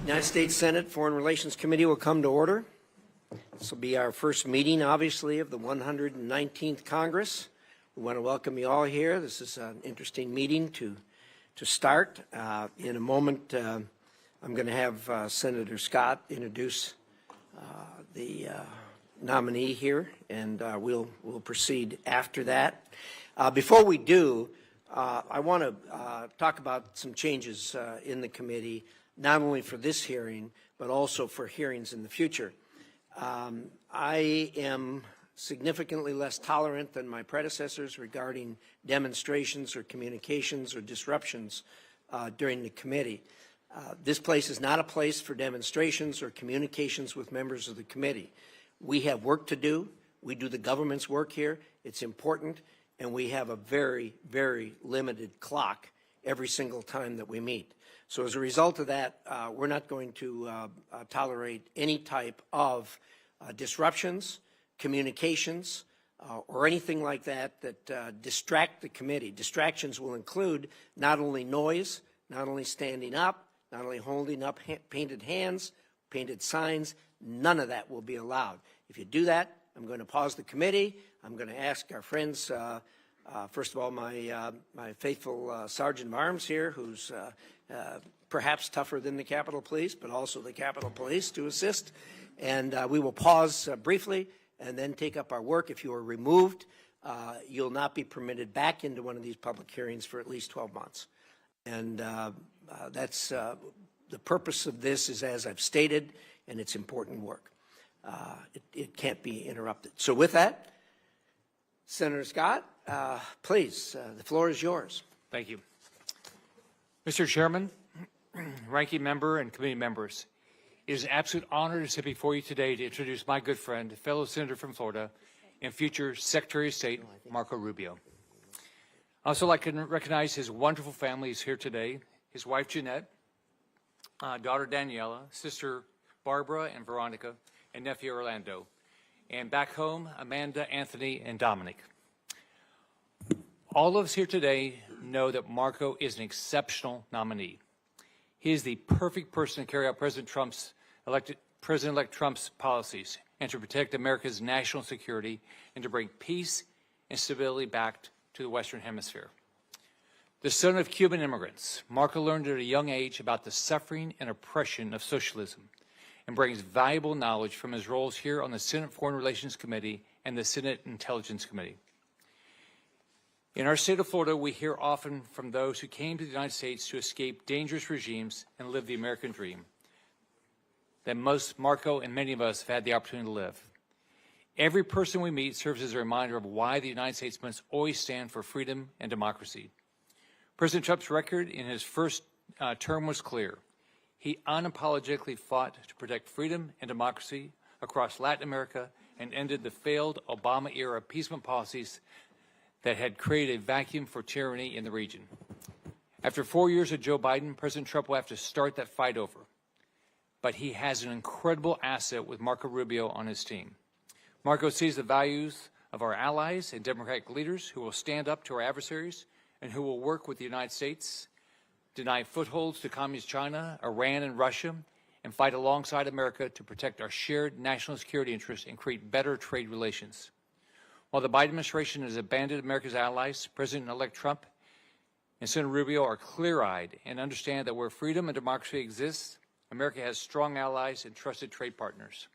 United States Senate Foreign Relations Committee will come to order. This will be our first meeting, obviously, of the 119th Congress. We want to welcome you all here. This is an interesting meeting to start. In a moment, I'm going to have Senator Scott introduce the nominee here, and we'll proceed after that. Before we do, I want to talk about some changes in the committee, not only for this hearing, but also for hearings in the future. I am significantly less tolerant than my predecessors regarding demonstrations or communications or disruptions during the committee. This place is not a place for demonstrations or communications with members of the committee. We have work to do. We do the government's work here. It's important, and we have a very, very limited clock every single time that we meet. So as a result of that, we're not going to tolerate any type of disruptions, communications, or anything like that that distract the committee. Distractions will include not only noise, not only standing up, not only holding up painted hands, painted signs. None of that will be allowed. If you do that, I'm going to pause the committee. I'm going to ask our friends, first of all, my faithful Sergeant of Arms here, who's perhaps tougher than the Capitol Police, but also the Capitol Police to assist. And we will pause briefly and then take up our work. If you are removed, you'll not be permitted back into one of these public hearings for at least 12 months. And that's the purpose of this is, as I've stated, and it's important work. It can't be interrupted. So with that, Senator Scott, please, the floor is yours. Thank you. Mr. Chairman, ranking member, and committee members, it is an absolute honor to sit before you today to introduce my good friend, fellow senator from Florida, and future Secretary of State, Marco Rubio. I'd also like to recognize his wonderful family who's here today, his wife, Jeanette, daughter, Daniela, sister, Barbara and Veronica, and nephew, Orlando, and back home, Amanda, Anthony, and Dominic. All of us here today know that Marco is an exceptional nominee. He is the perfect person to carry out President-elect Trump's policies and to protect America's national security and to bring peace and stability back to the Western Hemisphere. The son of Cuban immigrants, Marco learned at a young age about the suffering and oppression of socialism and brings valuable knowledge from his roles here on the Senate Foreign Relations Committee and the Senate Intelligence Committee. In our state of Florida, we hear often from those who came to the United States to escape dangerous regimes and live the American dream that most Marco and many of us have had the opportunity to live. Every person we meet serves as a reminder of why the United States must always stand for freedom and democracy. President Trump's record in his first term was clear. He unapologetically fought to protect freedom and democracy across Latin America and ended the failed Obama-era appeasement policies that had created a vacuum for tyranny in the region. After 4 years of Joe Biden, President Trump will have to start that fight over. But he has an incredible asset with Marco Rubio on his team. Marco sees the values of our allies and Democratic leaders who will stand up to our adversaries and who will work with the United States, deny footholds to Communist China, Iran, and Russia, and fight alongside America to protect our shared national security interests and create better trade relations. While the Biden administration has abandoned America's allies, President-elect Trump and Senator Rubio are clear-eyed and understand that where freedom and democracy exists, America has strong allies and trusted trade partners.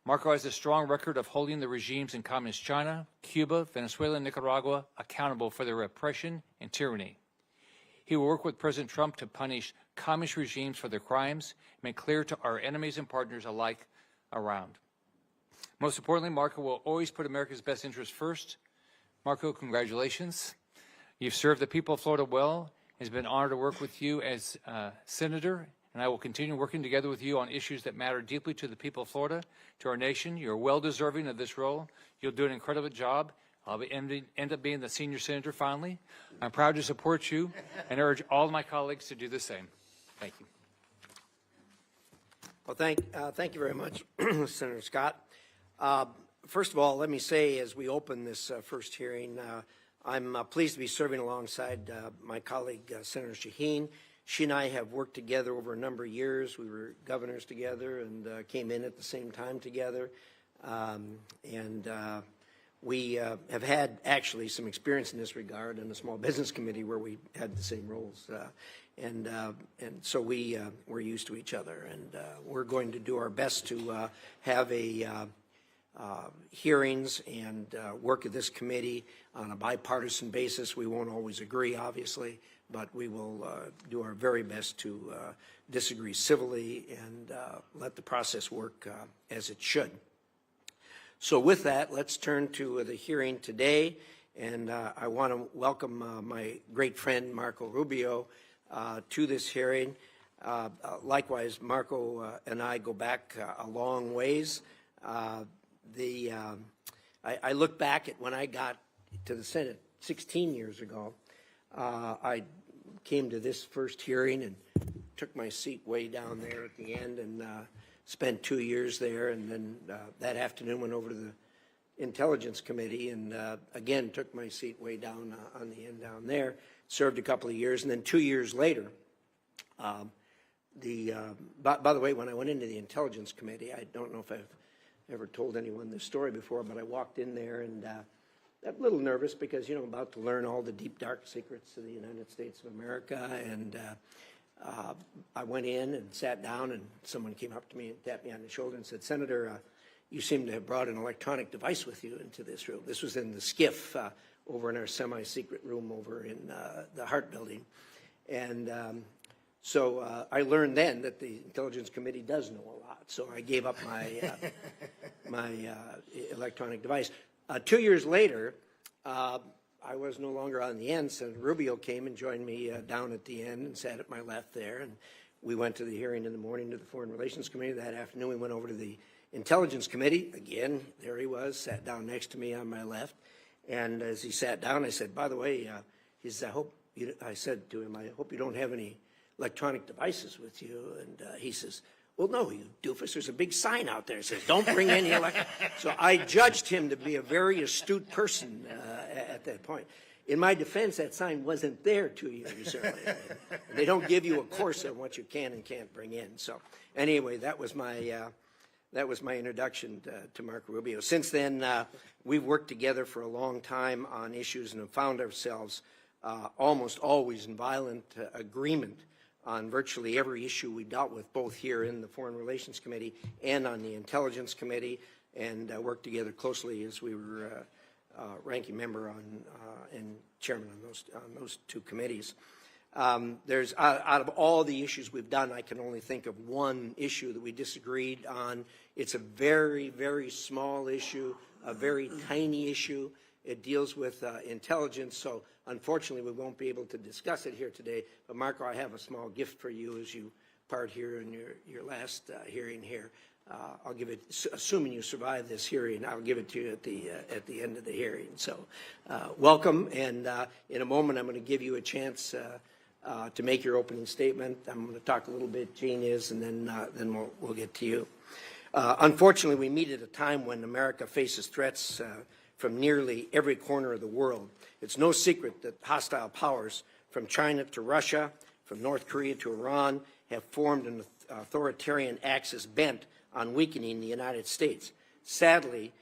Marco has a strong record of holding the regimes in Communist China, Cuba, Venezuela, and Nicaragua accountable for their repression and tyranny. He will work with President Trump to punish communist regimes for their crimes and make clear to our enemies and partners alike around. Most importantly, Marco will always put America's best interests first. Marco, congratulations. You've served the people of Florida well. It's been an honor to work with you as Senator, and I will continue working together with you on issues that matter deeply to the people of Florida, to our nation. You're well deserving of this role. You'll do an incredible job. I'll end up being the senior senator finally. I'm proud to support you and urge all of my colleagues to do the same. Thank you. Well, thank you very much, Senator Scott. First of all, let me say, as we open this first hearing, I'm pleased to be serving alongside my colleague, Senator Shaheen. She and I have worked together over a number of years. We were governors together and came in at the same time together. We have had actually some experience in this regard in the Small Business Committee where we had the same roles. And so we're used to each other. And we're going to do our best to have hearings and work at this committee on a bipartisan basis. We won't always agree, obviously, but we will do our very best to disagree civilly and let the process work as it should. So with that, let's turn to the hearing today. And I want to welcome my great friend, Marco Rubio, to this hearing. Likewise, Marco and I go back a long ways. I look back at when I got to the Senate 16 years ago. I came to this first hearing and took my seat way down there at the end and spent 2 years there, and then that afternoon went over to the Intelligence Committee and again took my seat way down on the end down there, served a couple of years, and then 2 years later, by the way, when I went into the Intelligence Committee, I don't know if I've ever told anyone this story before, but I walked in there and a little nervous because, you know, I'm about to learn all the deep, dark secrets of the United States of America, and I went in and sat down, and someone came up to me and tapped me on the shoulder and said, "Senator, you seem to have brought an electronic device with you into this room." This was in the SCIF over in our semi-secret room over in the Hart Building. And so I learned then that the Intelligence Committee does know a lot. So I gave up my, my electronic device. 2 years later, I was no longer on the end. Senator Rubio came and joined me down at the end and sat at my left there. And we went to the hearing in the morning to the Foreign Relations Committee. That afternoon, we went over to the Intelligence Committee. Again, there he was, sat down next to me on my left. And as he sat down, I said, "By the way," he said, I said to him, "I hope you don't have any electronic devices with you." And he says, "Well, no, you doofus, there's a big sign out there that says, don't bring any electronic." So I judged him to be a very astute person at that point. In my defense, that sign wasn't there 2 years earlier. They don't give you a course on what you can and can't bring in. So anyway, that was my introduction to Marco Rubio. Since then, we've worked together for a long time on issues and have found ourselves almost always in violent agreement on virtually every issue we dealt with, both here in the Foreign Relations Committee and on the Intelligence Committee, and worked together closely as we were ranking member on and chairman on those two committees. There's out of all the issues we've done, I can only think of one issue that we disagreed on. It's a very, very small issue, a very tiny issue. It deals with intelligence, so unfortunately we won't be able to discuss it here today. But Marco, I have a small gift for you as you part here in your last hearing here. I'll give it, assuming you survive this hearing, I'll give it to you at the end of the hearing. So welcome, and in a moment I'm going to give you a chance to make your opening statement. I'm going to talk a little bit, Gene is, and then we'll get to you. Unfortunately, we meet at a time when America faces threats from nearly every corner of the world. It's no secret that hostile powers from China to Russia, from North Korea to Iran, have formed an authoritarian axis bent on weakening the United States. Sadly,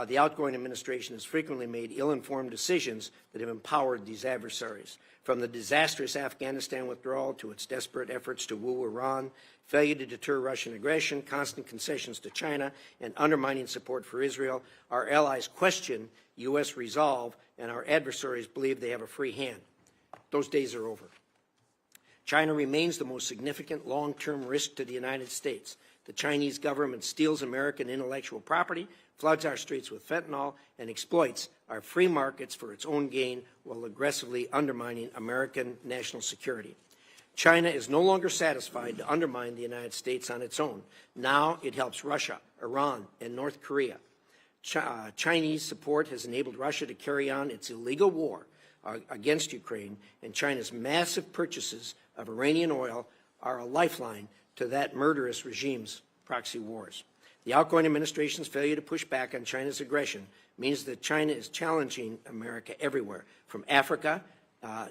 the outgoing administration has frequently made ill-informed decisions that have empowered these adversaries. From the disastrous Afghanistan withdrawal to its desperate efforts to woo Iran, failure to deter Russian aggression, constant concessions to China, and undermining support for Israel, our allies question U.S. resolve, and our adversaries believe they have a free hand. Those days are over. China remains the most significant long-term risk to the United States. The Chinese government steals American intellectual property, floods our streets with fentanyl, and exploits our free markets for its own gain while aggressively undermining American national security. China is no longer satisfied to undermine the United States on its own. Now it helps Russia, Iran, and North Korea. Chinese support has enabled Russia to carry on its illegal war against Ukraine, and China's massive purchases of Iranian oil are a lifeline to that murderous regime's proxy wars. The outgoing administration's failure to push back on China's aggression means that China is challenging America everywhere, from Africa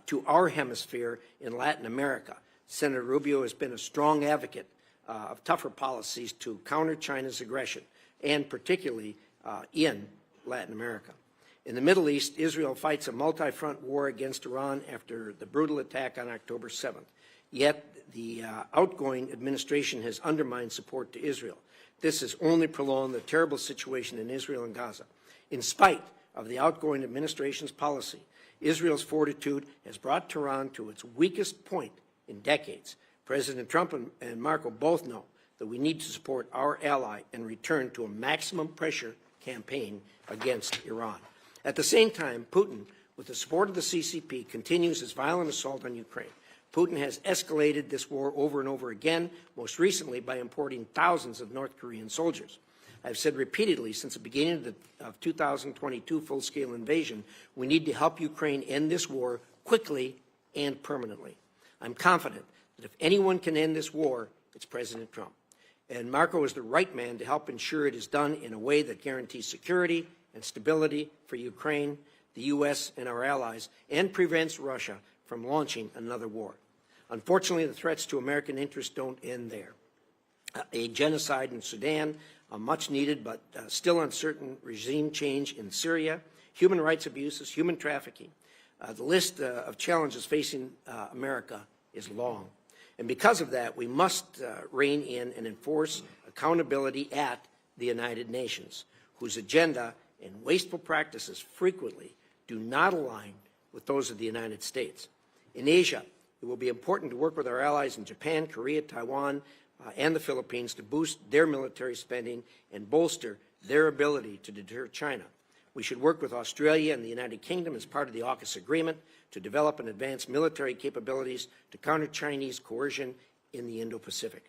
to our hemisphere in Latin America. Senator Rubio has been a strong advocate of tougher policies to counter China's aggression, and particularly in Latin America. In the Middle East, Israel fights a multi-front war against Iran after the brutal attack on October 7th. Yet the outgoing administration has undermined support to Israel. This has only prolonged the terrible situation in Israel and Gaza. In spite of the outgoing administration's policy, Israel's fortitude has brought Tehran to its weakest point in decades. President Trump and Marco both know that we need to support our ally and return to a maximum pressure campaign against Iran. At the same time, Putin, with the support of the CCP, continues his violent assault on Ukraine. Putin has escalated this war over and over again, most recently by importing thousands of North Korean soldiers. I've said repeatedly since the beginning of 2022 full-scale invasion, we need to help Ukraine end this war quickly and permanently. I'm confident that if anyone can end this war, it's President Trump. And Marco is the right man to help ensure it is done in a way that guarantees security and stability for Ukraine, the U.S., and our allies, and prevents Russia from launching another war. Unfortunately, the threats to American interests don't end there. A genocide in Sudan, a much-needed but still uncertain regime change in Syria, human rights abuses, human trafficking. The list of challenges facing America is long. And because of that, we must rein in and enforce accountability at the United Nations, whose agenda and wasteful practices frequently do not align with those of the United States. In Asia, it will be important to work with our allies in Japan, Korea, Taiwan, and the Philippines to boost their military spending and bolster their ability to deter China. We should work with Australia and the United Kingdom as part of the AUKUS agreement to develop and advance military capabilities to counter Chinese coercion in the Indo-Pacific.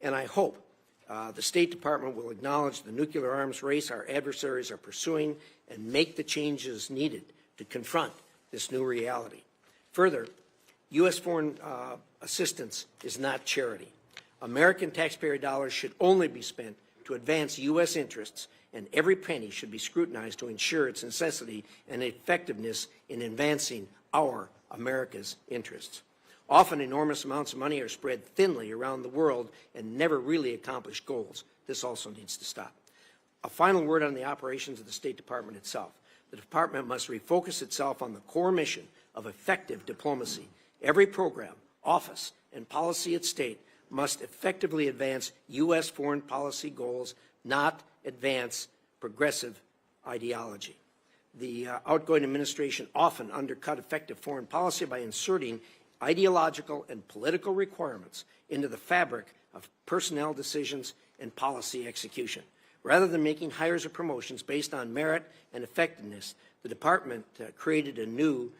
And I hope the State Department will acknowledge the nuclear arms race our adversaries are pursuing and make the changes needed to confront this new reality. Further, U.S. foreign assistance is not charity. American taxpayer dollars should only be spent to advance U.S. interests, and every penny should be scrutinized to ensure its necessity and effectiveness in advancing America's interests. Often enormous amounts of money are spread thinly around the world and never really accomplish goals. This also needs to stop. A final word on the operations of the State Department itself. The Department must refocus itself on the core mission of effective diplomacy. Every program, office, and policy at State must effectively advance U.S. foreign policy goals, not advance progressive ideology. The outgoing administration often undercut effective foreign policy by inserting ideological and political requirements into the fabric of personnel decisions and policy execution. Rather than making hires or promotions based on merit and effectiveness, the Department created a new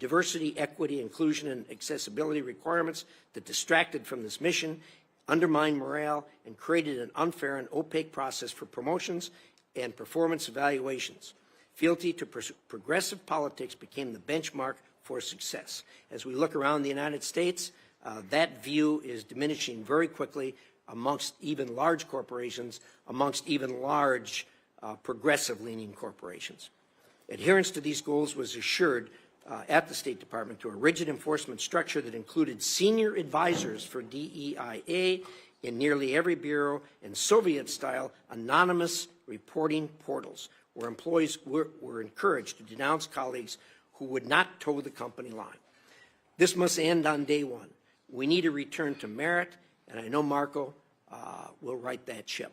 diversity, equity, inclusion, and accessibility requirements that distracted from this mission, undermined morale, and created an unfair and opaque process for promotions and performance evaluations. Fealty to progressive politics became the benchmark for success. As we look around the United States, that view is diminishing very quickly amongst even large corporations, amongst even large progressive-leaning corporations. Adherence to these goals was assured at the State Department through a rigid enforcement structure that included senior advisors for DEIA in nearly every bureau and Soviet-style anonymous reporting portals where employees were encouraged to denounce colleagues who would not toe the company line. This must end on day one. We need a return to merit, and I know Marco will right that ship.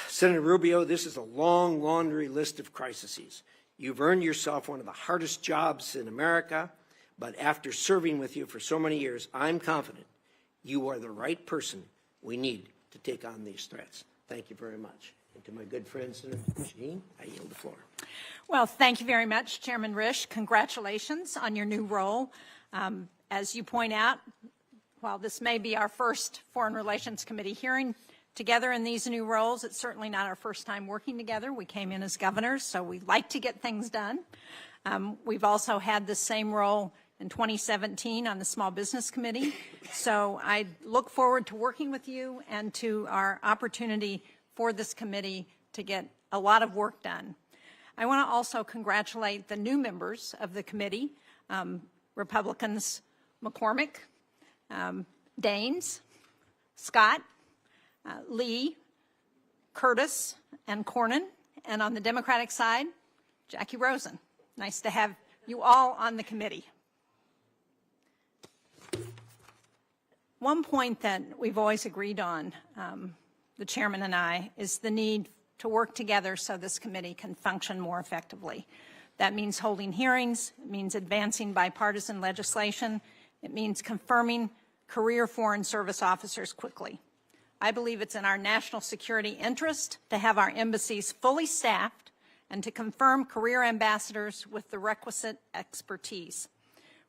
Senator Rubio, this is a long laundry list of crises. You've earned yourself one of the hardest jobs in America, but after serving with you for so many years, I'm confident you are the right person we need to take on these threats. Thank you very much. And to my good friend, Senator Jean, I yield the floor. Well, thank you very much, Chairman Risch. Congratulations on your new role. As you point out, while this may be our first Foreign Relations Committee hearing together in these new roles, it's certainly not our first time working together. We came in as governors, so we like to get things done. We've also had the same role in 2017 on the Small Business Committee. So I look forward to working with you and to our opportunity for this committee to get a lot of work done. I want to also congratulate the new members of the committee, Republicans McCormick, Daines, Scott, Lee, Curtis, and Cornyn. And on the Democratic side, Jackie Rosen. Nice to have you all on the committee. One point that we've always agreed on, the chairman and I, is the need to work together so this committee can function more effectively. That means holding hearings, it means advancing bipartisan legislation, it means confirming career Foreign Service officers quickly. I believe it's in our national security interest to have our embassies fully staffed and to confirm career ambassadors with the requisite expertise,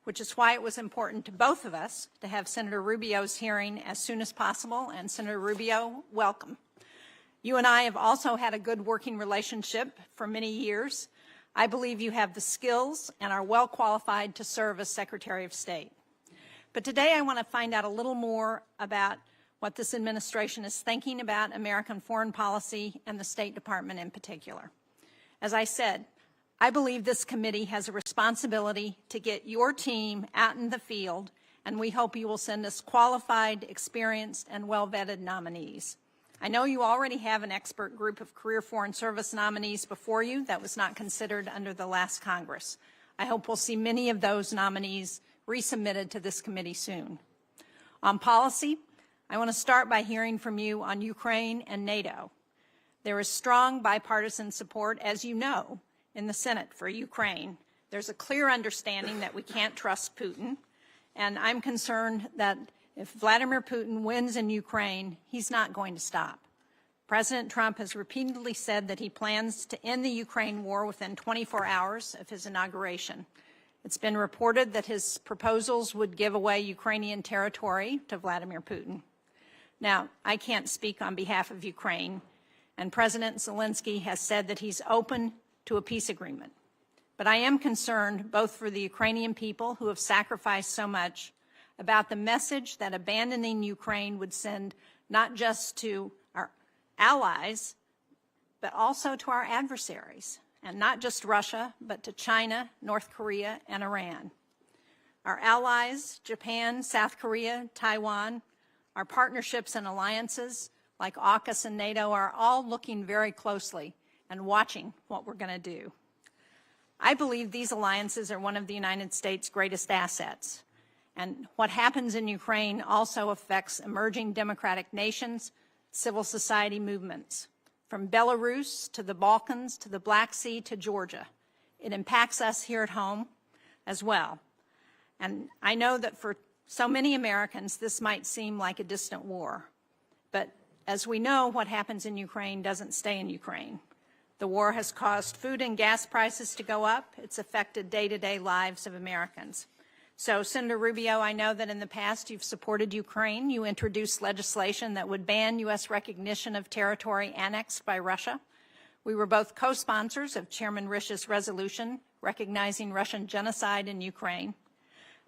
which is why it was important to both of us to have Senator Rubio's hearing as soon as possible. And Senator Rubio, welcome. You and I have also had a good working relationship for many years. I believe you have the skills and are well qualified to serve as Secretary of State. But today I want to find out a little more about what this administration is thinking about American foreign policy and the State Department in particular. As I said, I believe this committee has a responsibility to get your team out in the field, and we hope you will send us qualified, experienced, and well-vetted nominees. I know you already have an expert group of career Foreign Service nominees before you that was not considered under the last Congress. I hope we'll see many of those nominees resubmitted to this committee soon. On policy, I want to start by hearing from you on Ukraine and NATO. There is strong bipartisan support, as you know, in the Senate for Ukraine. There's a clear understanding that we can't trust Putin, and I'm concerned that if Vladimir Putin wins in Ukraine, he's not going to stop. President Trump has repeatedly said that he plans to end the Ukraine war within 24 hours of his inauguration. It's been reported that his proposals would give away Ukrainian territory to Vladimir Putin. Now, I can't speak on behalf of Ukraine, and President Zelensky has said that he's open to a peace agreement. But I am concerned both for the Ukrainian people who have sacrificed so much about the message that abandoning Ukraine would send not just to our allies, but also to our adversaries, and not just Russia, but to China, North Korea, and Iran. Our allies, Japan, South Korea, Taiwan, our partnerships and alliances like AUKUS and NATO are all looking very closely and watching what we're going to do. I believe these alliances are one of the United States' greatest assets. And what happens in Ukraine also affects emerging democratic nations, civil society movements. From Belarus to the Balkans to the Black Sea to Georgia. It impacts us here at home as well. And I know that for so many Americans, this might seem like a distant war. But as we know, what happens in Ukraine doesn't stay in Ukraine. The war has caused food and gas prices to go up. It's affected day-to-day lives of Americans. So, Senator Rubio, I know that in the past you've supported Ukraine. You introduced legislation that would ban U.S. recognition of territory annexed by Russia. We were both co-sponsors of Chairman Rish's resolution recognizing Russian genocide in Ukraine.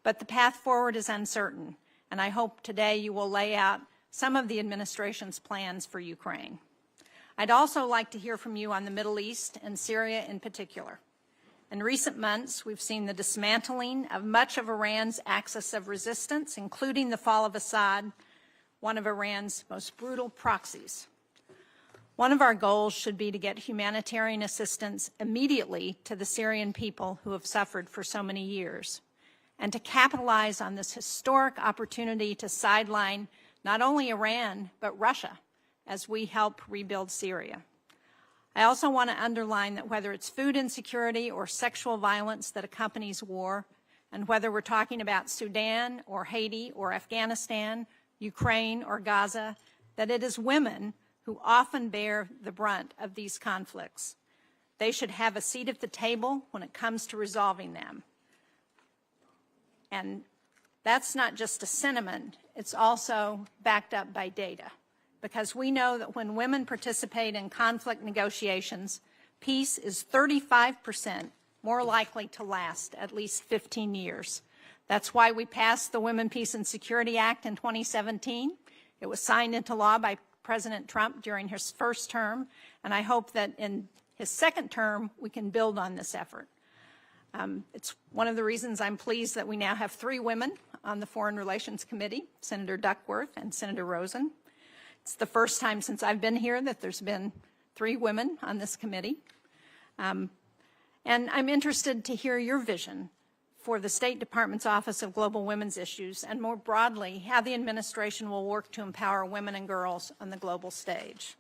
But the path forward is uncertain, and I hope today you will lay out some of the administration's plans for Ukraine. I'd also like to hear from you on the Middle East and Syria in particular. In recent months, we've seen the dismantling of much of Iran's axis of resistance, including the fall of Assad, one of Iran's most brutal proxies. One of our goals should be to get humanitarian assistance immediately to the Syrian people who have suffered for so many years, and to capitalize on this historic opportunity to sideline not only Iran, but Russia, as we help rebuild Syria. I also want to underline that whether it's food insecurity or sexual violence that accompanies war, and whether we're talking about Sudan or Haiti or Afghanistan, Ukraine or Gaza, that it is women who often bear the brunt of these conflicts. They should have a seat at the table when it comes to resolving them. And that's not just a sentiment, it's also backed up by data. Because we know that when women participate in conflict negotiations, peace is 35% more likely to last at least 15 years. That's why we passed the Women, Peace, and Security Act in 2017. It was signed into law by President Trump during his first term, and I hope that in his second term we can build on this effort. It's one of the reasons I'm pleased that we now have 3 women on the Foreign Relations Committee, Senator Duckworth and Senator Rosen. It's the first time since I've been here that there's been 3 women on this committee. And I'm interested to hear your vision for the State Department's Office of Global Women's Issues, and more broadly, how the administration will work to empower women and girls on the global stage.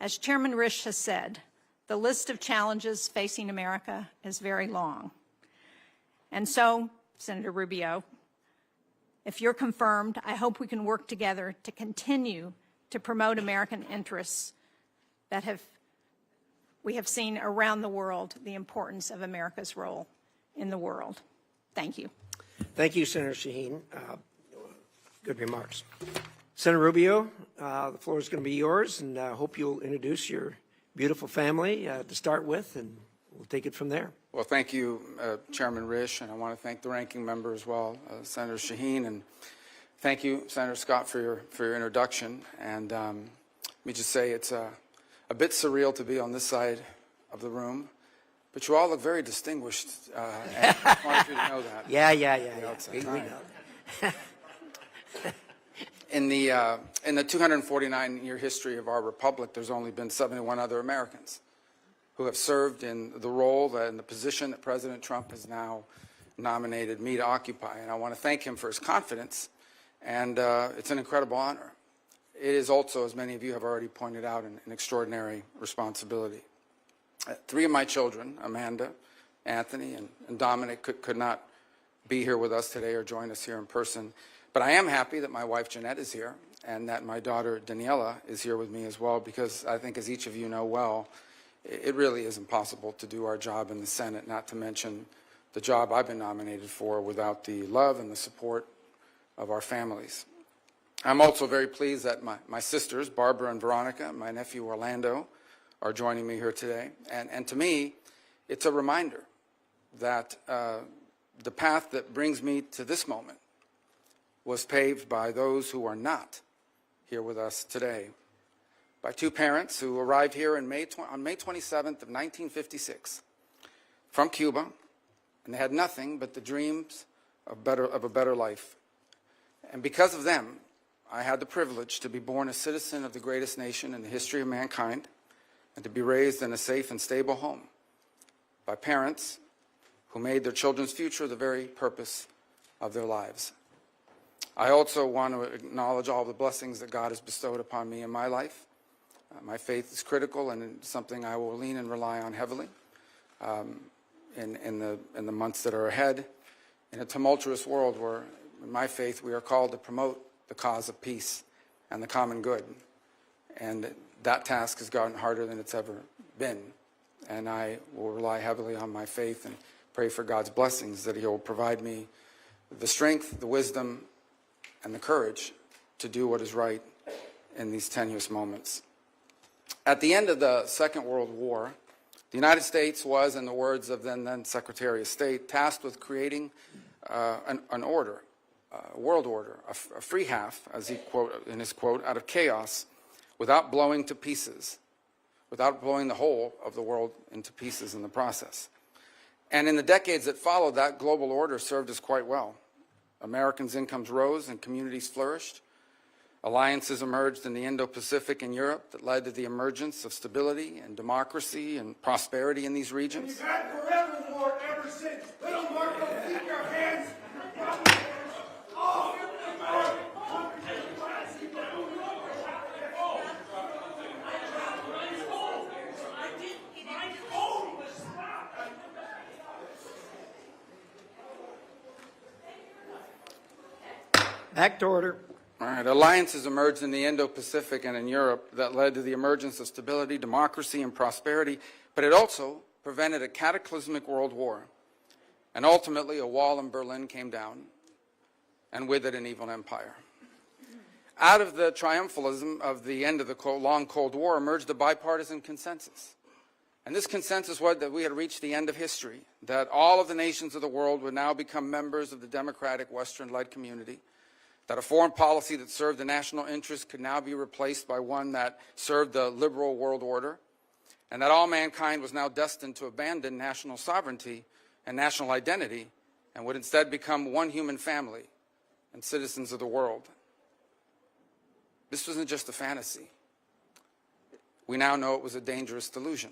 As Chairman Risch has said, the list of challenges facing America is very long. And so, Senator Rubio, if you're confirmed, I hope we can work together to continue to promote American interests that we have seen around the world the importance of America's role in the world. Thank you. Thank you, Senator Shaheen. Good remarks. Senator Rubio, the floor is going to be yours, and I hope you'll introduce your beautiful family to start with, and we'll take it from there. Well, thank you, Chairman Risch, and I want to thank the ranking member as well, Senator Shaheen, and thank you, Senator Scott, for your introduction. And let me just say it's a bit surreal to be on this side of the room, but you all look very distinguished. And I just wanted you to know that. Yeah. We know. In the 249-year history of our republic, there's only been 71 other Americans who have served in the role and the position that President Trump has now nominated me to occupy. And I want to thank him for his confidence, and it's an incredible honor. It is also, as many of you have already pointed out, an extraordinary responsibility. 3 of my children, Amanda, Anthony, and Dominic, could not be here with us today or join us here in person. But I am happy that my wife Jeanette is here and that my daughter Daniela is here with me as well, because I think, as each of you know well, it really is impossible to do our job in the Senate, not to mention the job I've been nominated for, without the love and the support of our families. I'm also very pleased that my sisters, Barbara and Veronica, my nephew Orlando, are joining me here today. And to me, it's a reminder that the path that brings me to this moment was paved by those who are not here with us today, by 2 parents who arrived here on May 27th of 1956 from Cuba, and they had nothing but the dreams of a better life. And because of them, I had the privilege to be born a citizen of the greatest nation in the history of mankind, and to be raised in a safe and stable home by parents who made their children's future the very purpose of their lives. I also want to acknowledge all the blessings that God has bestowed upon me in my life. My faith is critical, and it's something I will lean and rely on heavily in the months that are ahead. In a tumultuous world where, in my faith, we are called to promote the cause of peace and the common good. And that task has gotten harder than it's ever been. And I will rely heavily on my faith and pray for God's blessings, that He will provide me the strength, the wisdom, and the courage to do what is right in these tenuous moments. At the end of the Second World War, the United States was, in the words of then Secretary of State, tasked with creating an order, a world order, a free half, as he quote in his quote, out of chaos, without blowing to pieces, without blowing the whole of the world into pieces in the process. And in the decades that followed, that global order served us quite well. Americans' incomes rose and communities flourished. Alliances emerged in the Indo-Pacific and Europe that led to the emergence of stability and democracy and prosperity in these regions. We've had forever war ever since. Little Marco, keep your hands. Back to order. All right, alliances emerged in the Indo-Pacific and in Europe that led to the emergence of stability, democracy, and prosperity, but it also prevented a cataclysmic world war. And ultimately, a wall in Berlin came down, and with it, an evil empire. Out of the triumphalism of the end of the long Cold War emerged a bipartisan consensus. And this consensus was that we had reached the end of history, that all of the nations of the world would now become members of the democratic Western-led community, that a foreign policy that served the national interest could now be replaced by one that served the liberal world order, and that all mankind was now destined to abandon national sovereignty and national identity and would instead become one human family and citizens of the world. This wasn't just a fantasy. We now know it was a dangerous delusion.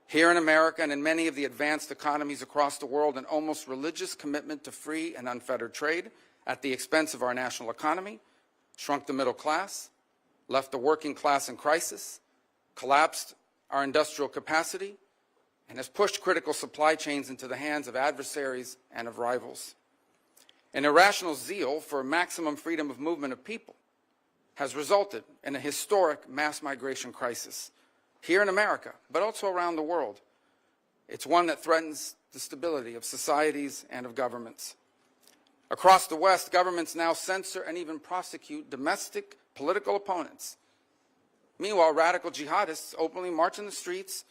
Here in America and in many of the advanced economies across the world, an almost religious commitment to free and unfettered trade at the expense of our national economy shrunk the middle class, left the working class in crisis, collapsed our industrial capacity, and has pushed critical supply chains into the hands of adversaries and of rivals. An irrational zeal for maximum freedom of movement of people has resulted in a historic mass migration crisis here in America, but also around the world. It's one that threatens the stability of societies and of governments. Across the West, governments now censor and even prosecute domestic political opponents. Meanwhile, radical jihadists openly march in the streets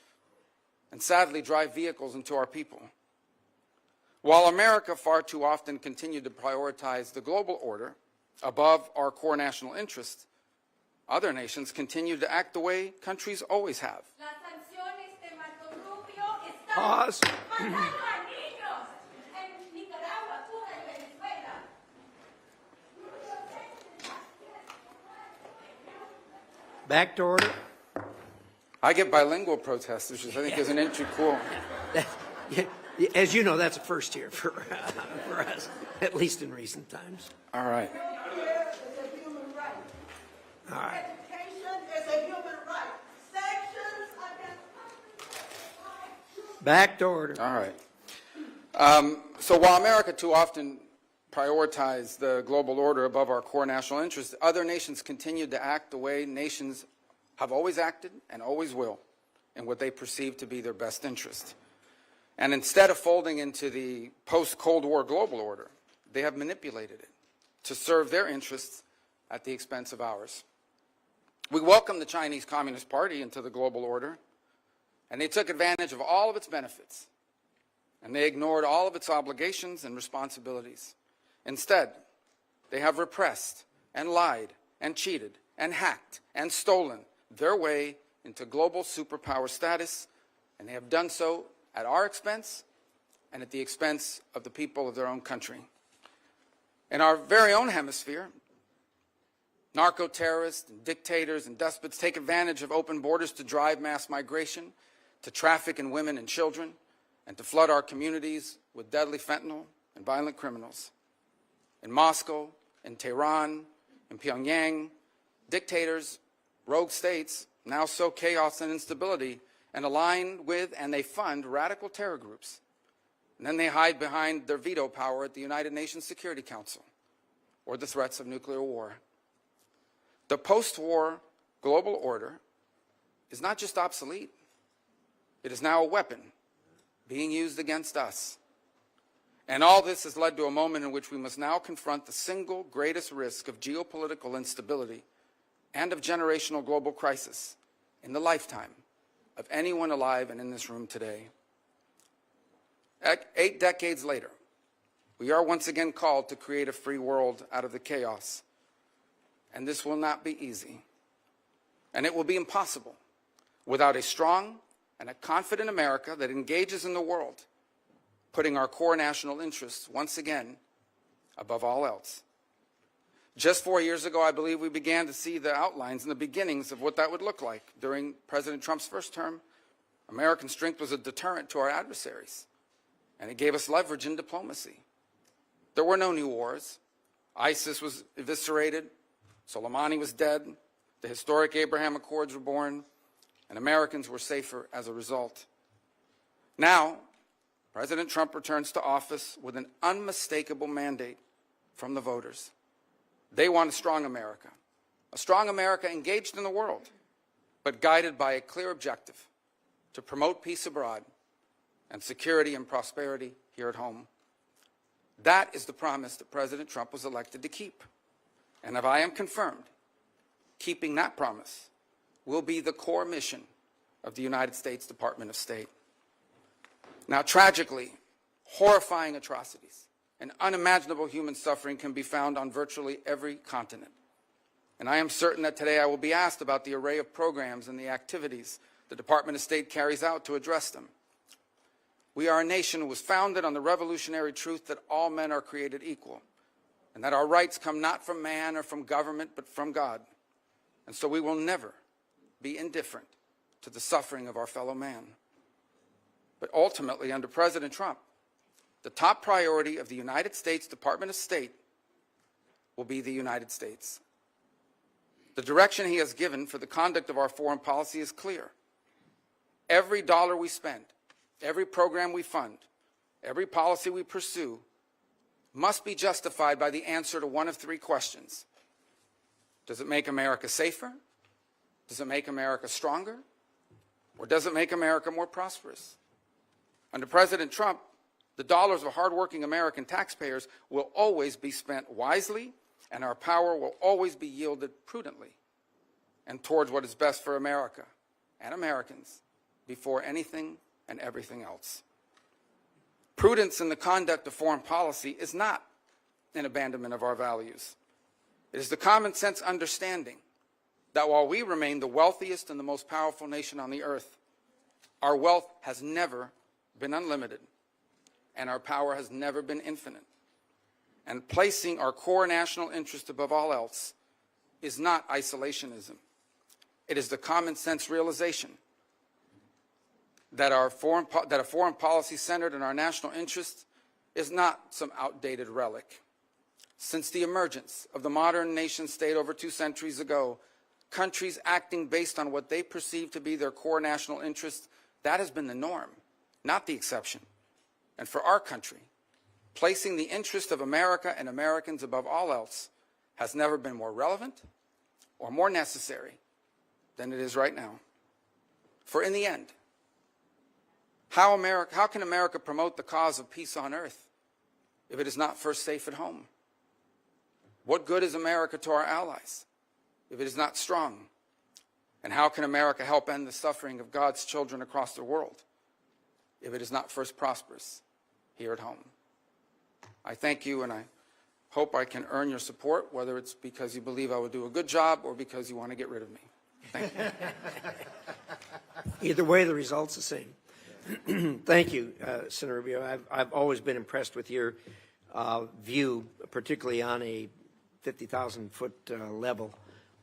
and sadly drive vehicles into our people. While America far too often continued to prioritize the global order above our core national interests, other nations continue to act the way countries always have. Pause. Back to order. I get bilingual protests, which I think is an entry cool. As you know, that's a first here for us, at least in recent times. All right. All right. Education is a human right. Sanctions against Back to order. All right. So while America too often prioritized the global order above our core national interests, other nations continued to act the way nations have always acted and always will in what they perceive to be their best interest. And instead of folding into the post-Cold War global order, they have manipulated it to serve their interests at the expense of ours. We welcomed the Chinese Communist Party into the global order, and they took advantage of all of its benefits, and they ignored all of its obligations and responsibilities. Instead, they have repressed and lied and cheated and hacked and stolen their way into global superpower status, and they have done so at our expense and at the expense of the people of their own country. In our very own hemisphere, narco-terrorists and dictators and despots take advantage of open borders to drive mass migration, to traffic in women and children, and to flood our communities with deadly fentanyl and violent criminals. In Moscow, in Tehran, in Pyongyang, dictators, rogue states now sow chaos and instability and align with and they fund radical terror groups. And then they hide behind their veto power at the United Nations Security Council or the threats of nuclear war. The post-war global order is not just obsolete, it is now a weapon being used against us. And all this has led to a moment in which we must now confront the single greatest risk of geopolitical instability and of generational global crisis in the lifetime of anyone alive and in this room today. 8 decades later, we are once again called to create a free world out of the chaos. And this will not be easy. And it will be impossible without a strong and a confident America that engages in the world, putting our core national interests once again above all else. Just 4 years ago, I believe we began to see the outlines and the beginnings of what that would look like. During President Trump's first term, American strength was a deterrent to our adversaries, and it gave us leverage in diplomacy. There were no new wars. ISIS was eviscerated. Soleimani was dead. The historic Abraham Accords were born, and Americans were safer as a result. Now, President Trump returns to office with an unmistakable mandate from the voters. They want a strong America engaged in the world, but guided by a clear objective to promote peace abroad and security and prosperity here at home. That is the promise that President Trump was elected to keep. And if I am confirmed, keeping that promise will be the core mission of the United States Department of State. Now, tragically, horrifying atrocities and unimaginable human suffering can be found on virtually every continent. And I am certain that today I will be asked about the array of programs and the activities the Department of State carries out to address them. We are a nation who was founded on the revolutionary truth that all men are created equal, and that our rights come not from man or from government, but from God. And so we will never be indifferent to the suffering of our fellow man. But ultimately, under President Trump, the top priority of the United States Department of State will be the United States. The direction he has given for the conduct of our foreign policy is clear. Every dollar we spend, every program we fund, every policy we pursue must be justified by the answer to one of three questions. Does it make America safer? Does it make America stronger? Or does it make America more prosperous? Under President Trump, the dollars of hardworking American taxpayers will always be spent wisely, and our power will always be yielded prudently and towards what is best for America and Americans before anything and everything else. Prudence in the conduct of foreign policy is not an abandonment of our values. It is the common sense understanding that while we remain the wealthiest and the most powerful nation on the earth, our wealth has never been unlimited and our power has never been infinite. And placing our core national interest above all else is not isolationism. It is the common sense realization that a foreign policy centered in our national interests is not some outdated relic. Since the emergence of the modern nation state over 2 centuries ago, countries acting based on what they perceive to be their core national interests, that has been the norm, not the exception. And for our country, placing the interest of America and Americans above all else has never been more relevant or more necessary than it is right now. For in the end, how can America promote the cause of peace on earth if it is not first safe at home? What good is America to our allies if it is not strong? And how can America help end the suffering of God's children across the world if it is not first prosperous here at home? I thank you, and I hope I can earn your support, whether it's because you believe I will do a good job or because you want to get rid of me. Thank you. Either way, the result's the same. Thank you, Senator Rubio. I've always been impressed with your view, particularly on a 50,000-foot level,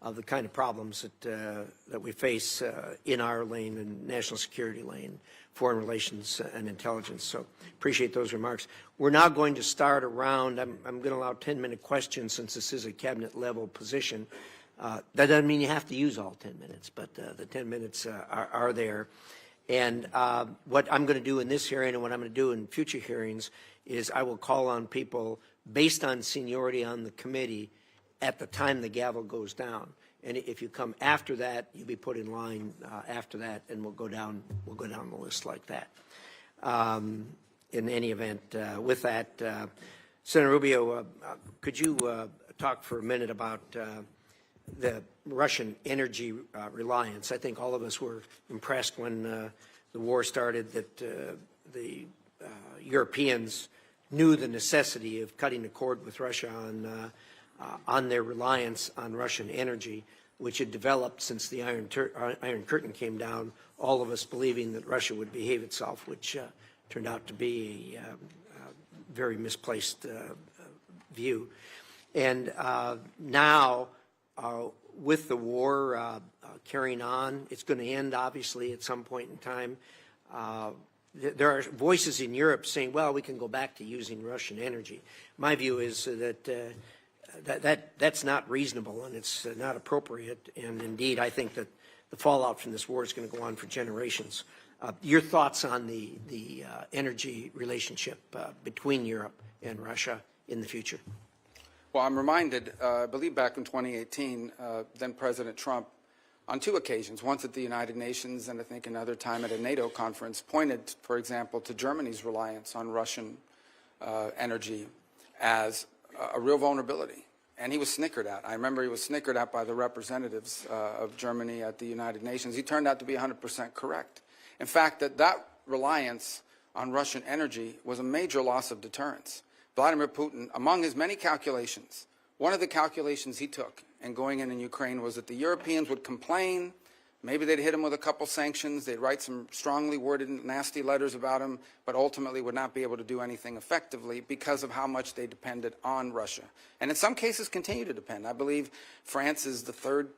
of the kind of problems that we face in our lane, and national security lane, foreign relations and intelligence. So appreciate those remarks. We're now going to start a round. I'm going to allow 10-minute questions since this is a cabinet-level position. That doesn't mean you have to use all 10 minutes, but the 10 minutes are there. And what I'm going to do in this hearing and what I'm going to do in future hearings is I will call on people based on seniority on the committee at the time the gavel goes down. And if you come after that, you'll be put in line after that, and we'll go down the list like that. In any event, with that, Senator Rubio, could you talk for a minute about the Russian energy reliance? I think all of us were impressed when the war started that the Europeans knew the necessity of cutting the cord with Russia on their reliance on Russian energy, which had developed since the Iron Curtain came down, all of us believing that Russia would behave itself, which turned out to be a very misplaced view. And now, with the war carrying on, it's going to end, obviously, at some point in time. There are voices in Europe saying, well, we can go back to using Russian energy. My view is that that's not reasonable, and it's not appropriate. And indeed, I think that the fallout from this war is going to go on for generations. Your thoughts on the energy relationship between Europe and Russia in the future? Well, I'm reminded, I believe back in 2018, then President Trump, on 2 occasions, once at the United Nations and I think another time at a NATO conference, pointed, for example, to Germany's reliance on Russian energy as a real vulnerability. And he was snickered at. I remember he was snickered at by the representatives of Germany at the United Nations. He turned out to be 100% correct. In fact, that reliance on Russian energy was a major loss of deterrence. Vladimir Putin, among his many calculations, one of the calculations he took in going in Ukraine was that the Europeans would complain, maybe they'd hit him with a couple sanctions, they'd write some strongly worded nasty letters about him, but ultimately would not be able to do anything effectively because of how much they depended on Russia. And in some cases continue to depend. I believe France is the third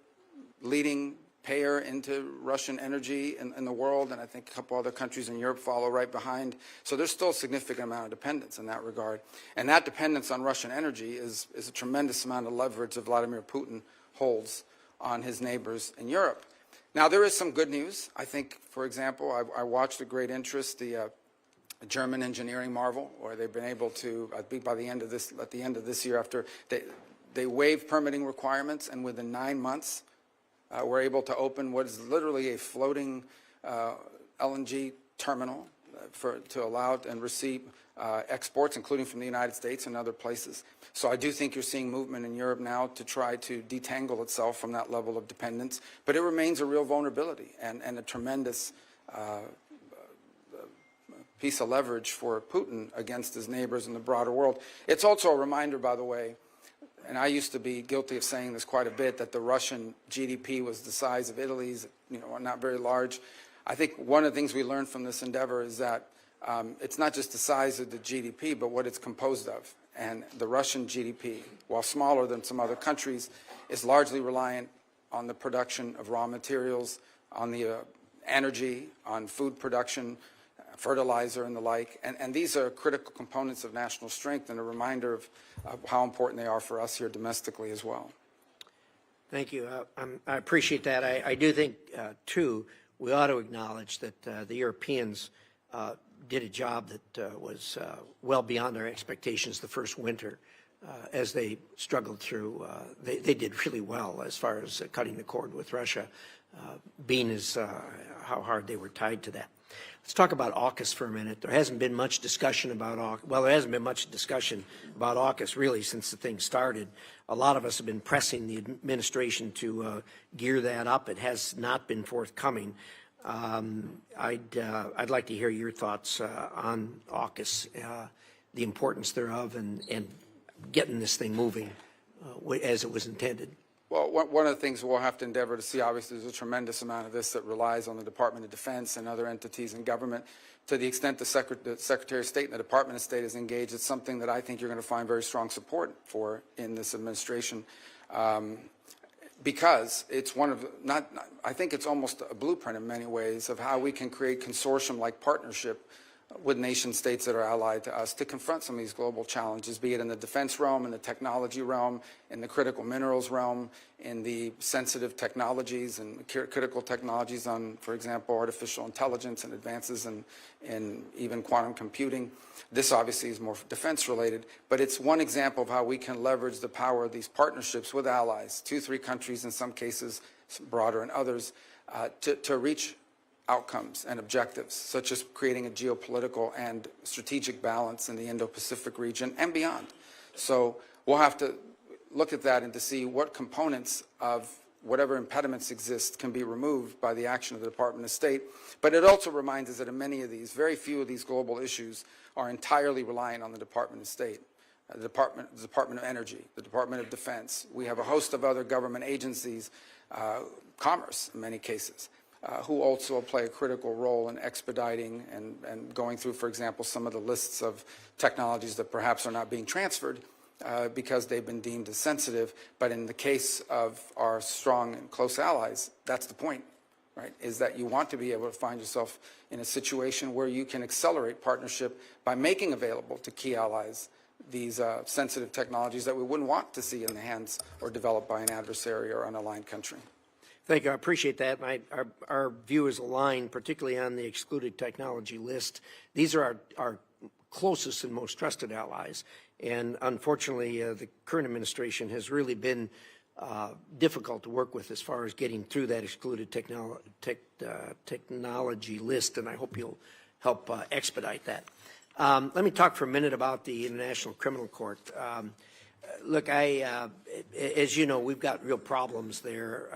leading payer into Russian energy in the world, and I think a couple other countries in Europe follow right behind. So there's still a significant amount of dependence in that regard. And that dependence on Russian energy is a tremendous amount of leverage that Vladimir Putin holds on his neighbors in Europe. Now, there is some good news. I think, for example, I watched with great interest the German engineering marvel, where they've been able to, I think by the end of this year, after they waived permitting requirements, and within 9 months, we're able to open what is literally a floating LNG terminal to allow and receive exports, including from the United States and other places. So I do think you're seeing movement in Europe now to try to detangle itself from that level of dependence, but it remains a real vulnerability and a tremendous piece of leverage for Putin against his neighbors in the broader world. It's also a reminder, by the way, and I used to be guilty of saying this quite a bit, that the Russian GDP was the size of Italy's, not very large. I think one of the things we learned from this endeavor is that it's not just the size of the GDP, but what it's composed of. And the Russian GDP, while smaller than some other countries, is largely reliant on the production of raw materials, on the energy, on food production, fertilizer and the like. And these are critical components of national strength and a reminder of how important they are for us here domestically as well. Thank you. I appreciate that. I do think, too, we ought to acknowledge that the Europeans did a job that was well beyond their expectations the first winter. As they struggled through, they did really well as far as cutting the cord with Russia, being as how hard they were tied to that. Let's talk about AUKUS for a minute. There hasn't been much discussion about AUKUS. Well, there hasn't been much discussion about AUKUS really since the thing started. A lot of us have been pressing the administration to gear that up. It has not been forthcoming. I'd like to hear your thoughts on AUKUS, the importance thereof, and getting this thing moving as it was intended. Well, one of the things we'll have to endeavor to see, obviously, there's a tremendous amount of this that relies on the Department of Defense and other entities in government. To the extent the Secretary of State and the Department of State is engaged, it's something that I think you're going to find very strong support for in this administration, because it's one of, I think it's almost a blueprint in many ways of how we can create consortium-like partnership with nation states that are allied to us to confront some of these global challenges, be it in the defense realm, in the technology realm, in the critical minerals realm, in the sensitive technologies and critical technologies on, for example, artificial intelligence and advances in even quantum computing. This obviously is more defense related, but it's one example of how we can leverage the power of these partnerships with allies, 2-3 countries in some cases, broader in others, to reach outcomes and objectives, such as creating a geopolitical and strategic balance in the Indo-Pacific region and beyond. So we'll have to look at that and to see what components of whatever impediments exist can be removed by the action of the Department of State. But it also reminds us that in many of these, very few of these global issues are entirely reliant on the Department of State. The Department of Energy, the Department of Defense. We have a host of other government agencies, commerce in many cases, who also play a critical role in expediting and going through, for example, some of the lists of technologies that perhaps are not being transferred because they've been deemed as sensitive. But in the case of our strong and close allies, that's the point, right, is that you want to be able to find yourself in a situation where you can accelerate partnership by making available to key allies these sensitive technologies that we wouldn't want to see in the hands or developed by an adversary or unaligned country. Thank you. I appreciate that. And our view is aligned, particularly on the excluded technology list. These are our closest and most trusted allies. And unfortunately, the current administration has really been difficult to work with as far as getting through that excluded technology list. And I hope you'll help expedite that. Let me talk for a minute about the International Criminal Court. Look, as you know, we've got real problems there.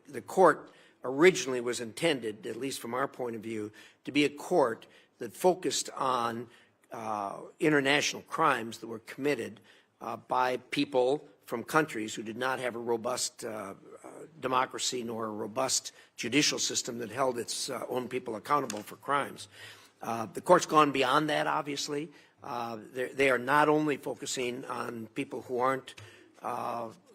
The court originally was intended, at least from our point of view, to be a court that focused on international crimes that were committed by people from countries who did not have a robust democracy nor a robust judicial system that held its own people accountable for crimes. The court's gone beyond that, obviously. They are not only focusing on people who aren't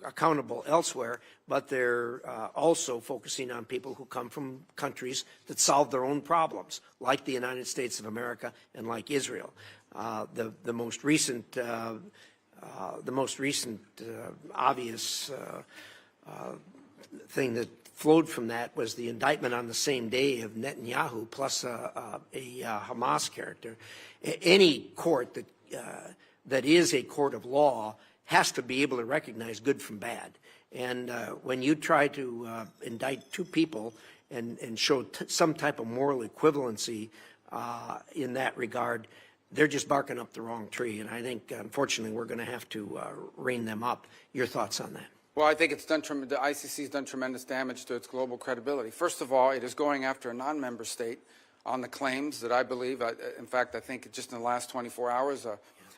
accountable elsewhere, but they're also focusing on people who come from countries that solve their own problems, like the United States of America and like Israel. The most recent obvious thing that flowed from that was the indictment on the same day of Netanyahu plus a Hamas character. Any court that is a court of law has to be able to recognize good from bad. And when you try to indict two people and show some type of moral equivalency in that regard, they're just barking up the wrong tree. And I think, unfortunately, we're going to have to rein them up. Your thoughts on that? Well, I think the ICC has done tremendous damage to its global credibility. First of all, it is going after a non-member state on the claims that I believe, in fact, I think just in the last 24 hours,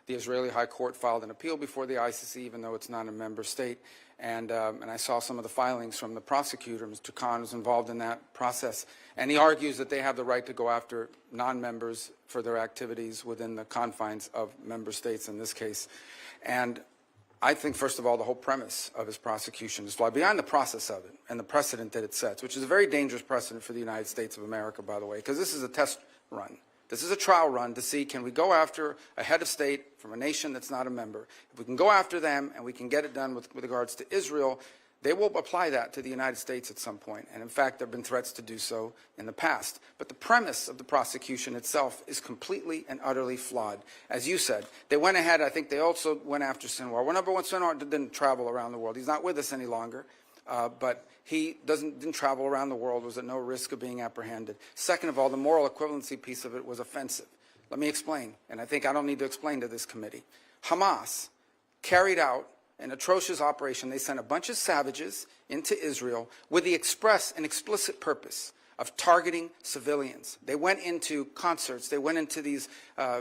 the Israeli High Court filed an appeal before the ICC, even though it's not a member state. And I saw some of the filings from the prosecutor, Mr. Khan, who's involved in that process. And he argues that they have the right to go after non-members for their activities within the confines of member states in this case. And I think, first of all, the whole premise of his prosecution is flawed, beyond the process of it and the precedent that it sets, which is a very dangerous precedent for the United States of America, by the way, because this is a test run. This is a trial run to see, can we go after a head of state from a nation that's not a member? If we can go after them and we can get it done with regards to Israel, they will apply that to the United States at some point. And in fact, there have been threats to do so in the past. But the premise of the prosecution itself is completely and utterly flawed. As you said, they went ahead, I think they also went after Sinwar. Well, number one, Sinwar didn't travel around the world. He's not with us any longer. But he didn't travel around the world, was at no risk of being apprehended. Second of all, the moral equivalency piece of it was offensive. Let me explain, and I think I don't need to explain to this committee. Hamas carried out an atrocious operation. They sent a bunch of savages into Israel with the express and explicit purpose of targeting civilians. They went into concerts. They went into these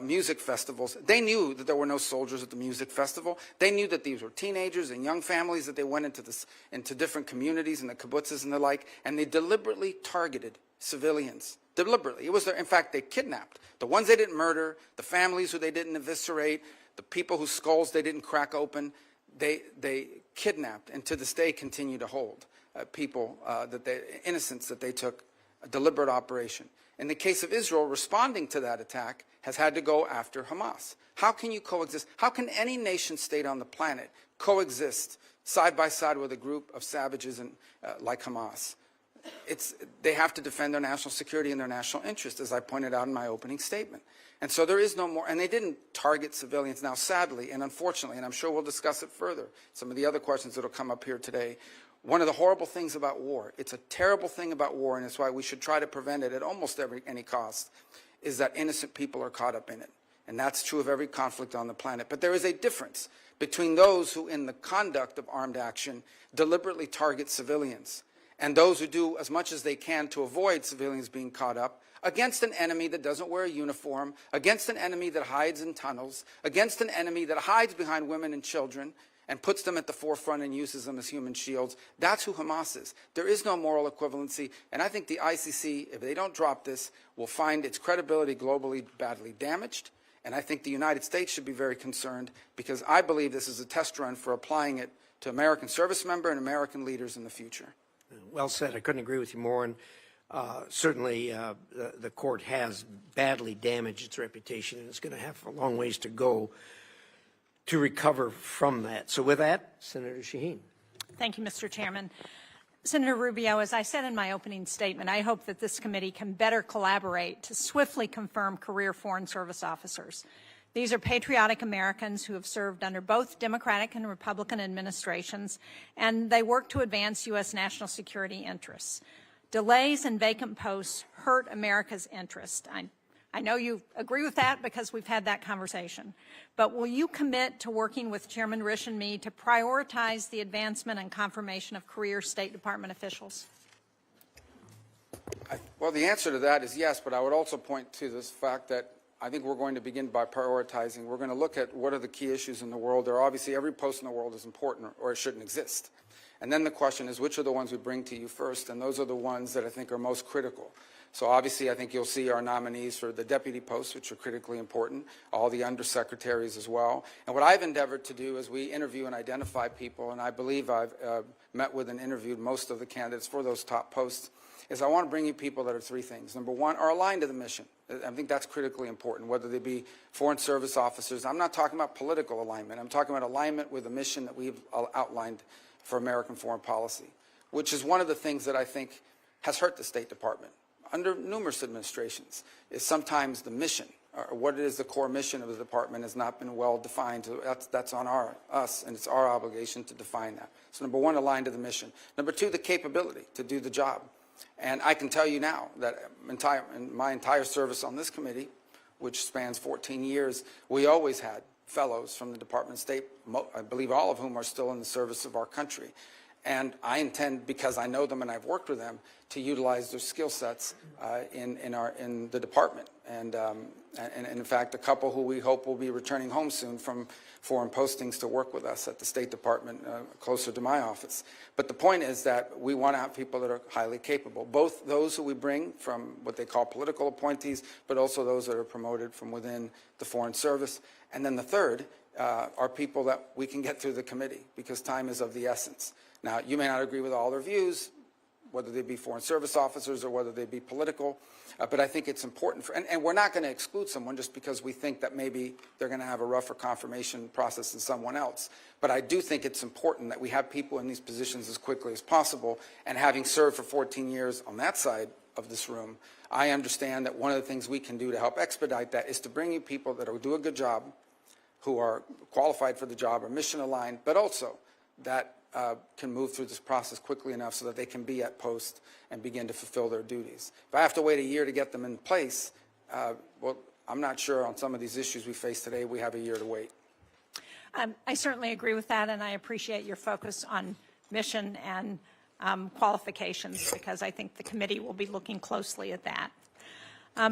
music festivals. They knew that there were no soldiers at the music festival. They knew that these were teenagers and young families, that they went into different communities and the kibbutzes and the like, and they deliberately targeted civilians. Deliberately. It was in fact, they kidnapped the ones they didn't murder, the families who they didn't eviscerate, the people whose skulls they didn't crack open. They kidnapped and to this day continue to hold people, innocents that they took. A deliberate operation. In the case of Israel, responding to that attack has had to go after Hamas. How can you coexist? How can any nation state on the planet coexist side by side with a group of savages like Hamas? They have to defend their national security and their national interest, as I pointed out in my opening statement. And so there is no more, and they didn't target civilians. Now, sadly and unfortunately, and I'm sure we'll discuss it further, some of the other questions that will come up here today, one of the horrible things about war, it's a terrible thing about war, and it's why we should try to prevent it at almost any cost, is that innocent people are caught up in it. And that's true of every conflict on the planet. But there is a difference between those who, in the conduct of armed action, deliberately target civilians, and those who do as much as they can to avoid civilians being caught up against an enemy that doesn't wear a uniform, against an enemy that hides in tunnels, against an enemy that hides behind women and children, and puts them at the forefront and uses them as human shields. That's who Hamas is. There is no moral equivalency, and I think the ICC, if they don't drop this, will find its credibility globally badly damaged, and I think the United States should be very concerned, because I believe this is a test run for applying it to American service members and American leaders in the future. Well said. I couldn't agree with you more, and certainly the court has badly damaged its reputation, and it's going to have a long ways to go to recover from that. So with that, Senator Shaheen. Thank you, Mr. Chairman. Senator Rubio, as I said in my opening statement, I hope that this committee can better collaborate to swiftly confirm career Foreign Service officers. These are patriotic Americans who have served under both Democratic and Republican administrations, and they work to advance U.S. national security interests. Delays in vacant posts hurt America's interest. I know you agree with that because we've had that conversation. But will you commit to working with Chairman Risch and me to prioritize the advancement and confirmation of career State Department officials? Well, the answer to that is yes, but I would also point to this fact that I think we're going to begin by prioritizing. We're going to look at what are the key issues in the world. There are obviously every post in the world is important or it shouldn't exist. And then the question is, which are the ones we bring to you first? And those are the ones that I think are most critical. So obviously, I think you'll see our nominees for the deputy posts, which are critically important, all the undersecretaries as well. And what I've endeavored to do is we interview and identify people, and I believe I've met with and interviewed most of the candidates for those top posts, is I want to bring you people that are three things. Number one, are aligned to the mission. I think that's critically important, whether they be foreign service officers. I'm not talking about political alignment. I'm talking about alignment with the mission that we've outlined for American foreign policy, which is one of the things that I think has hurt the State Department under numerous administrations, is sometimes the mission, or what it is the core mission of the department has not been well defined. So that's on us, and it's our obligation to define that. So number one, aligned to the mission. Number two, the capability to do the job. And I can tell you now that in my entire service on this committee, which spans 14 years, we always had fellows from the Department of State, I believe all of whom are still in the service of our country. And I intend, because I know them and I've worked with them, to utilize their skill sets in the department. And in fact, a couple who we hope will be returning home soon from foreign postings to work with us at the State Department closer to my office. But the point is that we want to have people that are highly capable, both those who we bring from what they call political appointees, but also those that are promoted from within the Foreign Service. And then the third are people that we can get through the committee, because time is of the essence. Now, you may not agree with all their views, whether they be foreign service officers or whether they be political, but I think it's important and we're not going to exclude someone just because we think that maybe they're going to have a rougher confirmation process than someone else. But I do think it's important that we have people in these positions as quickly as possible, and having served for 14 years on that side of this room, I understand that one of the things we can do to help expedite that is to bring you people that will do a good job, who are qualified for the job, or mission aligned, but also that can move through this process quickly enough so that they can be at post and begin to fulfill their duties. If I have to wait a year to get them in place, well, I'm not sure on some of these issues we face today we have a year to wait. I certainly agree with that, and I appreciate your focus on mission and qualifications, because I think the committee will be looking closely at that. I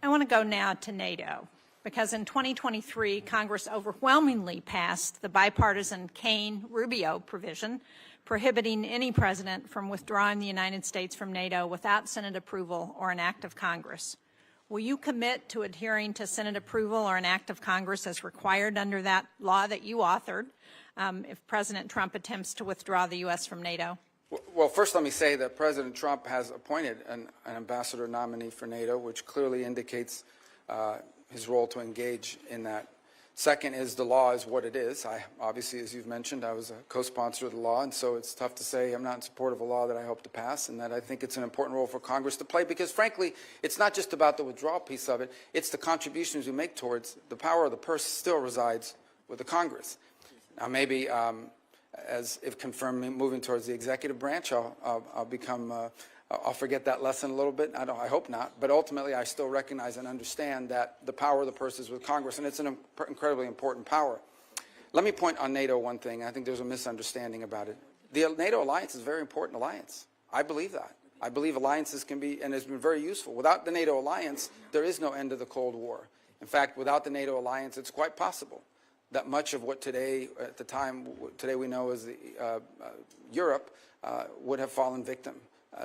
want to go now to NATO, because in 2023, Congress overwhelmingly passed the bipartisan Kane-Rubio provision prohibiting any president from withdrawing the United States from NATO without Senate approval or an act of Congress. Will you commit to adhering to Senate approval or an act of Congress as required under that law that you authored if President Trump attempts to withdraw the U.S. from NATO? Well, first let me say that President Trump has appointed an ambassador nominee for NATO, which clearly indicates his role to engage in that. Second is, the law is what it is. Obviously, as you've mentioned, I was a co-sponsor of the law, and so it's tough to say I'm not in support of a law that I hope to pass, and that I think it's an important role for Congress to play, because frankly, it's not just about the withdrawal piece of it, it's the contributions we make towards the power of the purse still resides with the Congress. Now maybe, as if confirmed, moving towards the executive branch, I'll become I'll forget that lesson a little bit. I hope not. But ultimately, I still recognize and understand that the power of the purse is with Congress, and it's an incredibly important power. Let me point on NATO one thing. I think there's a misunderstanding about it. The NATO alliance is a very important alliance. I believe that. I believe alliances can be, and has been very useful. Without the NATO alliance, there is no end to the Cold War. In fact, without the NATO alliance, it's quite possible that much of what today, at the time, today we know as Europe, would have fallen victim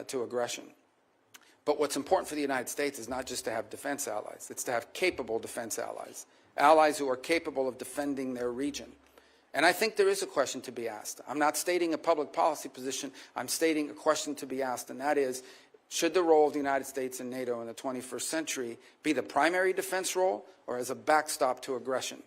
to aggression. But what's important for the United States is not just to have defense allies, it's to have capable defense allies, allies who are capable of defending their region. And I think there is a question to be asked. I'm not stating a public policy position, I'm stating a question to be asked, and that is, should the role of the United States in NATO in the 21st century be the primary defense role, or as a backstop to aggression,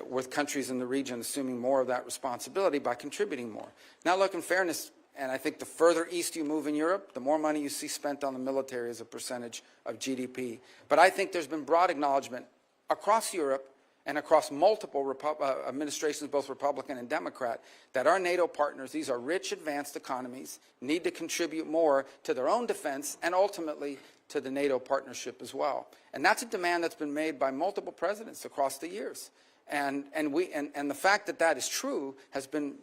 with countries in the region assuming more of that responsibility by contributing more? Now look, in fairness, and I think the further east you move in Europe, the more money you see spent on the military as a percentage of GDP. But I think there's been broad acknowledgement across Europe and across multiple administrations, both Republican and Democrat, that our NATO partners, these are rich, advanced economies, need to contribute more to their own defense and ultimately to the NATO partnership as well. And that's a demand that's been made by multiple presidents across the years. And the fact that that is true has been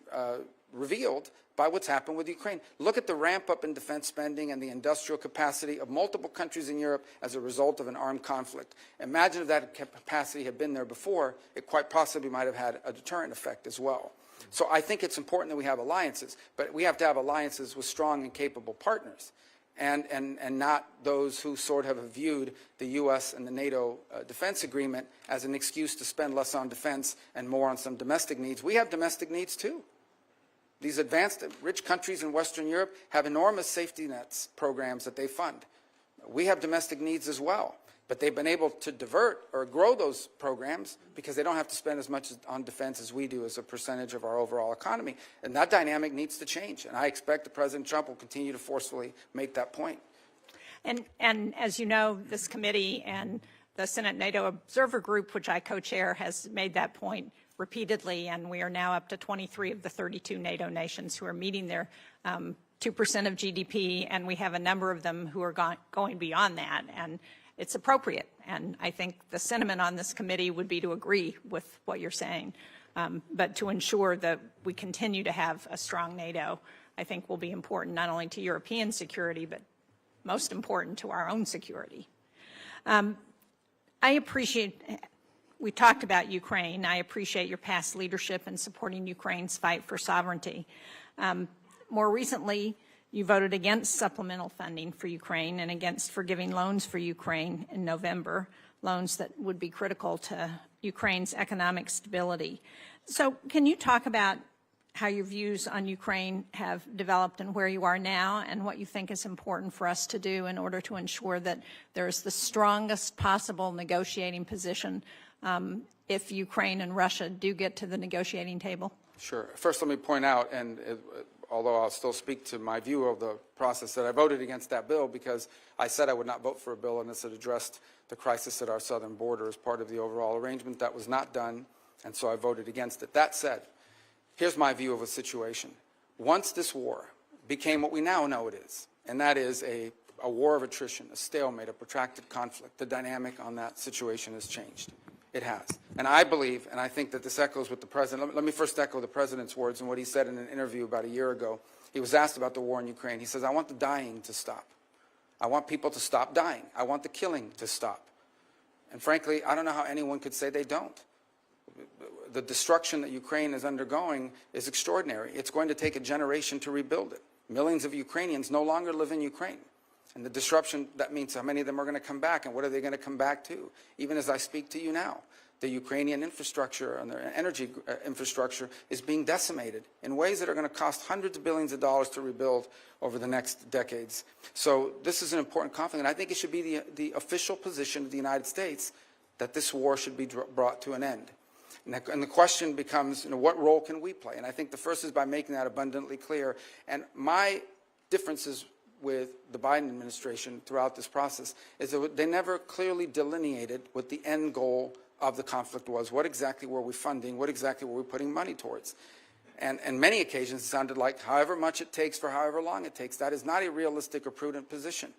revealed by what's happened with Ukraine. Look at the ramp up in defense spending and the industrial capacity of multiple countries in Europe as a result of an armed conflict. Imagine if that capacity had been there before, it quite possibly might have had a deterrent effect as well. So I think it's important that we have alliances, but we have to have alliances with strong and capable partners, and not those who sort of have viewed the U.S. and the NATO defense agreement as an excuse to spend less on defense and more on some domestic needs. We have domestic needs too. These advanced, rich countries in Western Europe have enormous safety nets programs that they fund. We have domestic needs as well, but they've been able to divert or grow those programs because they don't have to spend as much on defense as we do as a percentage of our overall economy. And that dynamic needs to change. And I expect that President Trump will continue to forcefully make that point. And as you know, this committee and the Senate NATO Observer Group, which I co-chair, has made that point repeatedly, and we are now up to 23 of the 32 NATO nations who are meeting their 2% of GDP, and we have a number of them who are going beyond that, and it's appropriate. And I think the sentiment on this committee would be to agree with what you're saying, but to ensure that we continue to have a strong NATO, I think will be important not only to European security, but most important to our own security. I appreciate, we talked about Ukraine. I appreciate your past leadership in supporting Ukraine's fight for sovereignty. More recently, you voted against supplemental funding for Ukraine and against forgiving loans for Ukraine in November, loans that would be critical to Ukraine's economic stability. So can you talk about how your views on Ukraine have developed and where you are now, and what you think is important for us to do in order to ensure that there is the strongest possible negotiating position if Ukraine and Russia do get to the negotiating table? Sure. First, let me point out, and although I'll still speak to my view of the process, that I voted against that bill because I said I would not vote for a bill unless it addressed the crisis at our southern border as part of the overall arrangement. That was not done, and so I voted against it. That said, here's my view of a situation. Once this war became what we now know it is, and that is a war of attrition, a stalemate, a protracted conflict, the dynamic on that situation has changed. It has. And I believe, and I think that this echoes with the President. Let me first echo the President's words and what he said in an interview about a year ago. He was asked about the war in Ukraine. He says, I want the dying to stop. I want people to stop dying. I want the killing to stop. And frankly, I don't know how anyone could say they don't. The destruction that Ukraine is undergoing is extraordinary. It's going to take a generation to rebuild it. Millions of Ukrainians no longer live in Ukraine. And the disruption, that means how many of them are going to come back, and what are they going to come back to? Even as I speak to you now, the Ukrainian infrastructure and their energy infrastructure is being decimated in ways that are going to cost hundreds of billions of dollars to rebuild over the next decades. So this is an important conflict, and I think it should be the official position of the United States that this war should be brought to an end. And the question becomes, what role can we play? And I think the first is by making that abundantly clear. And my differences with the Biden administration throughout this process is that they never clearly delineated what the end goal of the conflict was. What exactly were we funding? What exactly were we putting money towards? And on many occasions, it sounded like however much it takes for however long it takes. That is not a realistic or prudent position.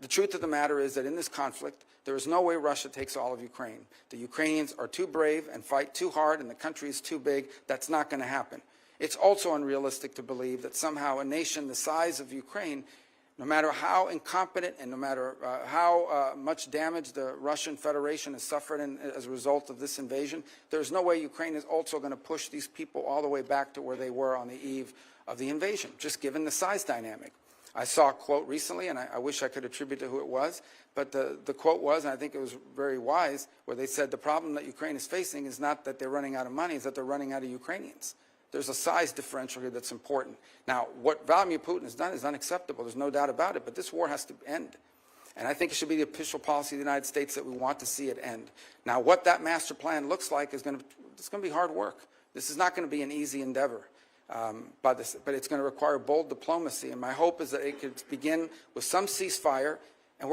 The truth of the matter is that in this conflict, there is no way Russia takes all of Ukraine. The Ukrainians are too brave and fight too hard, and the country is too big. That's not going to happen. It's also unrealistic to believe that somehow a nation the size of Ukraine, no matter how incompetent and no matter how much damage the Russian Federation has suffered as a result of this invasion, there's no way Ukraine is also going to push these people all the way back to where they were on the eve of the invasion, just given the size dynamic. I saw a quote recently, and I wish I could attribute to who it was, but the quote was, and I think it was very wise, where they said the problem that Ukraine is facing is not that they're running out of money, it's that they're running out of Ukrainians. There's a size differential here that's important. Now, what Vladimir Putin has done is unacceptable. There's no doubt about it, but this war has to end. And I think it should be the official policy of the United States that we want to see it end. Now, what that master plan looks like is going to be hard work. This is not going to be an easy endeavor. But it's going to require bold diplomacy, and my hope is that it could begin with some ceasefire, and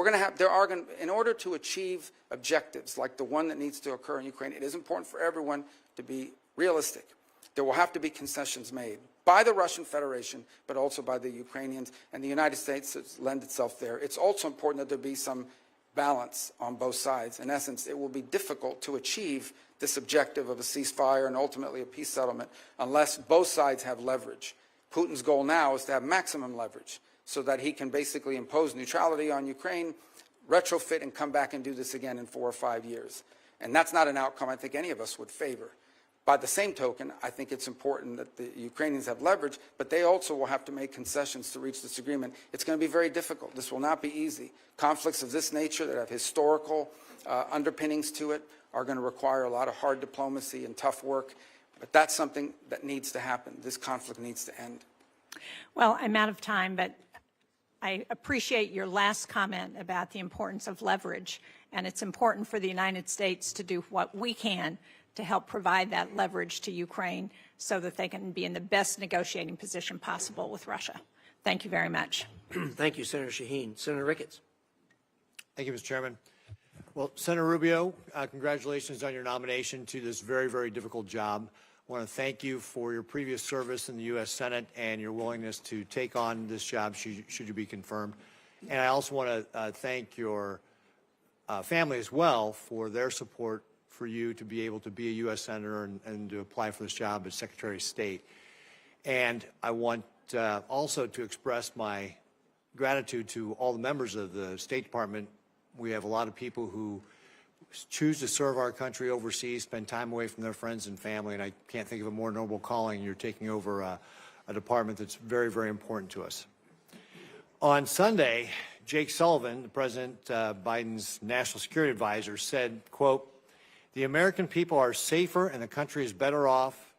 in order to achieve objectives like the one that needs to occur in Ukraine, it is important for everyone to be realistic. There will have to be concessions made by the Russian Federation, but also by the Ukrainians, and the United States lend itself there. It's also important that there be some balance on both sides. In essence, it will be difficult to achieve this objective of a ceasefire and ultimately a peace settlement unless both sides have leverage. Putin's goal now is to have maximum leverage so that he can basically impose neutrality on Ukraine, retrofit, and come back and do this again in 4 or 5 years. And that's not an outcome I think any of us would favor. By the same token, I think it's important that the Ukrainians have leverage, but they also will have to make concessions to reach this agreement. It's going to be very difficult. This will not be easy. Conflicts of this nature that have historical underpinnings to it are going to require a lot of hard diplomacy and tough work, but that's something that needs to happen. This conflict needs to end. Well, I'm out of time, but I appreciate your last comment about the importance of leverage, and it's important for the United States to do what we can to help provide that leverage to Ukraine so that they can be in the best negotiating position possible with Russia. Thank you very much. Thank you, Senator Shaheen. Senator Ricketts. Thank you, Mr. Chairman. Well, Senator Rubio, congratulations on your nomination to this very, very difficult job. I want to thank you for your previous service in the U.S. Senate and your willingness to take on this job should you be confirmed. And I also want to thank your family as well for their support for you to be able to be a U.S. Senator and to apply for this job as Secretary of State. And I want also to express my gratitude to all the members of the State Department. We have a lot of people who choose to serve our country overseas, spend time away from their friends and family, and I can't think of a more noble calling. You're taking over a department that's very, very important to us. On Sunday, Jake Sullivan, President Biden's national security advisor, said, quote, "The American people are safer and the country is better off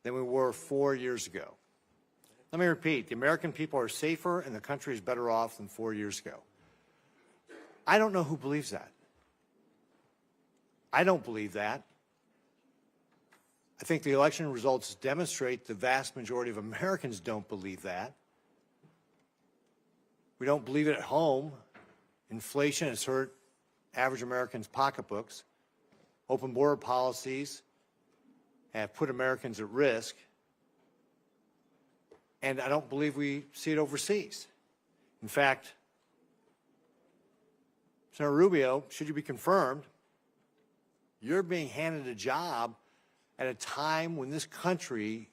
than we were 4 years ago." Let me repeat, the American people are safer and the country is better off than 4 years ago. I don't know who believes that. I don't believe that. I think the election results demonstrate the vast majority of Americans don't believe that. We don't believe it at home. Inflation has hurt average Americans' pocketbooks. Open border policies have put Americans at risk. And I don't believe we see it overseas. In fact, Senator Rubio, should you be confirmed, you're being handed a job at a time when this country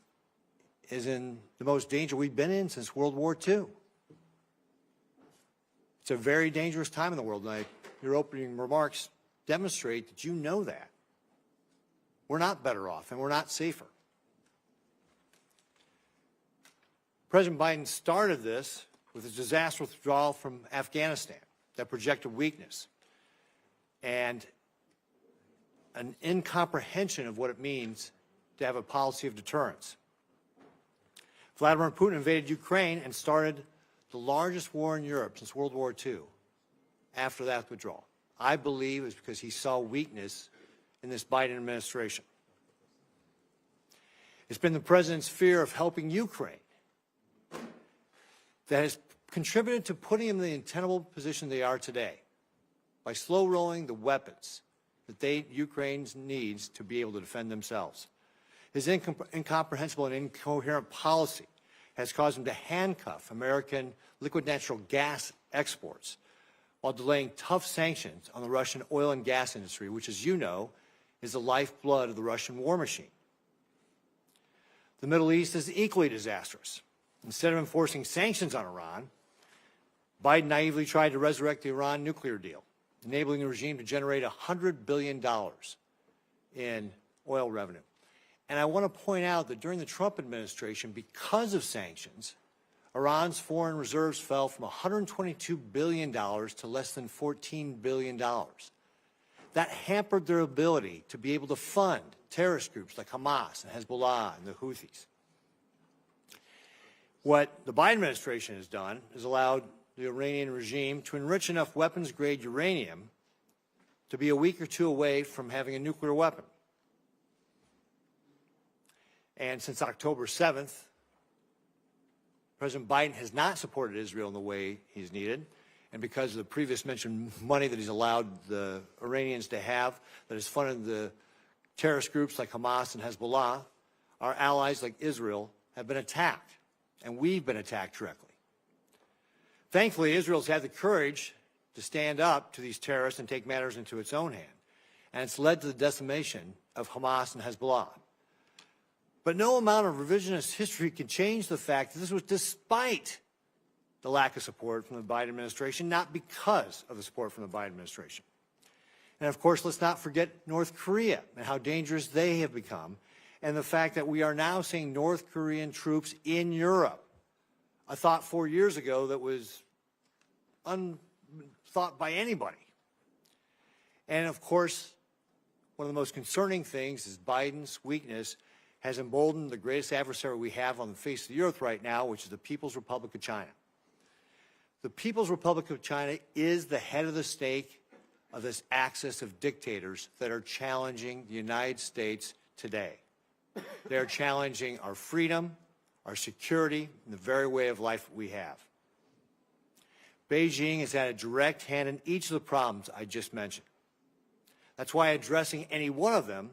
is in the most danger we've been in since World War II. It's a very dangerous time in the world, and your opening remarks demonstrate that you know that. We're not better off, and we're not safer. President Biden started this with a disastrous withdrawal from Afghanistan that projected weakness and an incomprehension of what it means to have a policy of deterrence. Vladimir Putin invaded Ukraine and started the largest war in Europe since World War II after that withdrawal. I believe it's because he saw weakness in this Biden administration. It's been the president's fear of helping Ukraine that has contributed to putting them in the untenable position they are today by slow rolling the weapons that Ukraine needs to be able to defend themselves. His incomprehensible and incoherent policy has caused him to handcuff American liquid natural gas exports while delaying tough sanctions on the Russian oil and gas industry, which, as you know, is the lifeblood of the Russian war machine. The Middle East is equally disastrous. Instead of enforcing sanctions on Iran, Biden naively tried to resurrect the Iran nuclear deal, enabling the regime to generate $100 billion in oil revenue. And I want to point out that during the Trump administration, because of sanctions, Iran's foreign reserves fell from $122 billion to less than $14 billion. That hampered their ability to be able to fund terrorist groups like Hamas and Hezbollah and the Houthis. What the Biden administration has done is allowed the Iranian regime to enrich enough weapons-grade uranium to be a week or two away from having a nuclear weapon. And since October 7th, President Biden has not supported Israel in the way he's needed. And because of the previous mentioned money that he's allowed the Iranians to have that has funded the terrorist groups like Hamas and Hezbollah, our allies like Israel have been attacked, and we've been attacked directly. Thankfully, Israel's had the courage to stand up to these terrorists and take matters into its own hand, and it's led to the decimation of Hamas and Hezbollah. But no amount of revisionist history can change the fact that this was despite the lack of support from the Biden administration, not because of the support from the Biden administration. And of course, let's not forget North Korea and how dangerous they have become and the fact that we are now seeing North Korean troops in Europe, a thought 4 years ago that was unthought by anybody. And of course, one of the most concerning things is Biden's weakness has emboldened the greatest adversary we have on the face of the earth right now, which is the People's Republic of China. The People's Republic of China is the head of the snake of this axis of dictators that are challenging the United States today. They are challenging our freedom, our security, and the very way of life we have. Beijing has had a direct hand in each of the problems I just mentioned. That's why addressing any one of them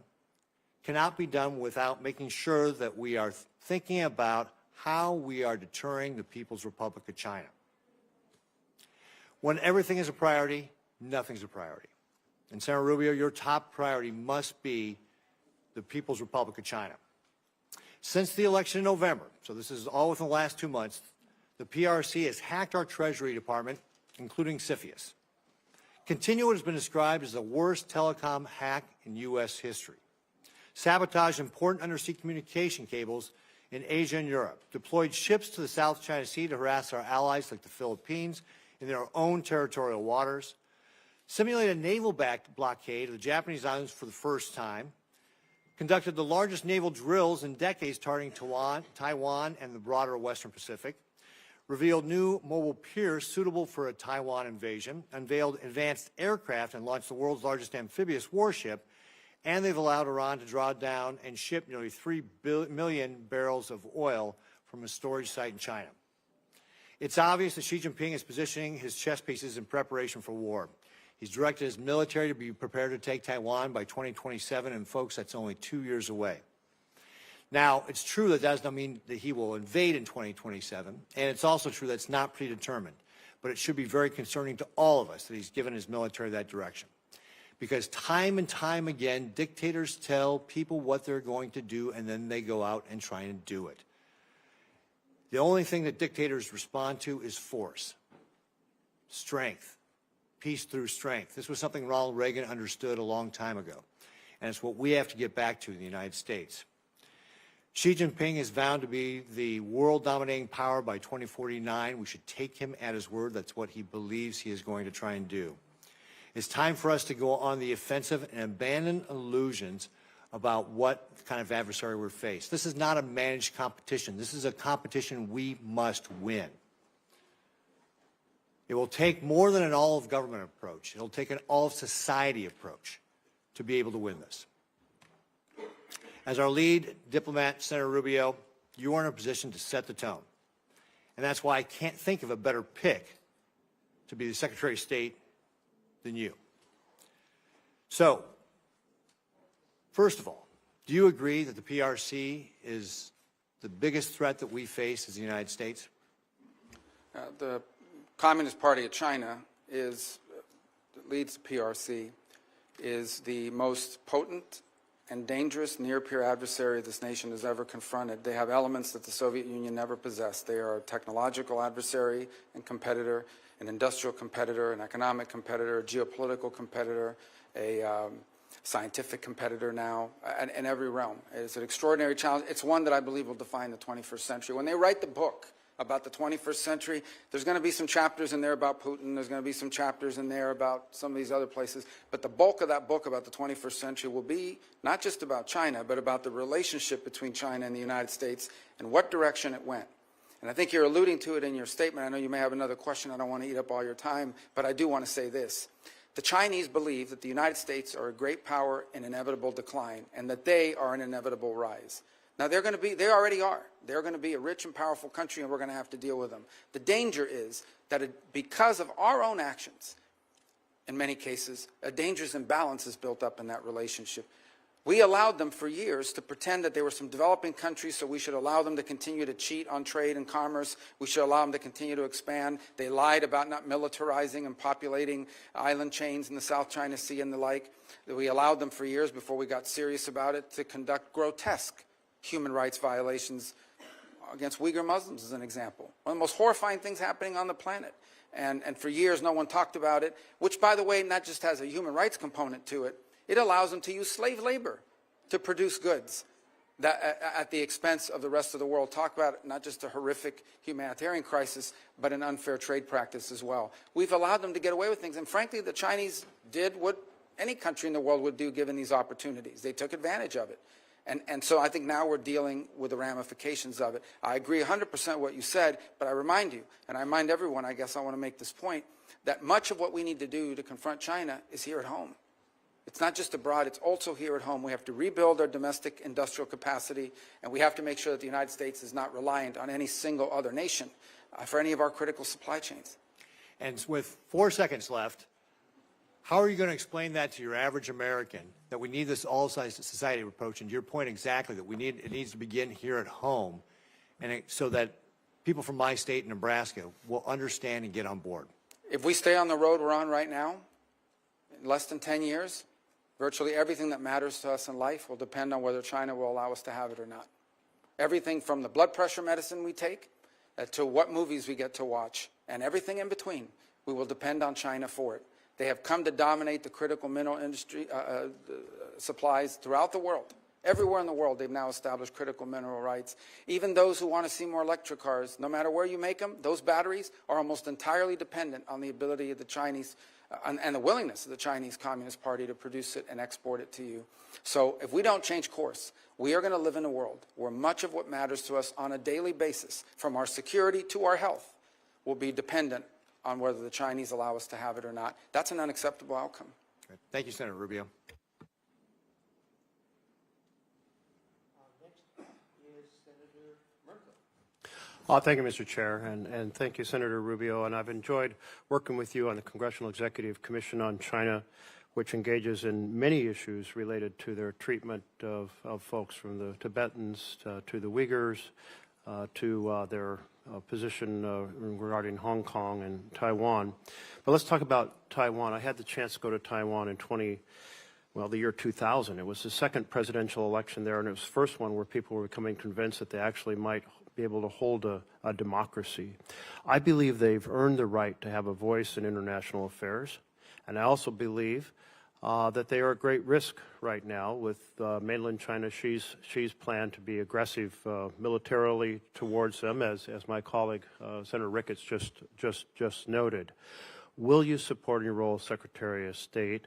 cannot be done without making sure that we are thinking about how we are deterring the People's Republic of China. When everything is a priority, nothing's a priority. And Senator Rubio, your top priority must be the People's Republic of China. Since the election in November, so this is all within the last 2 months, the PRC has hacked our Treasury Department, including CFIUS. Continuo has been described as the worst telecom hack in U.S. history. Sabotaged important undersea communication cables in Asia and Europe. Deployed ships to the South China Sea to harass our allies like the Philippines in their own territorial waters. Simulated a naval blockade of the Japanese islands for the first time. Conducted the largest naval drills in decades targeting Taiwan and the broader Western Pacific. Revealed new mobile piers suitable for a Taiwan invasion, unveiled advanced aircraft, and launched the world's largest amphibious warship, and they've allowed Iran to draw down and ship nearly 3 million barrels of oil from a storage site in China. It's obvious that Xi Jinping is positioning his chess pieces in preparation for war. He's directed his military to be prepared to take Taiwan by 2027, and folks, that's only 2 years away. Now, it's true that does not mean that he will invade in 2027, and it's also true that it's not predetermined. But it should be very concerning to all of us that he's given his military that direction. Because time and time again, dictators tell people what they're going to do, and then they go out and try and do it. The only thing that dictators respond to is force, strength, peace through strength. This was something Ronald Reagan understood a long time ago, and it's what we have to get back to in the United States. Xi Jinping is vowed to be the world-dominating power by 2049. We should take him at his word. That's what he believes he is going to try and do. It's time for us to go on the offensive and abandon illusions about what kind of adversary we're faced. This is not a managed competition. This is a competition we must win. It will take more than an all-of-government approach. It will take an all-of-society approach to be able to win this. As our lead diplomat, Senator Rubio, you are in a position to set the tone. And that's why I can't think of a better pick to be the Secretary of State than you. So, first of all, do you agree that the PRC is the biggest threat that we face as the United States? The Communist Party of China that leads the PRC, is the most potent and dangerous near-peer adversary this nation has ever confronted. They have elements that the Soviet Union never possessed. They are a technological adversary and competitor, an industrial competitor, an economic competitor, a geopolitical competitor, a scientific competitor now, in every realm. It's an extraordinary challenge. It's one that I believe will define the 21st century. When they write the book about the 21st century, there's going to be some chapters in there about Putin, there's going to be some chapters in there about some of these other places, but the bulk of that book about the 21st century will be not just about China, but about the relationship between China and the United States and what direction it went. And I think you're alluding to it in your statement. I know you may have another question. I don't want to eat up all your time, but I do want to say this. The Chinese believe that the United States are a great power in inevitable decline and that they are an inevitable rise. Now, they already are. They're going to be a rich and powerful country, and we're going to have to deal with them. The danger is that because of our own actions, in many cases, a dangerous imbalance is built up in that relationship. We allowed them for years to pretend that they were some developing countries, so we should allow them to continue to cheat on trade and commerce. We should allow them to continue to expand. They lied about not militarizing and populating island chains in the South China Sea and the like. We allowed them for years, before we got serious about it, to conduct grotesque human rights violations against Uighur Muslims, as an example. One of the most horrifying things happening on the planet. And for years, no one talked about it, which, by the way, not just has a human rights component to it, it allows them to use slave labor to produce goods. that at the expense of the rest of the world. Talk about not just a horrific humanitarian crisis, but an unfair trade practice as well. We've allowed them to get away with things, and frankly, the Chinese did what any country in the world would do given these opportunities. They took advantage of it. And so I think now we're dealing with the ramifications of it. I agree 100% what you said, but I remind you, and I remind everyone, I guess I want to make this point, that much of what we need to do to confront China is here at home. It's not just abroad, it's also here at home. We have to rebuild our domestic industrial capacity, and we have to make sure that the United States is not reliant on any single other nation for any of our critical supply chains. And with 4 seconds left, how are you going to explain that to your average American, that we need this all-society approach, and your point exactly, that it needs to begin here at home, and so that people from my state, Nebraska, will understand and get on board? If we stay on the road we're on right now, in less than 10 years, virtually everything that matters to us in life will depend on whether China will allow us to have it or not. Everything from the blood pressure medicine we take to what movies we get to watch, and everything in between, we will depend on China for it. They have come to dominate the critical mineral industry supplies throughout the world. Everywhere in the world, they've now established critical mineral rights. Even those who want to see more electric cars, no matter where you make them, those batteries are almost entirely dependent on the ability of the Chinese and the willingness of the Chinese Communist Party to produce it and export it to you. So if we don't change course, we are going to live in a world where much of what matters to us on a daily basis, from our security to our health, will be dependent on whether the Chinese allow us to have it or not. That's an unacceptable outcome. Thank you, Senator Rubio. Thank you, Mr. Chair, and thank you, Senator Rubio. And I've enjoyed working with you on the Congressional Executive Commission on China, which engages in many issues related to their treatment of folks from the Tibetans to the Uighurs, to their position regarding Hong Kong and Taiwan. But let's talk about Taiwan. I had the chance to go to Taiwan in the year 2000. It was the second presidential election there, and it was the first one where people were becoming convinced that they actually might be able to hold a democracy. I believe they've earned the right to have a voice in international affairs, and I also believe that they are at great risk right now with mainland China, Xi's plan to be aggressive militarily towards them, as my colleague Senator Ricketts just noted. Will you support in your role as Secretary of State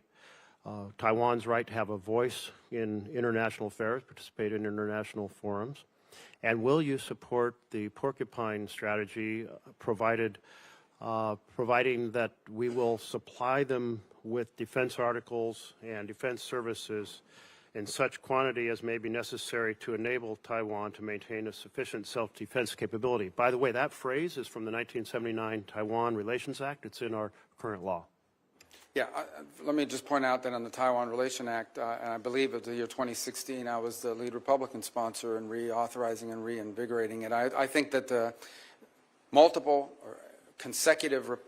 Taiwan's right to have a voice in international affairs, participate in international forums? And will you support the porcupine strategy, providing that we will supply them with defense articles and defense services in such quantity as may be necessary to enable Taiwan to maintain a sufficient self-defense capability? By the way, that phrase is from the 1979 Taiwan Relations Act. It's in our current law. Yeah, let me just point out that on the Taiwan Relation Act, and I believe it was the year 2016, I was the lead Republican sponsor in reauthorizing and reinvigorating it. I think that the multiple or consecutive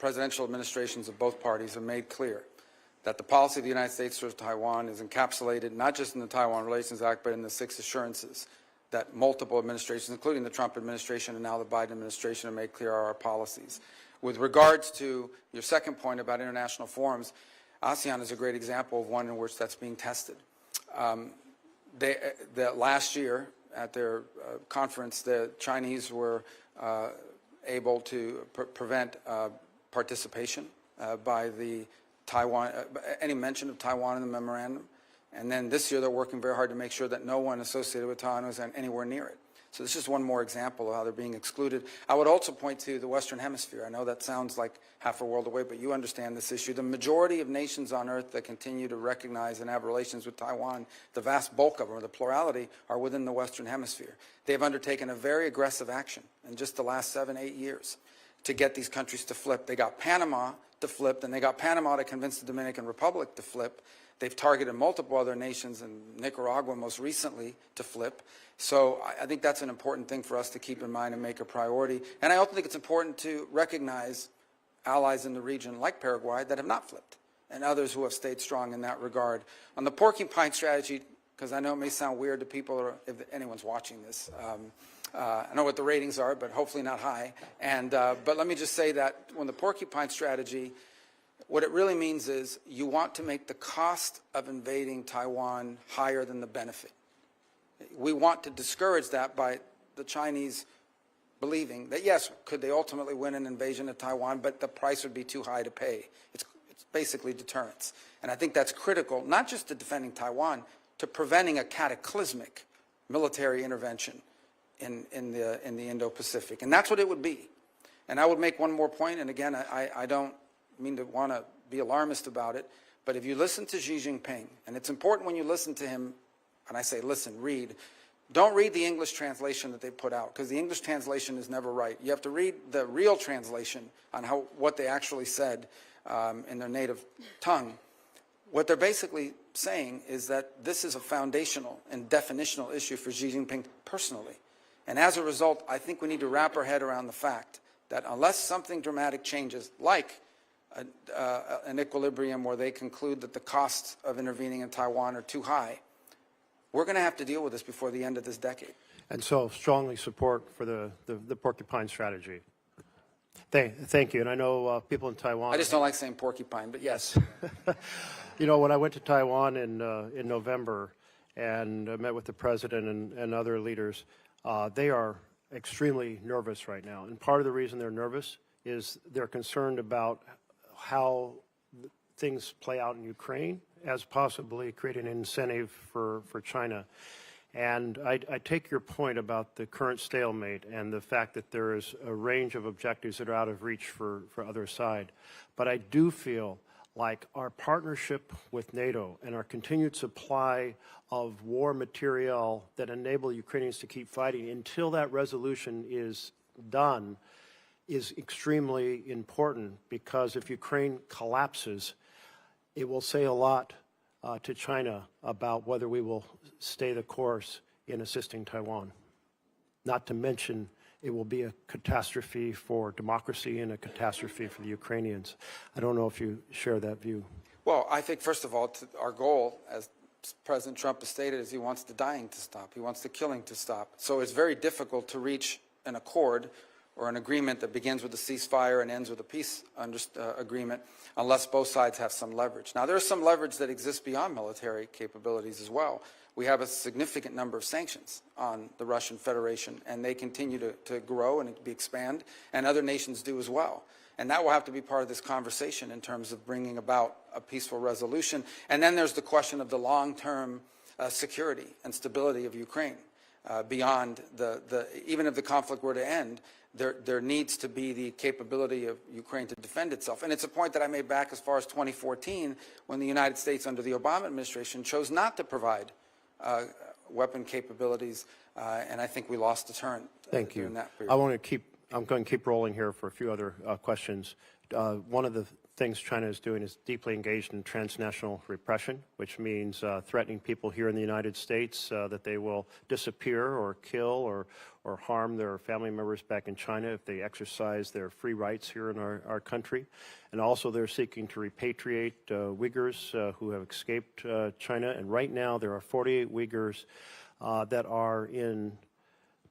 presidential administrations of both parties have made clear that the policy of the United States towards Taiwan is encapsulated not just in the Taiwan Relations Act, but in the 6 assurances that multiple administrations, including the Trump administration and now the Biden administration, have made clear are our policies. With regards to your second point about international forums, ASEAN is a great example of one in which that's being tested. Last year at their conference, the Chinese were able to prevent participation by the Taiwan, any mention of Taiwan in the memorandum. And then this year they're working very hard to make sure that no one associated with Taiwan was anywhere near it. So this is one more example of how they're being excluded. I would also point to the Western Hemisphere. I know that sounds like half a world away, but you understand this issue. The majority of nations on Earth that continue to recognize and have relations with Taiwan, the vast bulk of them, or the plurality, are within the Western Hemisphere. They've undertaken a very aggressive action in just the last 7-8 years to get these countries to flip. They got Panama to flip, and they got Panama to convince the Dominican Republic to flip. They've targeted multiple other nations, and Nicaragua most recently, to flip. So I think that's an important thing for us to keep in mind and make a priority. And I also think it's important to recognize allies in the region like Paraguay that have not flipped, and others who have stayed strong in that regard. On the porcupine strategy, because I know it may sound weird to people, or if anyone's watching this, I know what the ratings are, but hopefully not high. And but let me just say that when the porcupine strategy, what it really means is you want to make the cost of invading Taiwan higher than the benefit. We want to discourage that by the Chinese believing that, yes, could they ultimately win an invasion of Taiwan, but the price would be too high to pay. It's basically deterrence. And I think that's critical, not just to defending Taiwan, to preventing a cataclysmic military intervention in the Indo-Pacific. And that's what it would be. And I would make one more point, and again, I don't mean to want to be alarmist about it, but if you listen to Xi Jinping, and it's important when you listen to him, and I say listen, read, don't read the English translation that they put out, because the English translation is never right. You have to read the real translation on what they actually said in their native tongue. What they're basically saying is that this is a foundational and definitional issue for Xi Jinping personally. And as a result, I think we need to wrap our head around the fact that unless something dramatic changes, like an equilibrium where they conclude that the costs of intervening in Taiwan are too high, we're going to have to deal with this before the end of this decade. And so strongly support for the porcupine strategy. Thank you. And I know people in Taiwan. I just don't like saying porcupine, but yes. You know, when I went to Taiwan in November and met with the president and other leaders, they are extremely nervous right now. And part of the reason they're nervous is they're concerned about how things play out in Ukraine as possibly creating an incentive for China. And I take your point about the current stalemate and the fact that there is a range of objectives that are out of reach for other side. But I do feel like our partnership with NATO and our continued supply of war material that enable Ukrainians to keep fighting until that resolution is done is extremely important, because if Ukraine collapses, it will say a lot to China about whether we will stay the course in assisting Taiwan. Not to mention, it will be a catastrophe for democracy and a catastrophe for the Ukrainians. I don't know if you share that view. Well, I think, first of all, our goal, as President Trump has stated, is he wants the dying to stop. He wants the killing to stop. So it's very difficult to reach an accord or an agreement that begins with a ceasefire and ends with a peace agreement unless both sides have some leverage. Now, there's some leverage that exists beyond military capabilities as well. We have a significant number of sanctions on the Russian Federation, and they continue to grow and expand, and other nations do as well. And that will have to be part of this conversation in terms of bringing about a peaceful resolution. And then there's the question of the long-term security and stability of Ukraine. Beyond even if the conflict were to end, there needs to be the capability of Ukraine to defend itself. And it's a point that I made back as far as 2014, when the United States under the Obama administration chose not to provide weapon capabilities, and I think we lost deterrent during that period. I'm going to keep rolling here for a few other questions. One of the things China is doing is deeply engaged in transnational repression, which means threatening people here in the United States that they will disappear or kill or harm their family members back in China if they exercise their free rights here in our country. And also they're seeking to repatriate Uyghurs who have escaped China. And right now there are 48 Uyghurs that are in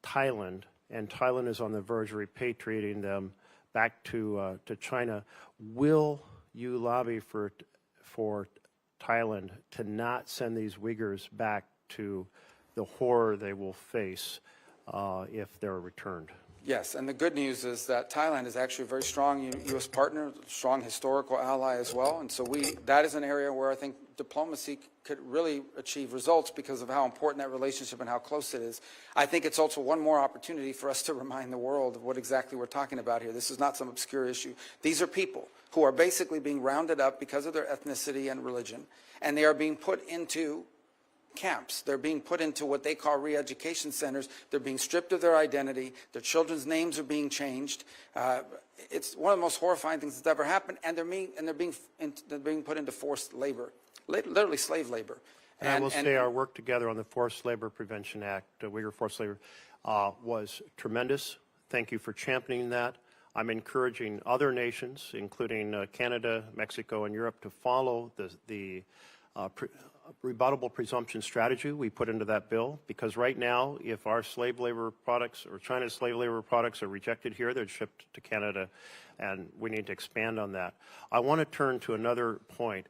Thailand, and Thailand is on the verge of repatriating them back to China. Will you lobby for Thailand to not send these Uyghurs back to the horror they will face if they're returned? Yes, and the good news is that Thailand is actually a very strong U.S. partner, strong historical ally as well. And so that is an area where I think diplomacy could really achieve results because of how important that relationship and how close it is. I think it's also one more opportunity for us to remind the world of what exactly we're talking about here. This is not some obscure issue. These are people who are basically being rounded up because of their ethnicity and religion, and they are being put into camps. They're being put into what they call re-education centers. They're being stripped of their identity. Their children's names are being changed. It's one of the most horrifying things that's ever happened, and they're being put into forced labor, literally slave labor. And I will say our work together on the Forced Labor Prevention Act, Uyghur Forced Labor, was tremendous. Thank you for championing that. I'm encouraging other nations, including Canada, Mexico, and Europe, to follow the rebuttable presumption strategy we put into that bill, because right now, if our slave labor products or China's slave labor products are rejected here, they're shipped to Canada, and we need to expand on that. I want to turn to another point.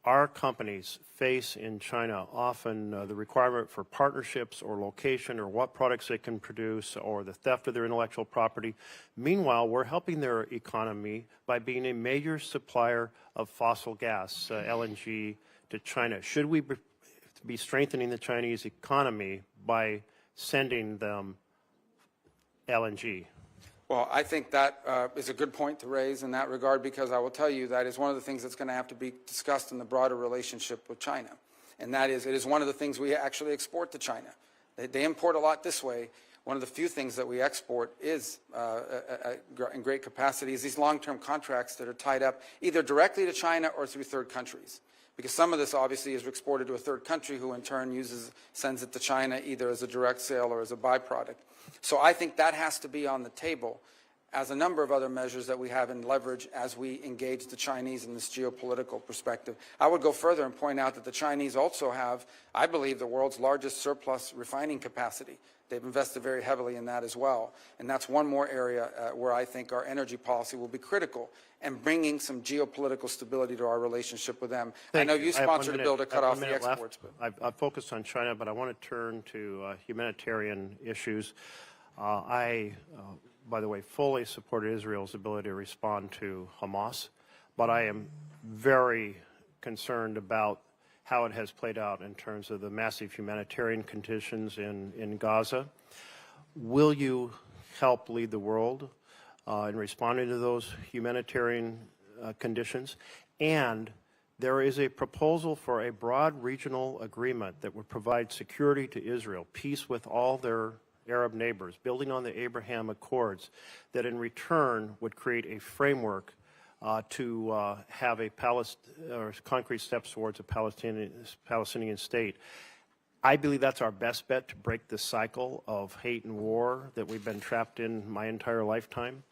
our companies face in China often the requirement for partnerships or location or what products they can produce or the theft of their intellectual property. Meanwhile, we're helping their economy by being a major supplier of fossil gas, LNG, to China. Should we be strengthening the Chinese economy by sending them LNG? Well, I think that is a good point to raise in that regard, because I will tell you that is one of the things that's going to have to be discussed in the broader relationship with China. And that is, it is one of the things we actually export to China. They import a lot this way. One of the few things that we export is, in great capacity, is these long-term contracts that are tied up either directly to China or through third countries. Because some of this obviously is exported to a third country who in turn sends it to China either as a direct sale or as a byproduct. So I think that has to be on the table as a number of other measures that we have in leverage as we engage the Chinese in this geopolitical perspective. I would go further and point out that the Chinese also have, I believe, the world's largest surplus refining capacity. They've invested very heavily in that as well. And that's one more area where I think our energy policy will be critical and bringing some geopolitical stability to our relationship with them. I know you sponsored a bill to cut off the exports. But I've focused on China, but I want to turn to humanitarian issues. I, by the way, fully support Israel's ability to respond to Hamas, but I am very concerned about how it has played out in terms of the massive humanitarian conditions in Gaza. Will you help lead the world in responding to those humanitarian conditions? And there is a proposal for a broad regional agreement that would provide security to Israel, peace with all their Arab neighbors, building on the Abraham Accords, that in return would create a framework to have a concrete steps towards a Palestinian state. I believe that's our best bet to break the cycle of hate and war that we've been trapped in my entire lifetime.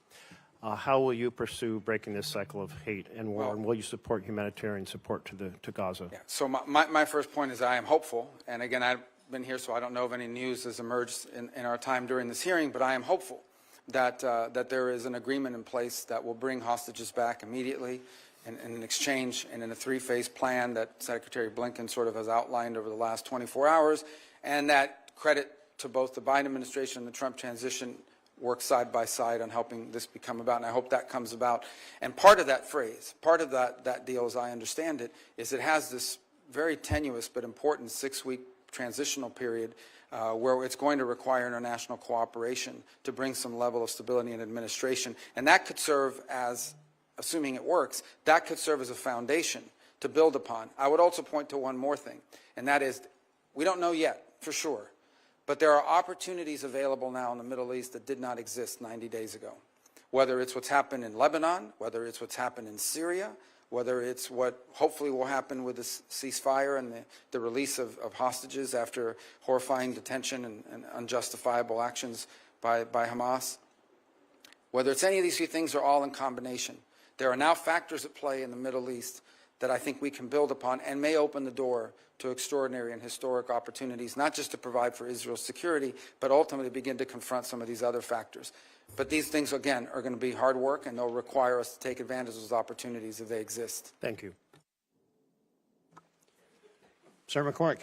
How will you pursue breaking this cycle of hate and war, and will you support humanitarian support to Gaza? Yeah. So my first point is I am hopeful, and again, I've been here, so I don't know if any news has emerged in our time during this hearing, but I am hopeful that there is an agreement in place that will bring hostages back immediately in an exchange and in a three-phase plan that Secretary Blinken sort of has outlined over the last 24 hours, and that credit to both the Biden administration and the Trump transition work side by side on helping this become about, and I hope that comes about. And part of that phrase, part of that deal, as I understand it, is it has this very tenuous but important 6-week transitional period where it's going to require international cooperation to bring some level of stability in administration. And that could serve as, assuming it works, that could serve as a foundation to build upon. I would also point to one more thing, and that is, we don't know yet for sure, but there are opportunities available now in the Middle East that did not exist 90 days ago. Whether it's what's happened in Lebanon, whether it's what's happened in Syria, whether it's what hopefully will happen with this ceasefire and the release of hostages after horrifying detention and unjustifiable actions by Hamas. Whether it's any of these few things or all in combination, there are now factors at play in the Middle East that I think we can build upon and may open the door to extraordinary and historic opportunities, not just to provide for Israel's security, but ultimately begin to confront some of these other factors. But these things, again, are going to be hard work, and they'll require us to take advantage of those opportunities if they exist. Thank you. Senator McCormick.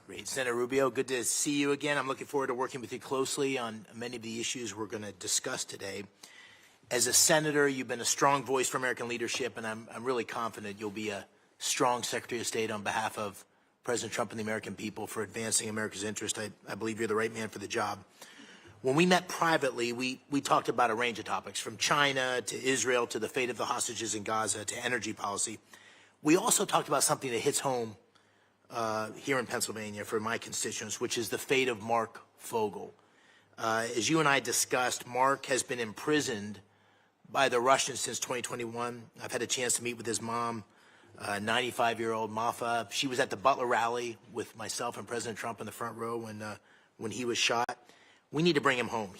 Great. Senator Rubio, good to see you again. I'm looking forward to working with you closely on many of the issues we're going to discuss today. As a senator, you've been a strong voice for American leadership, and I'm really confident you'll be a strong Secretary of State on behalf of President Trump and the American people for advancing America's interest. I believe you're the right man for the job. When we met privately, we talked about a range of topics, from China to Israel to the fate of the hostages in Gaza to energy policy. We also talked about something that hits home here in Pennsylvania for my constituents, which is the fate of Mark Fogel. As you and I discussed, Mark has been imprisoned by the Russians since 2021. I've had a chance to meet with his mom, 95-year-old Mafa. She was at the Butler rally with myself and President Trump in the front row when he was shot. We need to bring him home.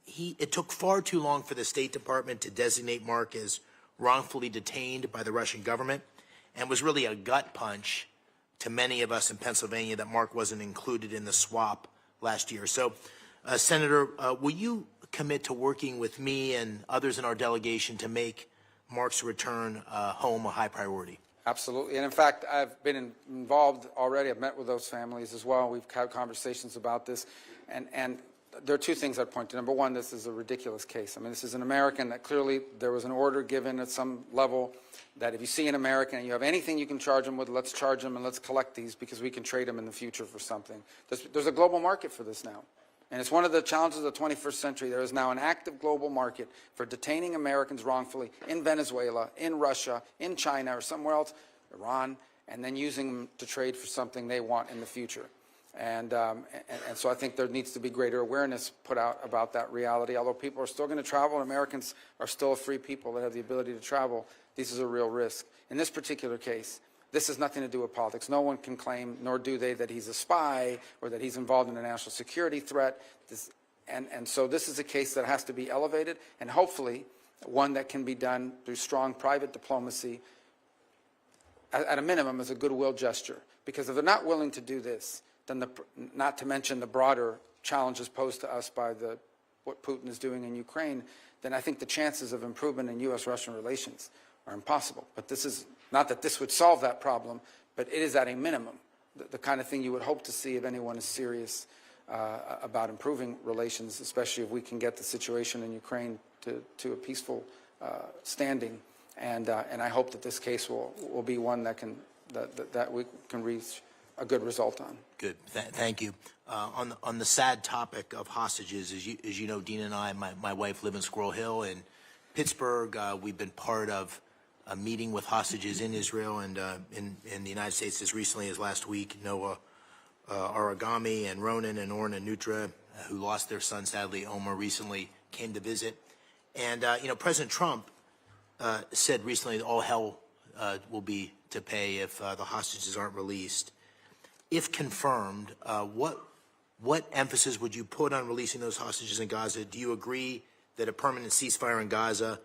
It took far too long for the State Department to designate Mark as wrongfully detained by the Russian government, and was really a gut punch to many of us in Pennsylvania that Mark wasn't included in the swap last year. So, Senator, will you commit to working with me and others in our delegation to make Mark's return home a high priority? Absolutely. And in fact, I've been involved already. I've met with those families as well. We've had conversations about this. And there are two things I'd point to. Number one, this is a ridiculous case. I mean, this is an American that clearly there was an order given at some level that if you see an American and you have anything you can charge them with, let's charge them and let's collect these because we can trade them in the future for something. There's a global market for this now. And it's one of the challenges of the 21st century. There is now an active global market for detaining Americans wrongfully in Venezuela, in Russia, in China, or somewhere else, Iran, and then using them to trade for something they want in the future. And so I think there needs to be greater awareness put out about that reality. Although people are still going to travel, and Americans are still a free people that have the ability to travel, this is a real risk. In this particular case, this has nothing to do with politics. No one can claim, nor do they, that he's a spy or that he's involved in a national security threat. And so this is a case that has to be elevated, and hopefully one that can be done through strong private diplomacy, at a minimum as a goodwill gesture. Because if they're not willing to do this, then not to mention the broader challenges posed to us by what Putin is doing in Ukraine, then I think the chances of improvement in U.S.-Russian relations are impossible. But this is not that this would solve that problem, but it is at a minimum the kind of thing you would hope to see if anyone is serious about improving relations, especially if we can get the situation in Ukraine to a peaceful standing. And I hope that this case will be one that we can reach a good result on. Good. Thank you. On the sad topic of hostages, as you know, Dean and I, my wife, live in Squirrel Hill in Pittsburgh. We've been part of a meeting with hostages in Israel and in the United States as recently as last week. Noah Aragami and Ronan and Orna Nutra, who lost their son, sadly, Omar, recently came to visit. And, President Trump said recently that all hell will be to pay if the hostages aren't released. If confirmed, what emphasis would you put on releasing those hostages in Gaza? Do you agree that a permanent ceasefire in Gaza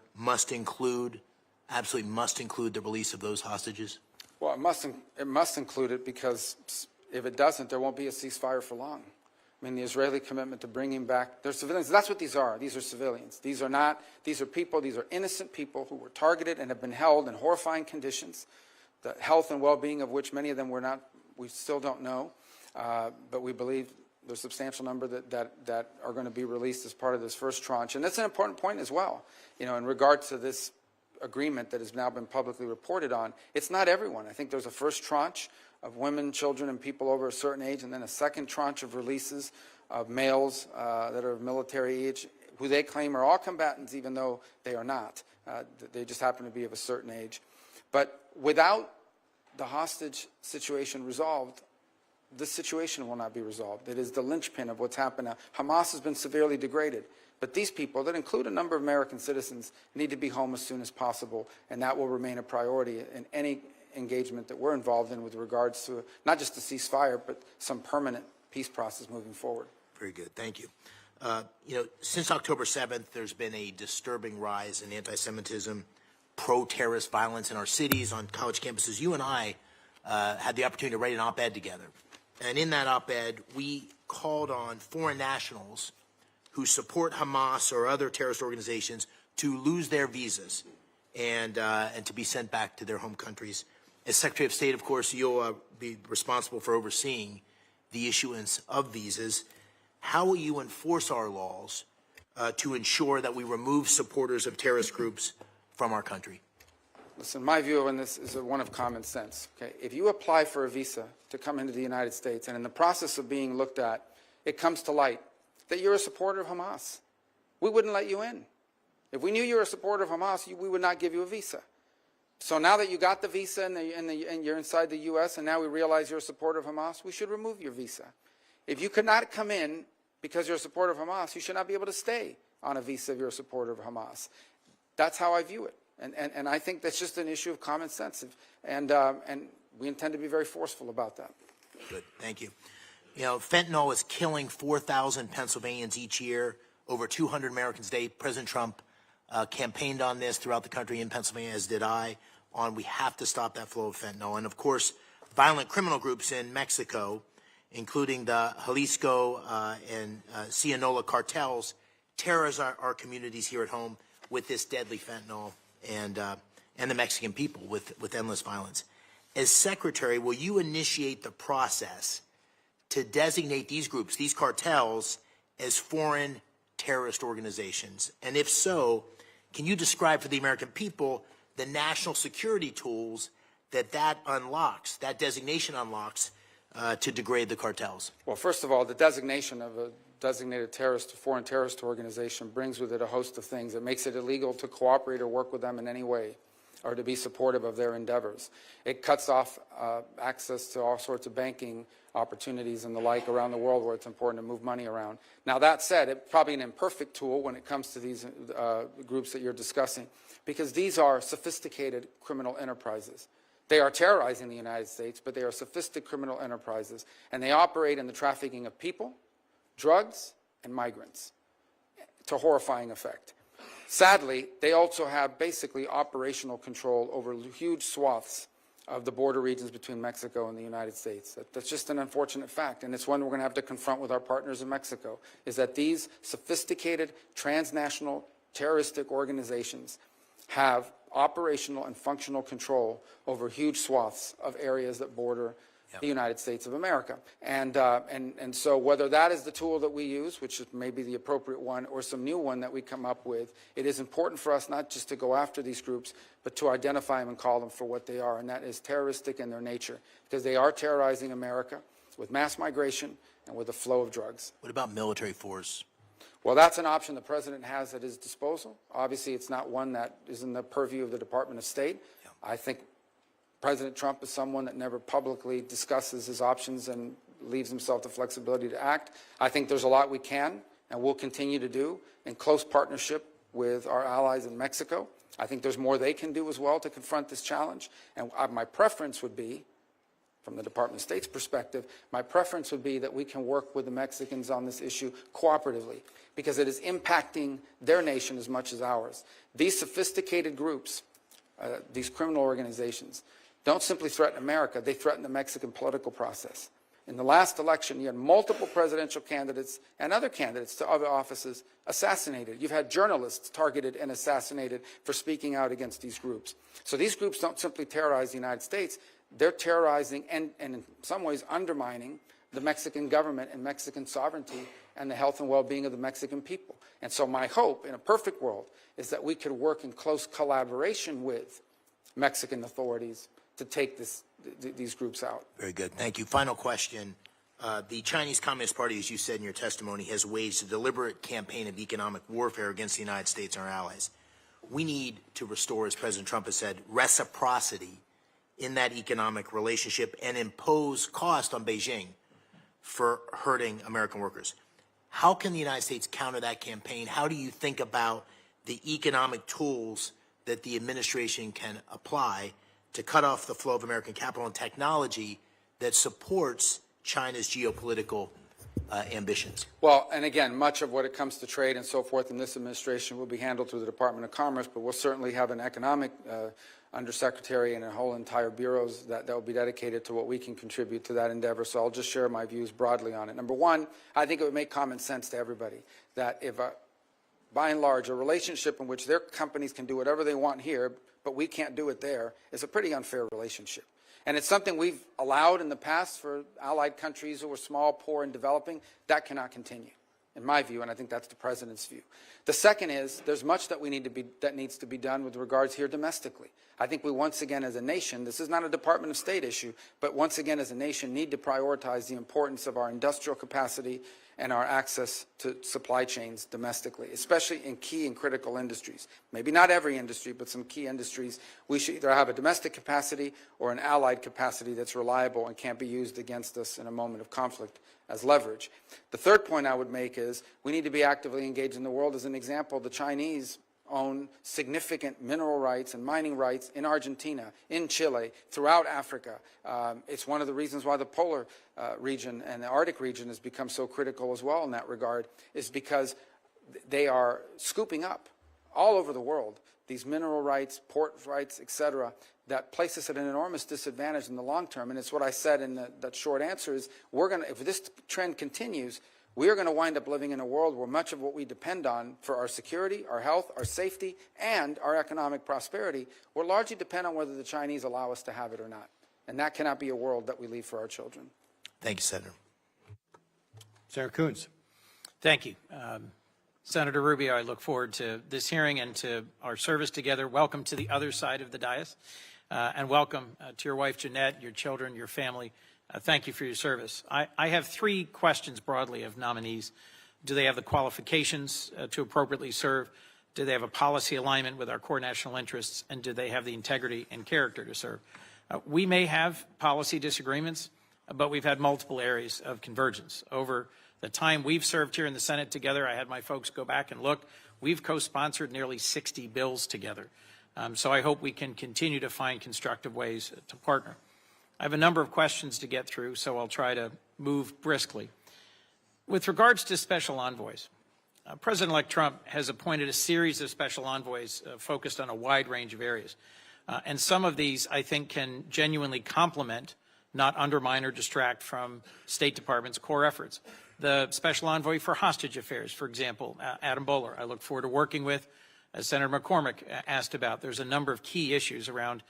absolutely must include the release of those hostages? Well, it must include it, because if it doesn't, there won't be a ceasefire for long. I mean, the Israeli commitment to bringing back their civilians, that's what these are. These are civilians. These are people, these are innocent people who were targeted and have been held in horrifying conditions, the health and well-being of which many of them we still don't know, but we believe there's a substantial number that are going to be released as part of this first tranche. And that's an important point as well. In regard to this agreement that has now been publicly reported on, it's not everyone. I think there's a first tranche of women, children, and people over a certain age, and then a second tranche of releases of males that are of military age, who they claim are all combatants, even though they are not. They just happen to be of a certain age. But without the hostage situation resolved, this situation will not be resolved. It is the linchpin of what's happened now. Hamas has been severely degraded. But these people, that include a number of American citizens, need to be home as soon as possible, and that will remain a priority in any engagement that we're involved in with regards to not just the ceasefire, but some permanent peace process moving forward. Very good. Thank you. Since October 7th, there's been a disturbing rise in anti-Semitism, pro-terrorist violence in our cities, on college campuses. You and I had the opportunity to write an op-ed together. And in that op-ed, we called on foreign nationals who support Hamas or other terrorist organizations to lose their visas and to be sent back to their home countries. As Secretary of State, of course, you'll be responsible for overseeing the issuance of visas. How will you enforce our laws to ensure that we remove supporters of terrorist groups from our country? Listen, my view on this is one of common sense. Okay? If you apply for a visa to come into the United States, and in the process of being looked at, it comes to light that you're a supporter of Hamas, we wouldn't let you in. If we knew you were a supporter of Hamas, we would not give you a visa. So now that you got the visa and you're inside the U.S., and now we realize you're a supporter of Hamas, we should remove your visa. If you could not come in because you're a supporter of Hamas, you should not be able to stay on a visa if you're a supporter of Hamas. That's how I view it. And I think that's just an issue of common sense. And we intend to be very forceful about that. Good. Thank you. Fentanyl is killing 4,000 Pennsylvanians each year, over 200 Americans a day. President Trump campaigned on this throughout the country, in Pennsylvania, as did I, on we have to stop that flow of fentanyl. And, of course, violent criminal groups in Mexico, including the Jalisco and Sinaloa cartels, terrorize our communities here at home with this deadly fentanyl. And and the Mexican people with endless violence. As Secretary, will you initiate the process to designate these groups, these cartels, as foreign terrorist organizations? And if so, can you describe for the American people the national security tools that unlocks, that designation unlocks, to degrade the cartels? Well, first of all, the designation of a designated foreign terrorist organization brings with it a host of things. It makes it illegal to cooperate or work with them in any way or to be supportive of their endeavors. It cuts off access to all sorts of banking opportunities and the like around the world where it's important to move money around. Now, that said, it's probably an imperfect tool when it comes to these groups that you're discussing, because these are sophisticated criminal enterprises. They are terrorizing the United States, but they are sophisticated criminal enterprises, and they operate in the trafficking of people, drugs, and migrants to horrifying effect. Sadly, they also have basically operational control over huge swaths of the border regions between Mexico and the United States. That's just an unfortunate fact, and it's one we're going to have to confront with our partners in Mexico, is that these sophisticated transnational terroristic organizations have operational and functional control over huge swaths of areas that border the United States of America. And so whether that is the tool that we use, which is maybe the appropriate one, or some new one that we come up with, it is important for us not just to go after these groups, but to identify them and call them for what they are, and that is terroristic in their nature, because they are terrorizing America with mass migration and with the flow of drugs. What about military force? Well, that's an option the President has at his disposal. Obviously, it's not one that is in the purview of the Department of State. I think President Trump is someone that never publicly discusses his options and leaves himself the flexibility to act. I think there's a lot we can and will continue to do in close partnership with our allies in Mexico. I think there's more they can do as well to confront this challenge. And my preference would be, from the Department of State's perspective, my preference would be that we can work with the Mexicans on this issue cooperatively, because it is impacting their nation as much as ours. These sophisticated groups, these criminal organizations, don't simply threaten America, they threaten the Mexican political process. In the last election, you had multiple presidential candidates and other candidates to other offices assassinated. You've had journalists targeted and assassinated for speaking out against these groups. So these groups don't simply terrorize the United States, they're terrorizing and in some ways undermining the Mexican government and Mexican sovereignty and the health and well-being of the Mexican people. And so my hope, in a perfect world, is that we could work in close collaboration with Mexican authorities to take these groups out. Very good. Thank you. Final question. The Chinese Communist Party, as you said in your testimony, has waged a deliberate campaign of economic warfare against the United States and our allies. We need to restore, as President Trump has said, reciprocity in that economic relationship and impose cost on Beijing for hurting American workers. How can the United States counter that campaign? How do you think about the economic tools that the administration can apply to cut off the flow of American capital and technology that supports China's geopolitical ambitions? Well, and again, much of what it comes to trade and so forth in this administration will be handled through the Department of Commerce, but we'll certainly have an economic undersecretary and a whole entire bureaus that will be dedicated to what we can contribute to that endeavor. So I'll just share my views broadly on it. Number one, I think it would make common sense to everybody that if, by and large, a relationship in which their companies can do whatever they want here, but we can't do it there, is a pretty unfair relationship. And it's something we've allowed in the past for allied countries who are small, poor, and developing. That cannot continue, in my view, and I think that's the President's view. The second is there's much that needs to be done with regards here domestically. I think we once again as a nation, this is not a Department of State issue, but once again as a nation need to prioritize the importance of our industrial capacity and our access to supply chains domestically, especially in key and critical industries. Maybe not every industry, but some key industries. We should either have a domestic capacity or an allied capacity that's reliable and can't be used against us in a moment of conflict as leverage. The third point I would make is we need to be actively engaged in the world. As an example, the Chinese own significant mineral rights and mining rights in Argentina, in Chile, throughout Africa. It's one of the reasons why the polar region and the Arctic region has become so critical as well in that regard, is because they are scooping up all over the world these mineral rights, port rights, etc., that place us at an enormous disadvantage in the long term. And it's what I said in that short answer is if this trend continues, we are going to wind up living in a world where much of what we depend on for our security, our health, our safety, and our economic prosperity will largely depend on whether the Chinese allow us to have it or not. And that cannot be a world that we leave for our children. Thank you, Senator. Senator Coons. Thank you. Senator Rubio, I look forward to this hearing and to our service together. Welcome to the other side of the dais, and welcome to your wife, Jeanette, your children, your family. Thank you for your service. I have three questions broadly of nominees. Do they have the qualifications to appropriately serve? Do they have a policy alignment with our core national interests? And do they have the integrity and character to serve? We may have policy disagreements, but we've had multiple areas of convergence. Over the time we've served here in the Senate together, I had my folks go back and look. We've co-sponsored nearly 60 bills together. So I hope we can continue to find constructive ways to partner. I have a number of questions to get through, so I'll try to move briskly. With regards to special envoys, President-elect Trump has appointed a series of special envoys focused on a wide range of areas. And some of these, I think, can genuinely complement, not undermine or distract from State Department's core efforts. The special envoy for hostage affairs, for example, Adam Boehler, I look forward to working with. As Senator McCormick asked about, there's a number of key issues around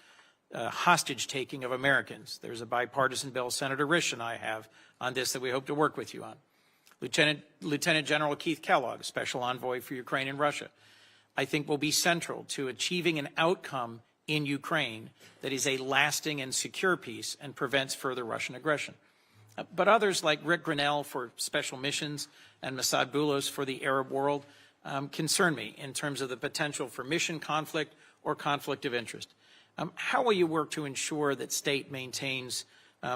hostage taking of Americans. There's a bipartisan bill Senator Risch and I have on this that we hope to work with you on. Lieutenant General Keith Kellogg, Special Envoy for Ukraine and Russia, I think will be central to achieving an outcome in Ukraine that is a lasting and secure peace and prevents further Russian aggression. But others like Rick Grinnell for special missions and Masad Boulos for the Arab world concern me in terms of the potential for mission conflict or conflict of interest. How will you work to ensure that state maintains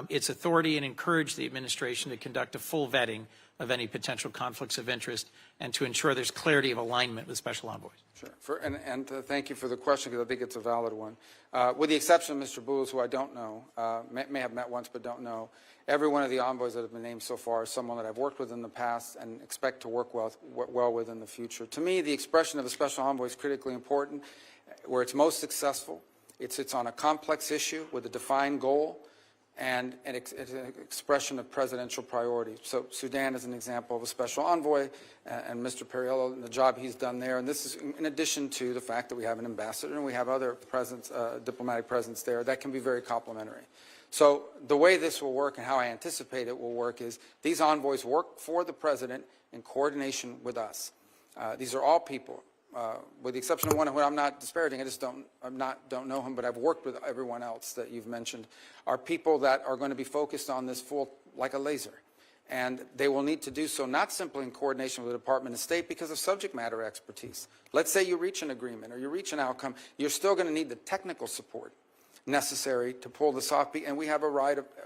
its authority and encourage the administration to conduct a full vetting of any potential conflicts of interest and to ensure there's clarity of alignment with special envoys? Sure. Thank you for the question, because I think it's a valid one. With the exception of Mr. Boulos, who I don't know, may have met once but don't know, every one of the envoys that have been named so far is someone that I've worked with in the past and expect to work well with in the future. To me, the expression of a special envoy is critically important. Where it's most successful, it's on a complex issue with a defined goal and it's an expression of presidential priorities. So Sudan is an example of a special envoy, and Mr. Perriello and the job he's done there. And this is in addition to the fact that we have an ambassador and we have other diplomatic presence there that can be very complementary. So the way this will work and how I anticipate it will work is these envoys work for the president in coordination with us. These are all people. With the exception of one who I'm not disparaging, I just don't know him, but I've worked with everyone else that you've mentioned, are people that are going to be focused on this full like a laser. And they will need to do so not simply in coordination with the Department of State because of subject matter expertise. Let's say you reach an agreement or you reach an outcome, you're still going to need the technical support necessary to pull this off, and we have a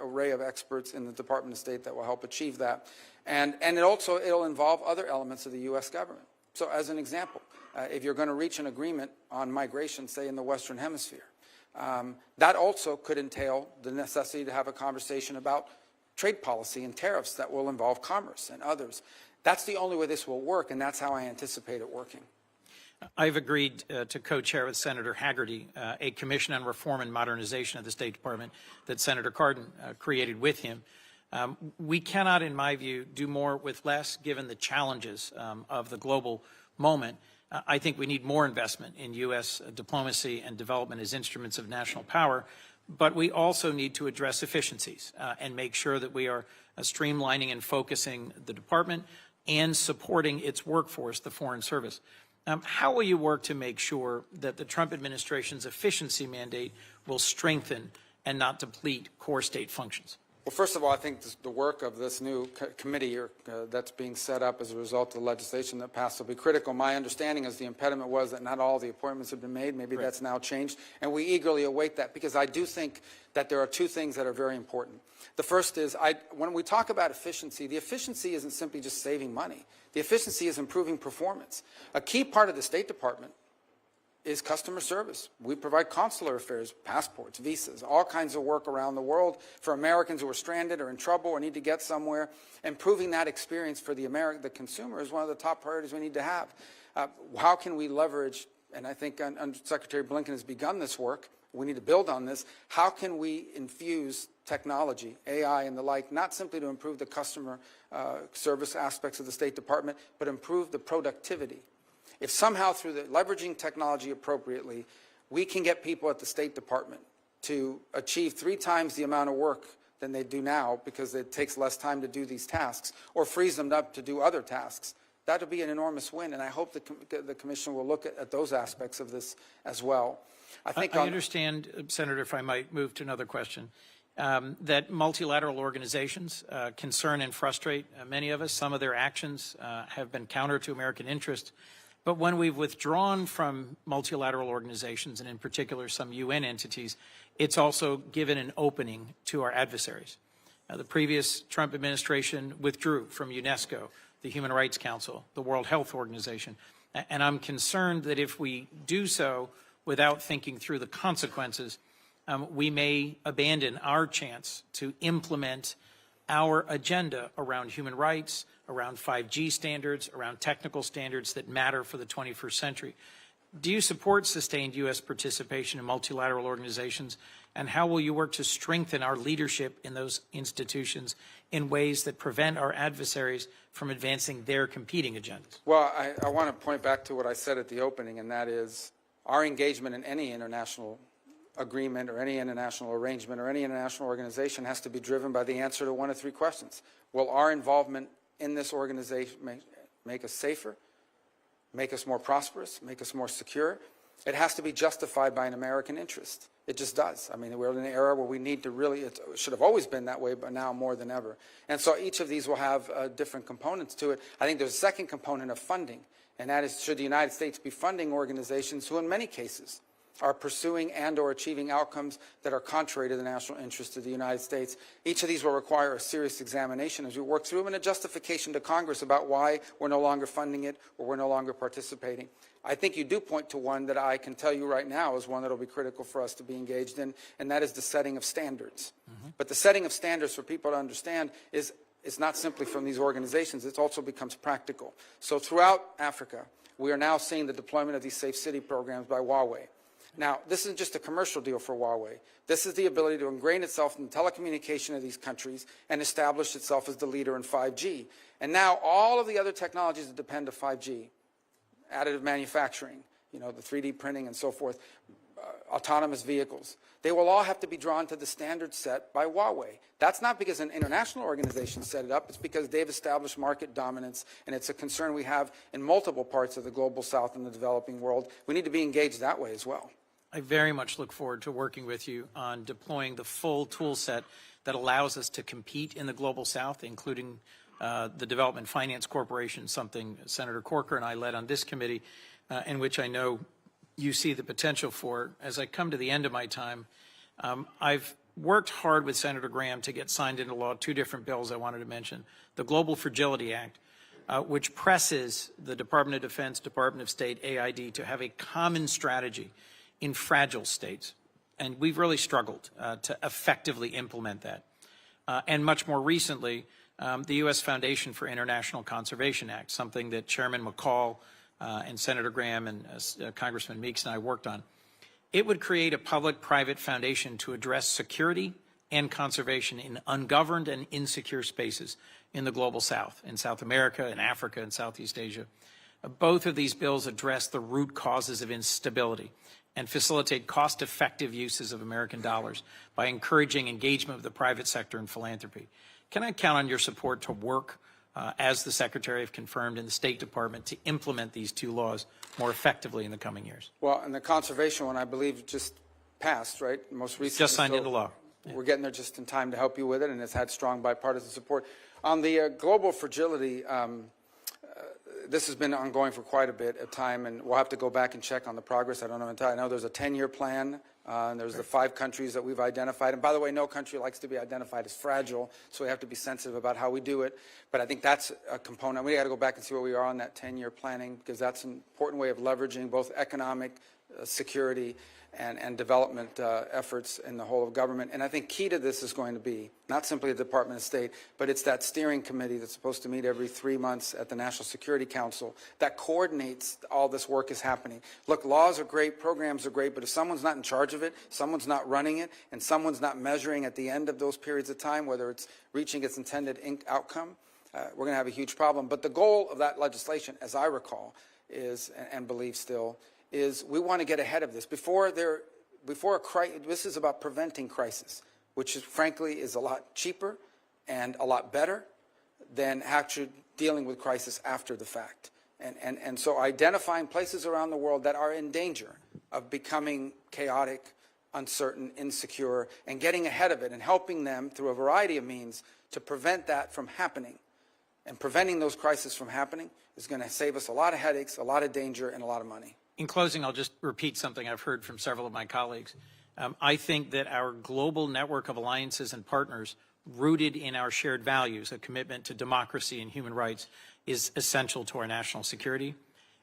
array of experts in the Department of State that will help achieve that. And it'll involve other elements of the U.S. government. So as an example, if you're going to reach an agreement on migration, say in the Western Hemisphere, that also could entail the necessity to have a conversation about trade policy and tariffs that will involve commerce and others. That's the only way this will work, and that's how I anticipate it working. I've agreed to co-chair with Senator Haggerty a Commission on Reform and Modernization of the State Department that Senator Cardin created with him. We cannot, in my view, do more with less given the challenges of the global moment. I think we need more investment in U.S. diplomacy and development as instruments of national power, but we also need to address efficiencies and make sure that we are streamlining and focusing the department and supporting its workforce, the Foreign Service. How will you work to make sure that the Trump administration's efficiency mandate will strengthen and not deplete core state functions? Well, first of all, I think the work of this new committee that's being set up as a result of the legislation that passed will be critical. My understanding is the impediment was that not all the appointments have been made. Maybe right. That's now changed, and we eagerly await that because I do think that there are two things that are very important. The first is when we talk about efficiency, the efficiency isn't simply just saving money. The efficiency is improving performance. A key part of the State Department is customer service. We provide consular affairs, passports, visas, all kinds of work around the world for Americans who are stranded or in trouble or need to get somewhere. Improving that experience for the consumer is one of the top priorities we need to have. How can we leverage, and I think Secretary Blinken has begun this work, we need to build on this, how can we infuse technology, AI and the like, not simply to improve the customer service aspects of the State Department, but improve the productivity. If somehow through the leveraging technology appropriately, we can get people at the State Department to achieve 3 times the amount of work than they do now because it takes less time to do these tasks, or frees them up to do other tasks, that would be an enormous win, and I hope the Commission will look at those aspects of this as well. I understand, Senator, if I might move to another question, that multilateral organizations concern and frustrate many of us. Some of their actions have been counter to American interest. But when we've withdrawn from multilateral organizations, and in particular some UN entities, it's also given an opening to our adversaries. The previous Trump administration withdrew from UNESCO, the Human Rights Council, the World Health Organization. And I'm concerned that if we do so without thinking through the consequences, we may abandon our chance to implement our agenda around human rights, around 5G standards, around technical standards that matter for the 21st century. Do you support sustained U.S. participation in multilateral organizations, and how will you work to strengthen our leadership in those institutions in ways that prevent our adversaries from advancing their competing agendas? Well, I want to point back to what I said at the opening, and that is our engagement in any international agreement or any international arrangement or any international organization has to be driven by the answer to one of 3 questions. Will our involvement in this organization make us safer, make us more prosperous, make us more secure? It has to be justified by an American interest. It just does. I mean, we're in an era where we need to really, it should have always been that way, but now more than ever. And so each of these will have different components to it. I think there's a second component of funding, and that is, should the United States be funding organizations who in many cases are pursuing and or achieving outcomes that are contrary to the national interest of the United States? Each of these will require a serious examination as we work through them, and a justification to Congress about why we're no longer funding it or we're no longer participating. I think you do point to one that I can tell you right now is one that will be critical for us to be engaged in, and that is the setting of standards. But the setting of standards, for people to understand, is it's not simply from these organizations, it also becomes practical. So throughout Africa, we are now seeing the deployment of these safe city programs by Huawei. Now, this isn't just a commercial deal for Huawei. This is the ability to ingrain itself in the telecommunication of these countries and establish itself as the leader in 5G. And now all of the other technologies that depend on 5G, additive manufacturing, the 3D printing and so forth, autonomous vehicles, they will all have to be drawn to the standard set by Huawei. That's not because an international organization set it up. It's because they've established market dominance, and it's a concern we have in multiple parts of the global south and the developing world. We need to be engaged that way as well. I very much look forward to working with you on deploying the full tool set that allows us to compete in the global south, including the Development Finance Corporation, something Senator Corker and I led on this committee, in which I know you see the potential for. As I come to the end of my time, I've worked hard with Senator Graham to get signed into law 2 different bills I wanted to mention. The Global Fragility Act, which presses the Department of Defense, Department of State, AID to have a common strategy in fragile states. And we've really struggled to effectively implement that. And much more recently, the U.S. Foundation for International Conservation Act, something that Chairman McCall and Senator Graham and Congressman Meeks and I worked on. It would create a public-private foundation to address security and conservation in ungoverned and insecure spaces in the global south, in South America, in Africa, and Southeast Asia. Both of these bills address the root causes of instability and facilitate cost-effective uses of American dollars by encouraging engagement with the private sector and philanthropy. Can I count on your support to work, as the Secretary have confirmed in the State Department, to implement these 2 laws more effectively in the coming years? Well, and the conservation one, I believe, just passed, right? Most recently. Just signed into law. Yeah. We're getting there just in time to help you with it, and it's had strong bipartisan support. On the global fragility, this has been ongoing for quite a bit of time, and we'll have to go back and check on the progress. I don't know entirely. I know there's a 10-year plan, and there's the 5 countries that we've identified. And by the way, no country likes to be identified as fragile, so we have to be sensitive about how we do it. But I think that's a component. We got to go back and see where we are on that 10-year planning, because that's an important way of leveraging both economic security and development efforts in the whole of government. And I think key to this is going to be not simply the Department of State, but it's that steering committee that's supposed to meet every 3 months at the National Security Council that coordinates all this work is happening. Look, laws are great, programs are great, but if someone's not in charge of of it, someone's not running it, and someone's not measuring at the end of those periods of time whether it's reaching its intended outcome, we're going to have a huge problem. But the goal of that legislation, as I recall, is, and believe still, is we want to get ahead of this. This is about preventing crisis, which is, frankly, is a lot cheaper and a lot better than actually dealing with crisis after the fact. And so identifying places around the world that are in danger of becoming chaotic, uncertain, insecure, and getting ahead of it and helping them through a variety of means to prevent that from happening. And preventing those crises from happening is going to save us a lot of headaches, a lot of danger, and a lot of money. In closing, I'll just repeat something I've heard from several of my colleagues. I think that our global network of alliances and partners rooted in our shared values, a commitment to democracy and human rights, is essential to our national security.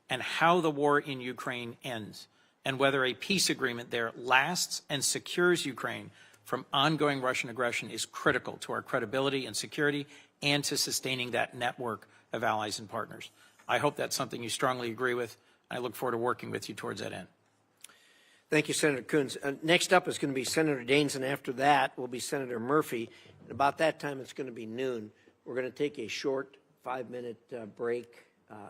And how the war in Ukraine ends and whether a peace agreement there lasts and secures Ukraine from ongoing Russian aggression is critical to our credibility and security and to sustaining that network of allies and partners. I hope that's something you strongly agree with. I look forward to working with you towards that end. Thank you, Senator Coons. Next up is going to be Senator Daines, and after that will be Senator Murphy. And about that time, it's going to be noon. We're going to take a short 5-minute break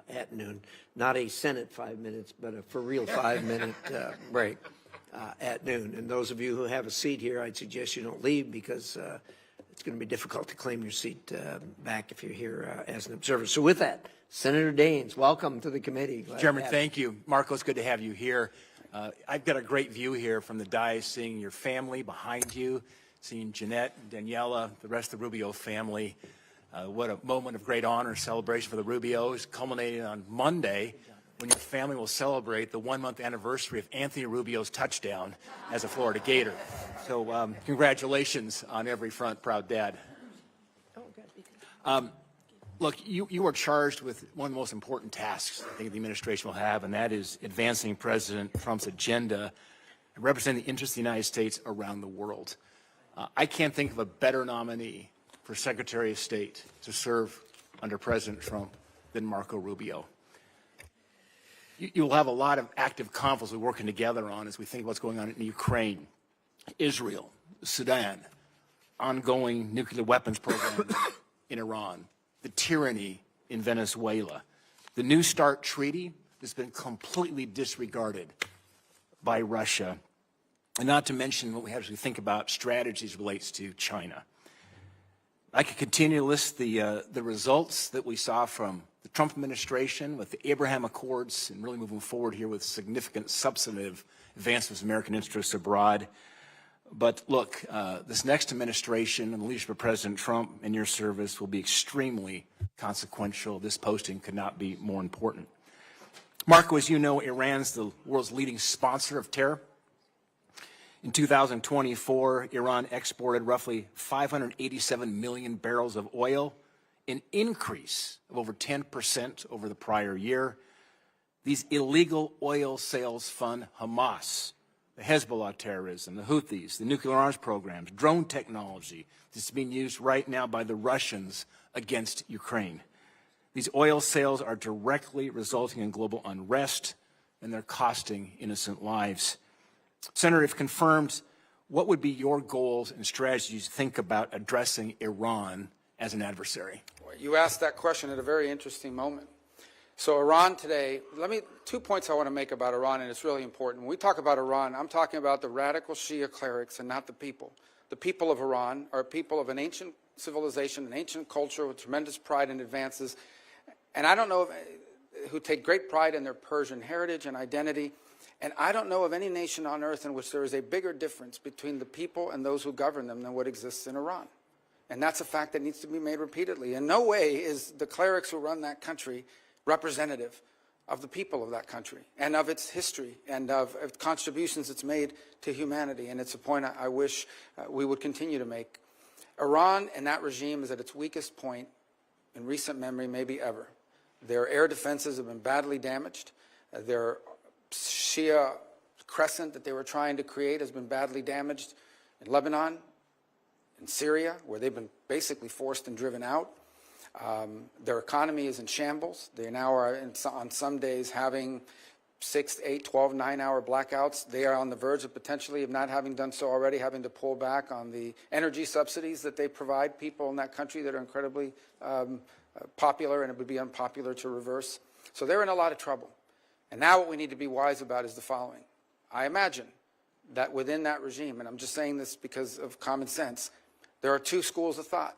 at noon. Not a Senate 5 minutes, but a for real 5-minute break at noon. And those of you who have a seat here, I'd suggest you don't leave because it's going to be difficult to claim your seat back if you're here as an observer. So with that, Senator Daines, welcome to the committee. Chairman, thank you. Marco, it's good to have you here. I've got a great view here from the dais, seeing your family behind you, seeing Jeanette, Daniela, the rest of the Rubio family. What a moment of great honor, celebration for the Rubios, culminating on Monday when your family will celebrate the 1-month anniversary of Anthony Rubio's touchdown as a Florida Gator. So congratulations on every front, proud dad. Look, you are charged with one of the most important tasks I think the administration will have, and that is advancing President Trump's agenda and representing the interests of the United States around the world. I can't think of a better nominee for Secretary of State to serve under President Trump than Marco Rubio. You'll have a lot of active conflicts we're working together on as we think about what's going on in Ukraine, Israel, Sudan, ongoing nuclear weapons programs in Iran, the tyranny in Venezuela. The New START treaty has been completely disregarded by Russia, and not to mention what we have to think about strategies relates to China. I could continue to list the results that we saw from the Trump administration with the Abraham Accords and really moving forward here with significant substantive advancements of American interests abroad. But look, this next administration and the leadership of President Trump and your service will be extremely consequential. This posting could not be more important. Marco, as you know, Iran's the world's leading sponsor of terror. In 2024, Iran exported roughly 587 million barrels of oil, an increase of over 10% over the prior year. These illegal oil sales fund Hamas, the Hezbollah terrorism, the Houthis, the nuclear arms programs, drone technology that's being used right now by the Russians against Ukraine. These oil sales are directly resulting in global unrest, and they're costing innocent lives. Senator, if confirmed, what would be your goals and strategies to think about addressing Iran as an adversary? You asked that question at a very interesting moment. So Iran today, 2 points I want to make about Iran, and it's really important. When we talk about Iran, I'm talking about the radical Shia clerics and not the people. The people of Iran are people of an ancient civilization, an ancient culture with tremendous pride and advances, and I don't know who take great pride in their Persian heritage and identity. And I don't know of any nation on earth in which there is a bigger difference between the people and those who govern them than what exists in Iran. And that's a fact that needs to be made repeatedly. In no way is the clerics who run that country representative of the people of that country and of its history and of contributions it's made to humanity. And it's a point I wish we would continue to make. Iran and that regime is at its weakest point in recent memory, maybe ever. Their air defenses have been badly damaged. Their Shia crescent that they were trying to create has been badly damaged in Lebanon, in Syria, where they've been basically forced and driven out. Their economy is in shambles. They now are, on some days, having 6, 8, 12, 9-hour blackouts. They are on the verge of potentially, if not having done so already, having to pull back on the energy subsidies that they provide people in that country that are incredibly popular, and it would be unpopular to reverse. So they're in a lot of trouble. And now what we need to be wise about is the following. I imagine that within that regime, and I'm just saying this because of common sense, there are two schools of thought.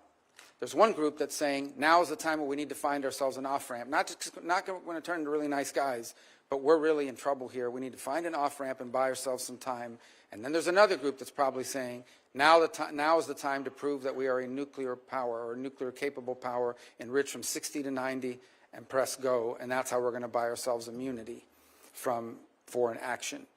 There's one group that's saying, now is the time where we need to find ourselves an off-ramp. Not going to turn into really nice guys, but we're really in trouble here. We need to find an off-ramp and buy ourselves some time. And then there's another group that's probably saying, now is the time to prove that we are a nuclear power or a nuclear-capable power, enriched from 60 to 90, and press go. And that's how we're going to buy ourselves immunity from foreign action.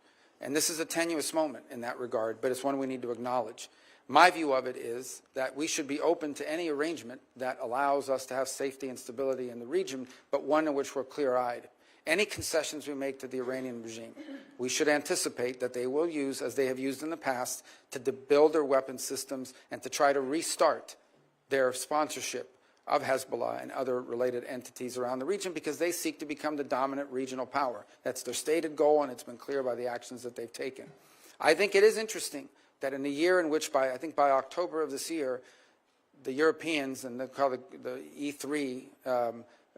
And this is a tenuous moment in that regard, but it's one we need to acknowledge. My view of it is that we should be open to any arrangement that allows us to have safety and stability in the region, but one in which we're clear-eyed. Any concessions we make to the Iranian regime, we should anticipate that they will use, as they have used in the past, to build their weapon systems and to try to restart their sponsorship of Hezbollah and other related entities around the region, because they seek to become the dominant regional power. That's their stated goal, and it's been clear by the actions that they've taken. I think it is interesting that in a year in which, I think by October of this year, the Europeans and the E3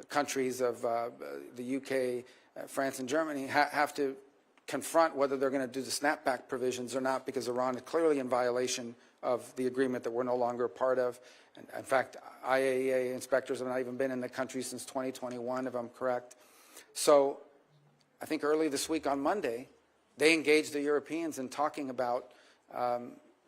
countries of the UK, France, and Germany have to confront whether they're going to do the snapback provisions or not, because Iran is clearly in violation of the agreement that we're no longer a part of. And in fact, IAEA inspectors have not even been in the country since 2021, if I'm correct. So I think early this week on Monday, they engaged the Europeans in talking about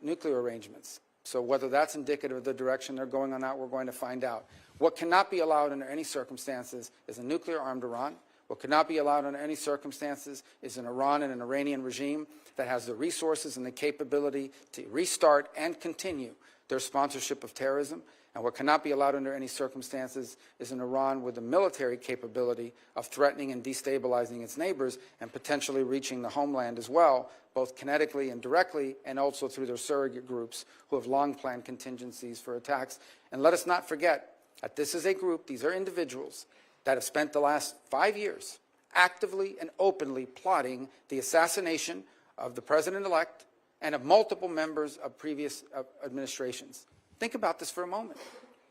nuclear arrangements. So whether that's indicative of the direction they're going on that, we're going to find out. What cannot be allowed under any circumstances is a nuclear-armed Iran. What cannot be allowed under any circumstances is an Iran and an Iranian regime that has the resources and the capability to restart and continue their sponsorship of terrorism. And what cannot be allowed under any circumstances is an Iran with the military capability of threatening and destabilizing its neighbors and potentially reaching the homeland as well, both kinetically and directly, and also through their surrogate groups who have long planned contingencies for attacks. And let us not forget that this is a group, these are individuals that have spent the last 5 years actively and openly plotting the assassination of the president-elect and of multiple members of previous administrations. Think about this for a moment.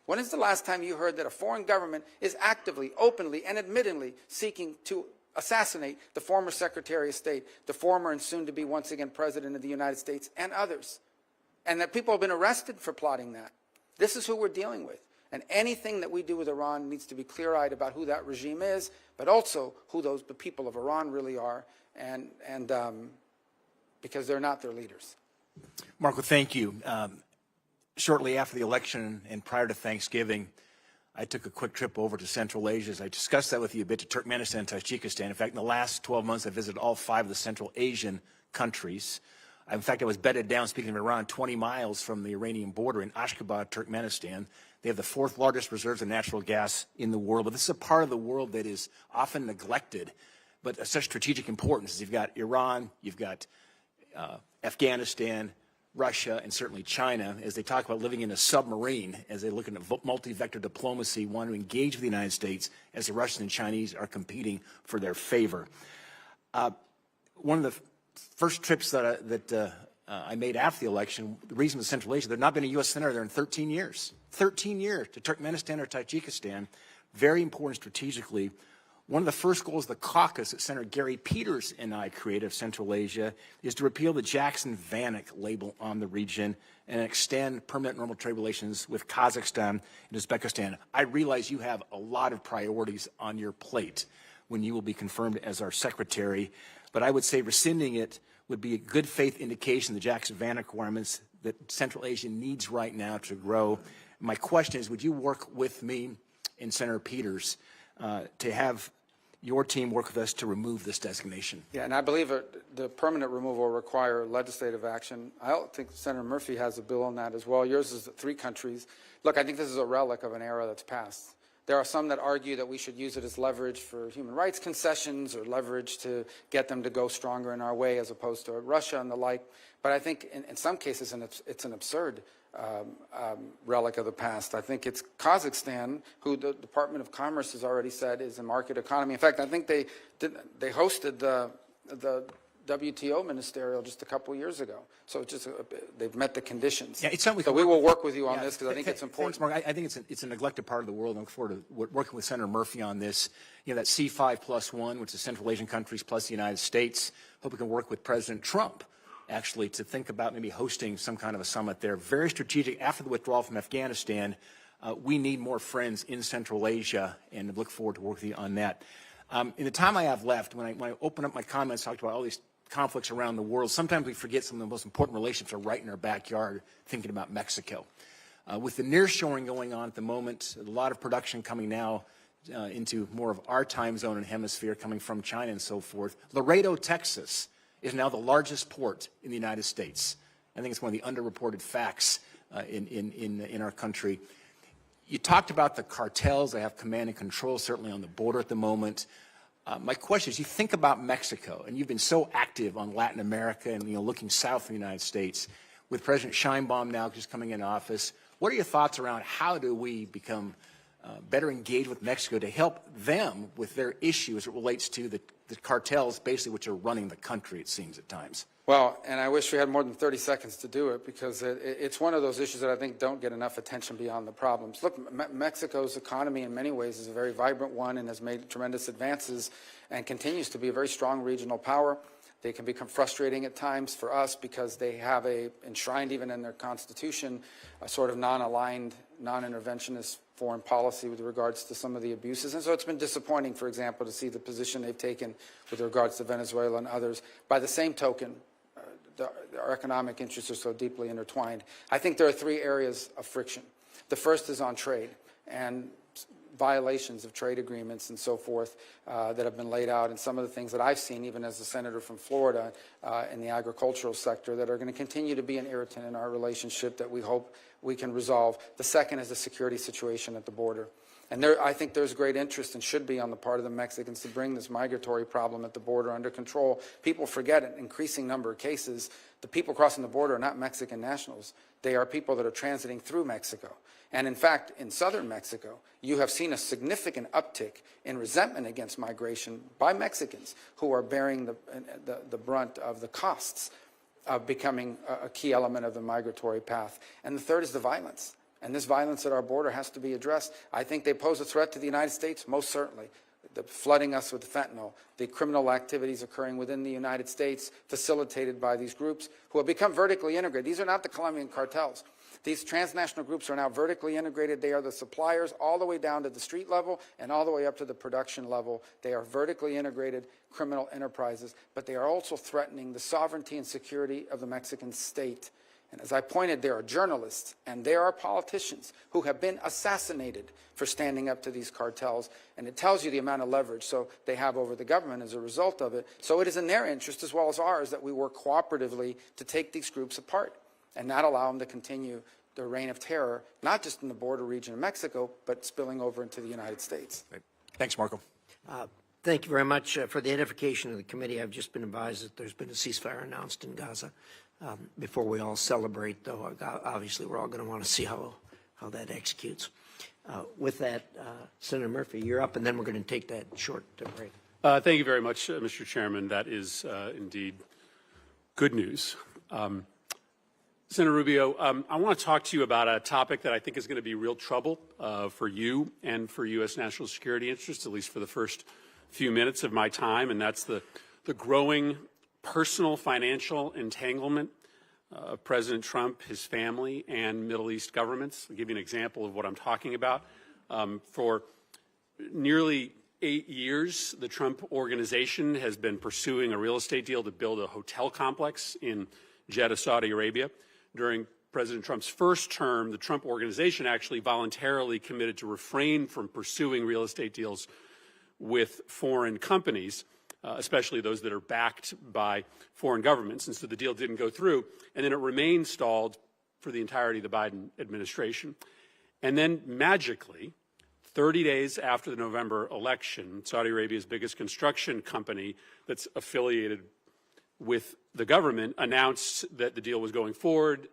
When is the last time you heard that a foreign government is actively, openly, and admittedly seeking to assassinate the former Secretary of State, the former and soon-to-be once again President of the United States, and others, and that people have been arrested for plotting that? This is who we're dealing with. And anything that we do with Iran needs to be clear-eyed about who that regime is, but also who the people of Iran really are, and because they're not their leaders. Marco, thank you. Shortly after the election and prior to Thanksgiving, I took a quick trip over to Central Asia. As I discussed that with you a bit, to Turkmenistan and Tajikistan. In fact, in the last 12 months, I visited all 5 of the Central Asian countries. In fact, I was bedded down, speaking of Iran, 20 miles from the Iranian border in Ashgabat, Turkmenistan. They have the 4th largest reserves of natural gas in the world. But this is a part of the world that is often neglected, but of such strategic importance. You've got Iran, you've got Afghanistan, Russia, and certainly China, as they talk about living in a submarine, as they look at multi-vector diplomacy, want to engage with the United States as the Russians and Chinese are competing for their favor. One of the first trips that I made after the election, the reason was Central Asia. There had not been a U.S. senator there in 13 years. 13 years to Turkmenistan or Tajikistan. Very important strategically. One of the first goals of the caucus that Senator Gary Peters and I created of Central Asia is to repeal the Jackson-Vanik label on the region and extend permanent normal trade relations with Kazakhstan and Uzbekistan. I realize you have a lot of priorities on your plate when you will be confirmed as our secretary, but I would say rescinding it would be a good faith indication of the Jackson-Vanik requirements that Central Asia needs right now to grow. My question is, would you work with me and Senator Peters to have your team work with us to remove this designation? Yeah, and I believe the permanent removal will require legislative action. I don't think Senator Murphy has a bill on that as well. Yours is 3 countries. Look, I think this is a relic of an era that's passed. There are some that argue that we should use it as leverage for human rights concessions or leverage to get them to go stronger in our way as opposed to Russia and the like. But I think in some cases it's an absurd relic of the past. I think it's Kazakhstan, who the Department of Commerce has already said is a market economy. In fact, I think they hosted the WTO ministerial just a couple of years ago. So it's just they've met the conditions. Yeah, it's something so we will work with you on this because I think it's Thanks, important. Mark. I think it's a neglected part of the world. I look forward to working with Senator Murphy on this. You know, that C5+1, which is Central Asian countries plus the United States. Hope we can work with President Trump, actually, to think about maybe hosting some kind of a summit there. Very strategic. After the withdrawal from Afghanistan, we need more friends in Central Asia, and look forward to working with you on that. In the time I have left, when I open up my comments, talked about all these conflicts around the world, sometimes we forget some of the most important relationships are right in our backyard, thinking about Mexico. With the nearshoring going on at the moment, a lot of production coming now into more of our time zone and hemisphere coming from China and so forth. Laredo, Texas is now the largest port in the United States. I think it's one of the underreported facts in our country. You talked about the cartels. They have command and control, certainly on the border at the moment. My question is, you think about Mexico, and you've been so active on Latin America and looking south in the United States. With President Sheinbaum now just coming in office, what are your thoughts around how do we become better engaged with Mexico to help them with their issue as it relates to the cartels, basically, which are running the country, it seems at times? Well, and I wish we had more than 30 seconds to do it because it's one of those issues that I think don't get enough attention beyond the problems. Look, Mexico's economy in many ways is a very vibrant one and has made tremendous advances and continues to be a very strong regional power. They can become frustrating at times for us because they have enshrined even in their constitution, a sort of non-aligned, non-interventionist foreign policy with regards to some of the abuses. And so it's been disappointing, for example, to see the position they've taken with regards to Venezuela and others. By the same token, our economic interests are so deeply intertwined. I think there are three areas of friction. The first is on trade and violations of trade agreements and so forth that have been laid out, and some of the things that I've seen, even as a senator from Florida in the agricultural sector, that are going to continue to be an irritant in our relationship that we hope we can resolve. The second is the security situation at the border. And I think there's great interest and should be on the part of the Mexicans to bring this migratory problem at the border under control. People forget an increasing number of cases. The people crossing the border are not Mexican nationals. They are people that are transiting through Mexico. And in fact, in southern Mexico, you have seen a significant uptick in resentment against migration by Mexicans who are bearing the brunt of the costs of becoming a key element of the migratory path. And the third is the violence. And this violence at our border has to be addressed. I think they pose a threat to the United States, most certainly. The flooding us with fentanyl, the criminal activities occurring within the United States, facilitated by these groups who have become vertically integrated. These are not the Colombian cartels. These transnational groups are now vertically integrated. They are the suppliers all the way down to the street level and all the way up to the production level. They are vertically integrated criminal enterprises, but they are also threatening the sovereignty and security of the Mexican state. And as I pointed, there are journalists and there are politicians who have been assassinated for standing up to these cartels. And it tells you the amount of leverage so they have over the government as a result of it. So it is in their interest as well as ours that we work cooperatively to take these groups apart and not allow them to continue their reign of terror, not just in the border region of Mexico, but spilling over into the United States. Right. Thanks, Marco. Thank you very much for the edification of the committee. I've just been advised that there's been a ceasefire announced in Gaza. Before we all celebrate, though, obviously we're all going to want to see how that executes. With that, Senator Murphy, you're up, and then we're going to take that short break. Thank you very much, Mr. Chairman. That is indeed good news. Senator Rubio, I want to talk to you about a topic that I think is going to be real trouble for you and for U.S. national security interests, at least for the first few minutes of my time, and that's the growing personal financial entanglement of President Trump, his family, and Middle East governments. I'll give you an example of what I'm talking about. For nearly 8 years, the Trump organization has been pursuing a real estate deal to build a hotel complex in Jeddah, Saudi Arabia. During President Trump's first term, the Trump organization actually voluntarily committed to refrain from pursuing real estate deals with foreign companies, especially those that are backed by foreign governments. And so the deal didn't go through, and then it remained stalled for the entirety of the Biden administration. And then magically, 30 days after the November election, Saudi Arabia's biggest construction company that's affiliated with the government announced that the deal was going forward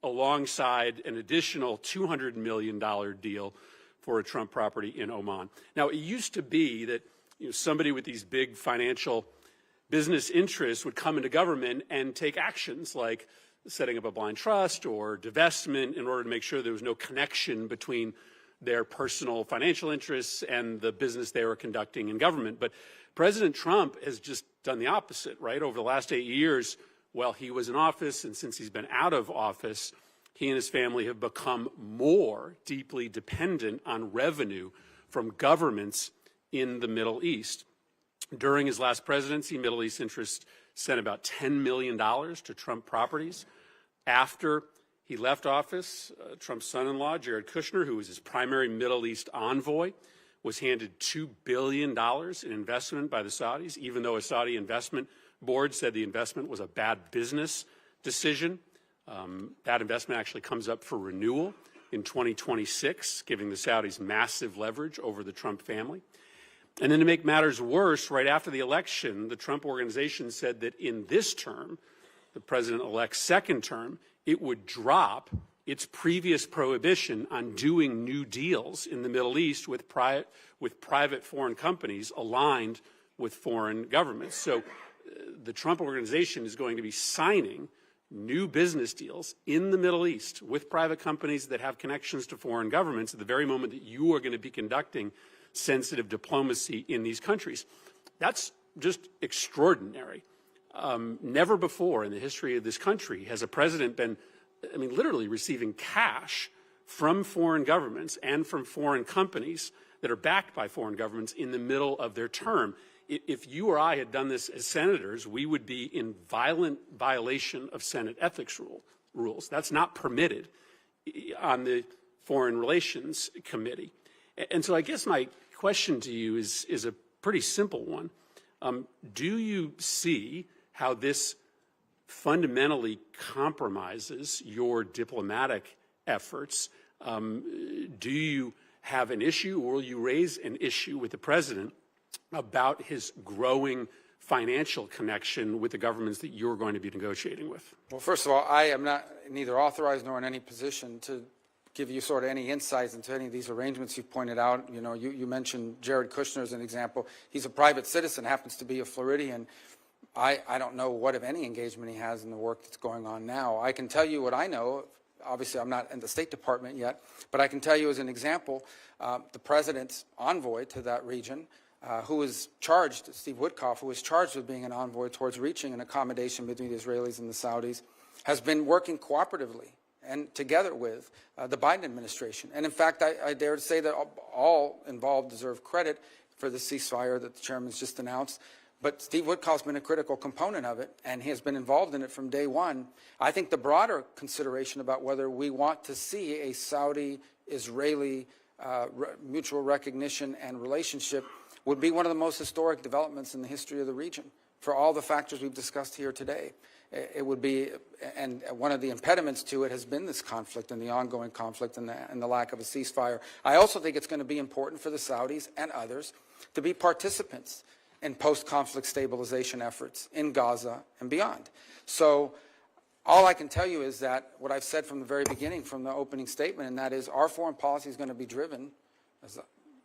alongside an additional $200 million deal for a Trump property in Oman. Now, it used to be that somebody with these big financial business interests would come into government and take actions like setting up a blind trust or divestment in order to make sure there was no connection between their personal financial interests and the business they were conducting in government. But President Trump has just done the opposite, right? Over the last 8 years, while he was in office and since he's been out of office, he and his family have become more deeply dependent on revenue from governments in the Middle East. During his last presidency, Middle East interests sent about $10 million to Trump properties. After he left office, Trump's son-in-law, Jared Kushner, who was his primary Middle East envoy, was handed $2 billion in investment by the Saudis, even though a Saudi investment board said the investment was a bad business decision. That investment actually comes up for renewal in 2026, giving the Saudis massive leverage over the Trump family. And then to make matters worse, right after the election, the Trump organization said that in this term, the president-elect's second term, it would drop its previous prohibition on doing new deals in the Middle East with private foreign companies aligned with foreign governments. So the Trump organization is going to be signing new business deals in the Middle East with private companies that have connections to foreign governments at the very moment that you are going to be conducting sensitive diplomacy in these countries. That's just extraordinary. Never before in the history of this country has a president been, literally receiving cash from foreign governments and from foreign companies that are backed by foreign governments in the middle of their term. If you or I had done this as senators, we would be in violent violation of Senate ethics rules. That's not permitted on the Foreign Relations Committee. And so I guess my question to you is a pretty simple one. Do you see how this fundamentally compromises your diplomatic efforts? Do you have an issue, or will you raise an issue with the president about his growing financial connection with the governments that you're going to be negotiating with? Well, first of all, I am not neither authorized nor in any position to give you sort of any insights into any of these arrangements you've pointed out. You mentioned Jared Kushner as an example. He's a private citizen, happens to be a Floridian. I don't know what, if any, engagement he has in the work that's going on now. I can tell you what I know. Obviously, I'm not in the State Department yet, but I can tell you as an example, the president's envoy to that region, who was charged, Steve Witkoff, who was charged with being an envoy towards reaching an accommodation between the Israelis and the Saudis, has been working cooperatively and together with the Biden administration. And in fact, I dare to say that all involved deserve credit for the ceasefire that the chairman's just announced. But Steve Witkoff's been a critical component of it, and he has been involved in it from day one. I think the broader consideration about whether we want to see a Saudi-Israeli mutual recognition and relationship would be one of the most historic developments in the history of the region for all the factors we've discussed here today. It would be, and one of the impediments to it has been this conflict and the ongoing conflict and the lack of a ceasefire. I also think it's going to be important for the Saudis and others to be participants in post-conflict stabilization efforts in Gaza and beyond. So all I can tell you is that what I've said from the very beginning, from the opening statement, and that is our foreign policy is going to be driven, as the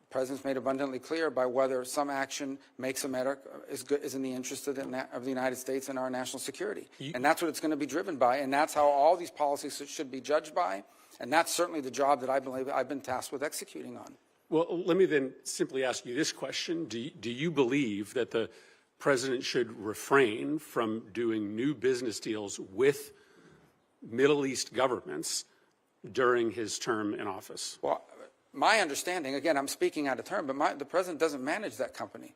President's made abundantly clear, by whether some action makes America is in the interest of the United States and our national security. And that's what it's going to be driven by, and that's how all these policies should be judged by, and that's certainly the job that I believe I've been tasked with executing on. Well, let me then simply ask you this question. Do you believe that the president should refrain from doing new business deals with Middle East governments during his term in office? Well, my understanding, again, I'm speaking out of turn, but the president doesn't manage that company.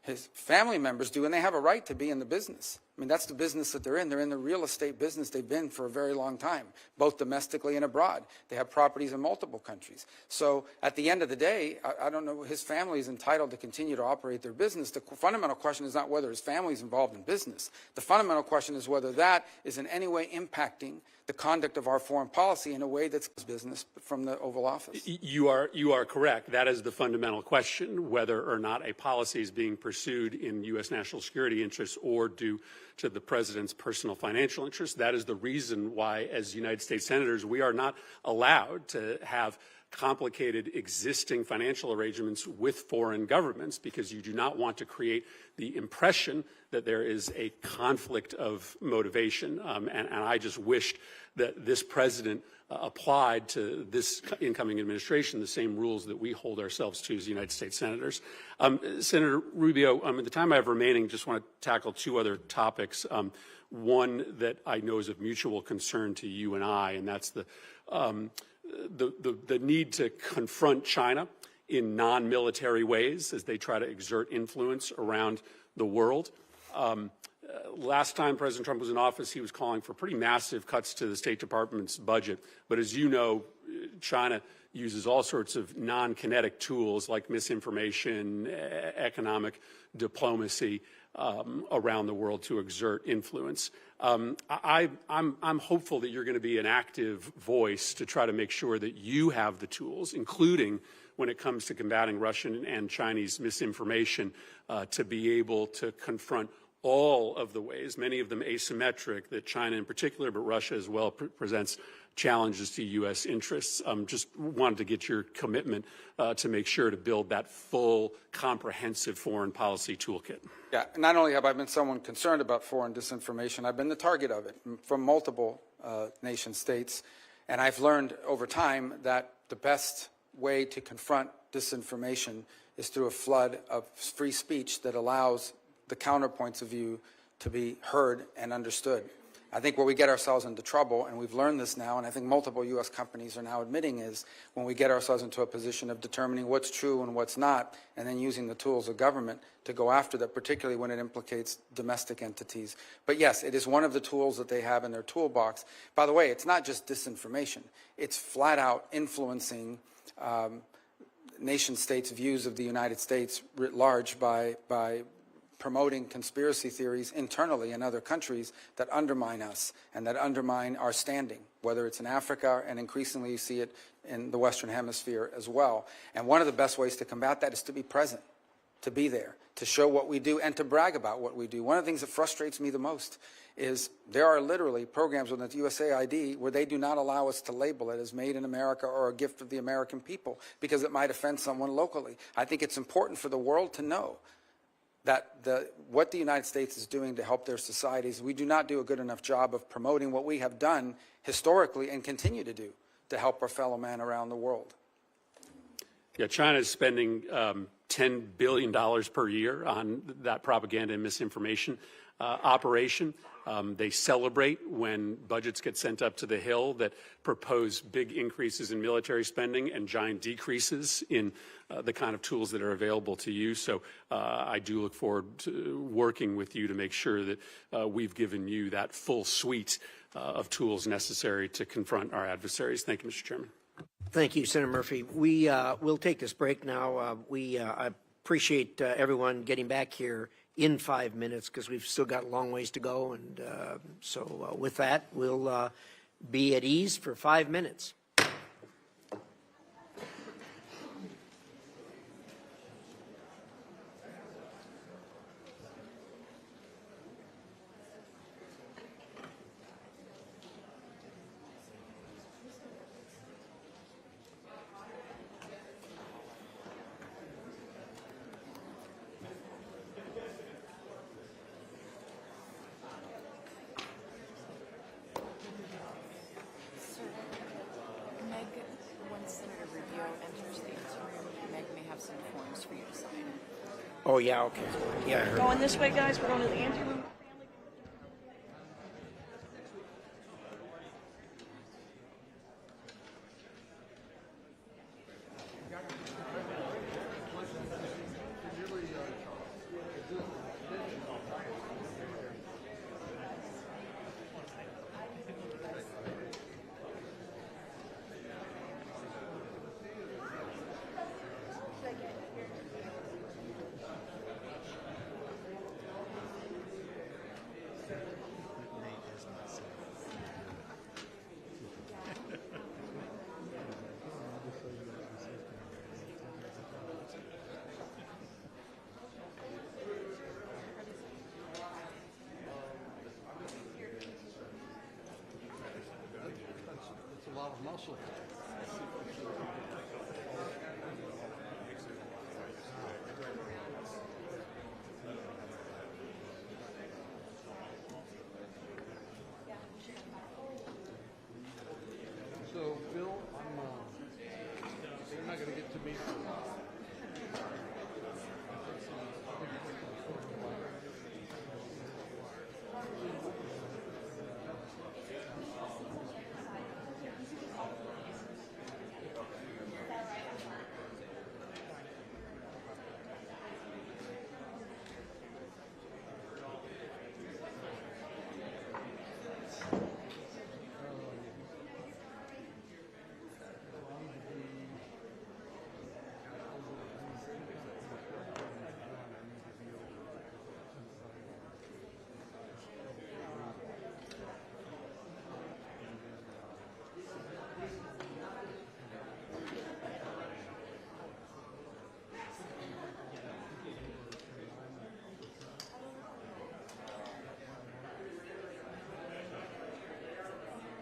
His family members do, and they have a right to be in the business. I mean, that's the business that they're in. They're in the real estate business. They've been for a very long time, both domestically and abroad. They have properties in multiple countries. So at the end of the day, I don't know, his family is entitled to continue to operate their business. The fundamental question is not whether his family is involved in business. The fundamental question is whether that is in any way impacting the conduct of our foreign policy in a way that's business from the Oval Office. You are correct. That is the fundamental question, whether or not a policy is being pursued in U.S. national security interests or due to the president's personal financial interests. That is the reason why, as United States senators, we are not allowed to have complicated existing financial arrangements with foreign governments, because you do not want to create the impression that there is a conflict of motivation. And I just wished that this president applied to this incoming administration the same rules that we hold ourselves to as United States senators. Senator Rubio, in the time I have remaining, just want to tackle two other topics. One that I know is of mutual concern to you and I, and that's the need to confront China in non-military ways as they try to exert influence around the world. Last time President Trump was in office, he was calling for pretty massive cuts to the State Department's budget. But as you know, China uses all sorts of non-kinetic tools like misinformation, economic diplomacy around the world to exert influence. I'm hopeful that you're going to be an active voice to try to make sure that you have the tools, including when it comes to combating Russian and Chinese misinformation, to be able to confront all of the ways, many of them asymmetric, that China in particular, but Russia as well, presents challenges to U.S. interests. Just wanted to get your commitment to make sure to build that full, comprehensive foreign policy toolkit. Yeah, not only have I been someone concerned about foreign disinformation, I've been the target of it from multiple nation states. And I've learned over time that the best way to confront disinformation is through a flood of free speech that allows the counterpoints of view to be heard and understood. I think where we get ourselves into trouble, and we've learned this now, and I think multiple U.S. companies are now admitting, is when we get ourselves into a position of determining what's true and what's not, and then using the tools of government to go after that, particularly when it implicates domestic entities. But yes, it is one of the tools that they have in their toolbox. By the way, it's not just disinformation. It's flat out influencing nation states' views of the United States writ large by promoting conspiracy theories internally in other countries that undermine us and that undermine our standing, whether it's in Africa, and increasingly you see it in the Western Hemisphere as well. And one of the best ways to combat that is to be present, to be there, to show what we do, and to brag about what we do. One of the things that frustrates me the most is there are literally programs within the USAID where they do not allow us to label it as made in America or a gift of the American people because it might offend someone locally. I think it's important for the world to know that what the United States is doing to help their societies, we do not do a good enough job of promoting what we have done historically and continue to do to help our fellow man around the world. Yeah, China is spending $10 billion per year on that propaganda and misinformation operation. They celebrate when budgets get sent up to the Hill that propose big increases in military spending and giant decreases in the kind of tools that are available to you. So I do look forward to working with you to make sure that we've given you that full suite of tools necessary to confront our adversaries. Thank you, Mr. Chairman. Thank you, Senator Murphy. We'll take this break now. I appreciate everyone getting back here in 5 minutes because we've still got a long ways to go. And so with that, we'll be at ease for 5 minutes. Oh, yeah, okay. Yeah, I heard. Going this way, guys. We're going to the anteroom. also. So, Bill, you're not going to get to meet.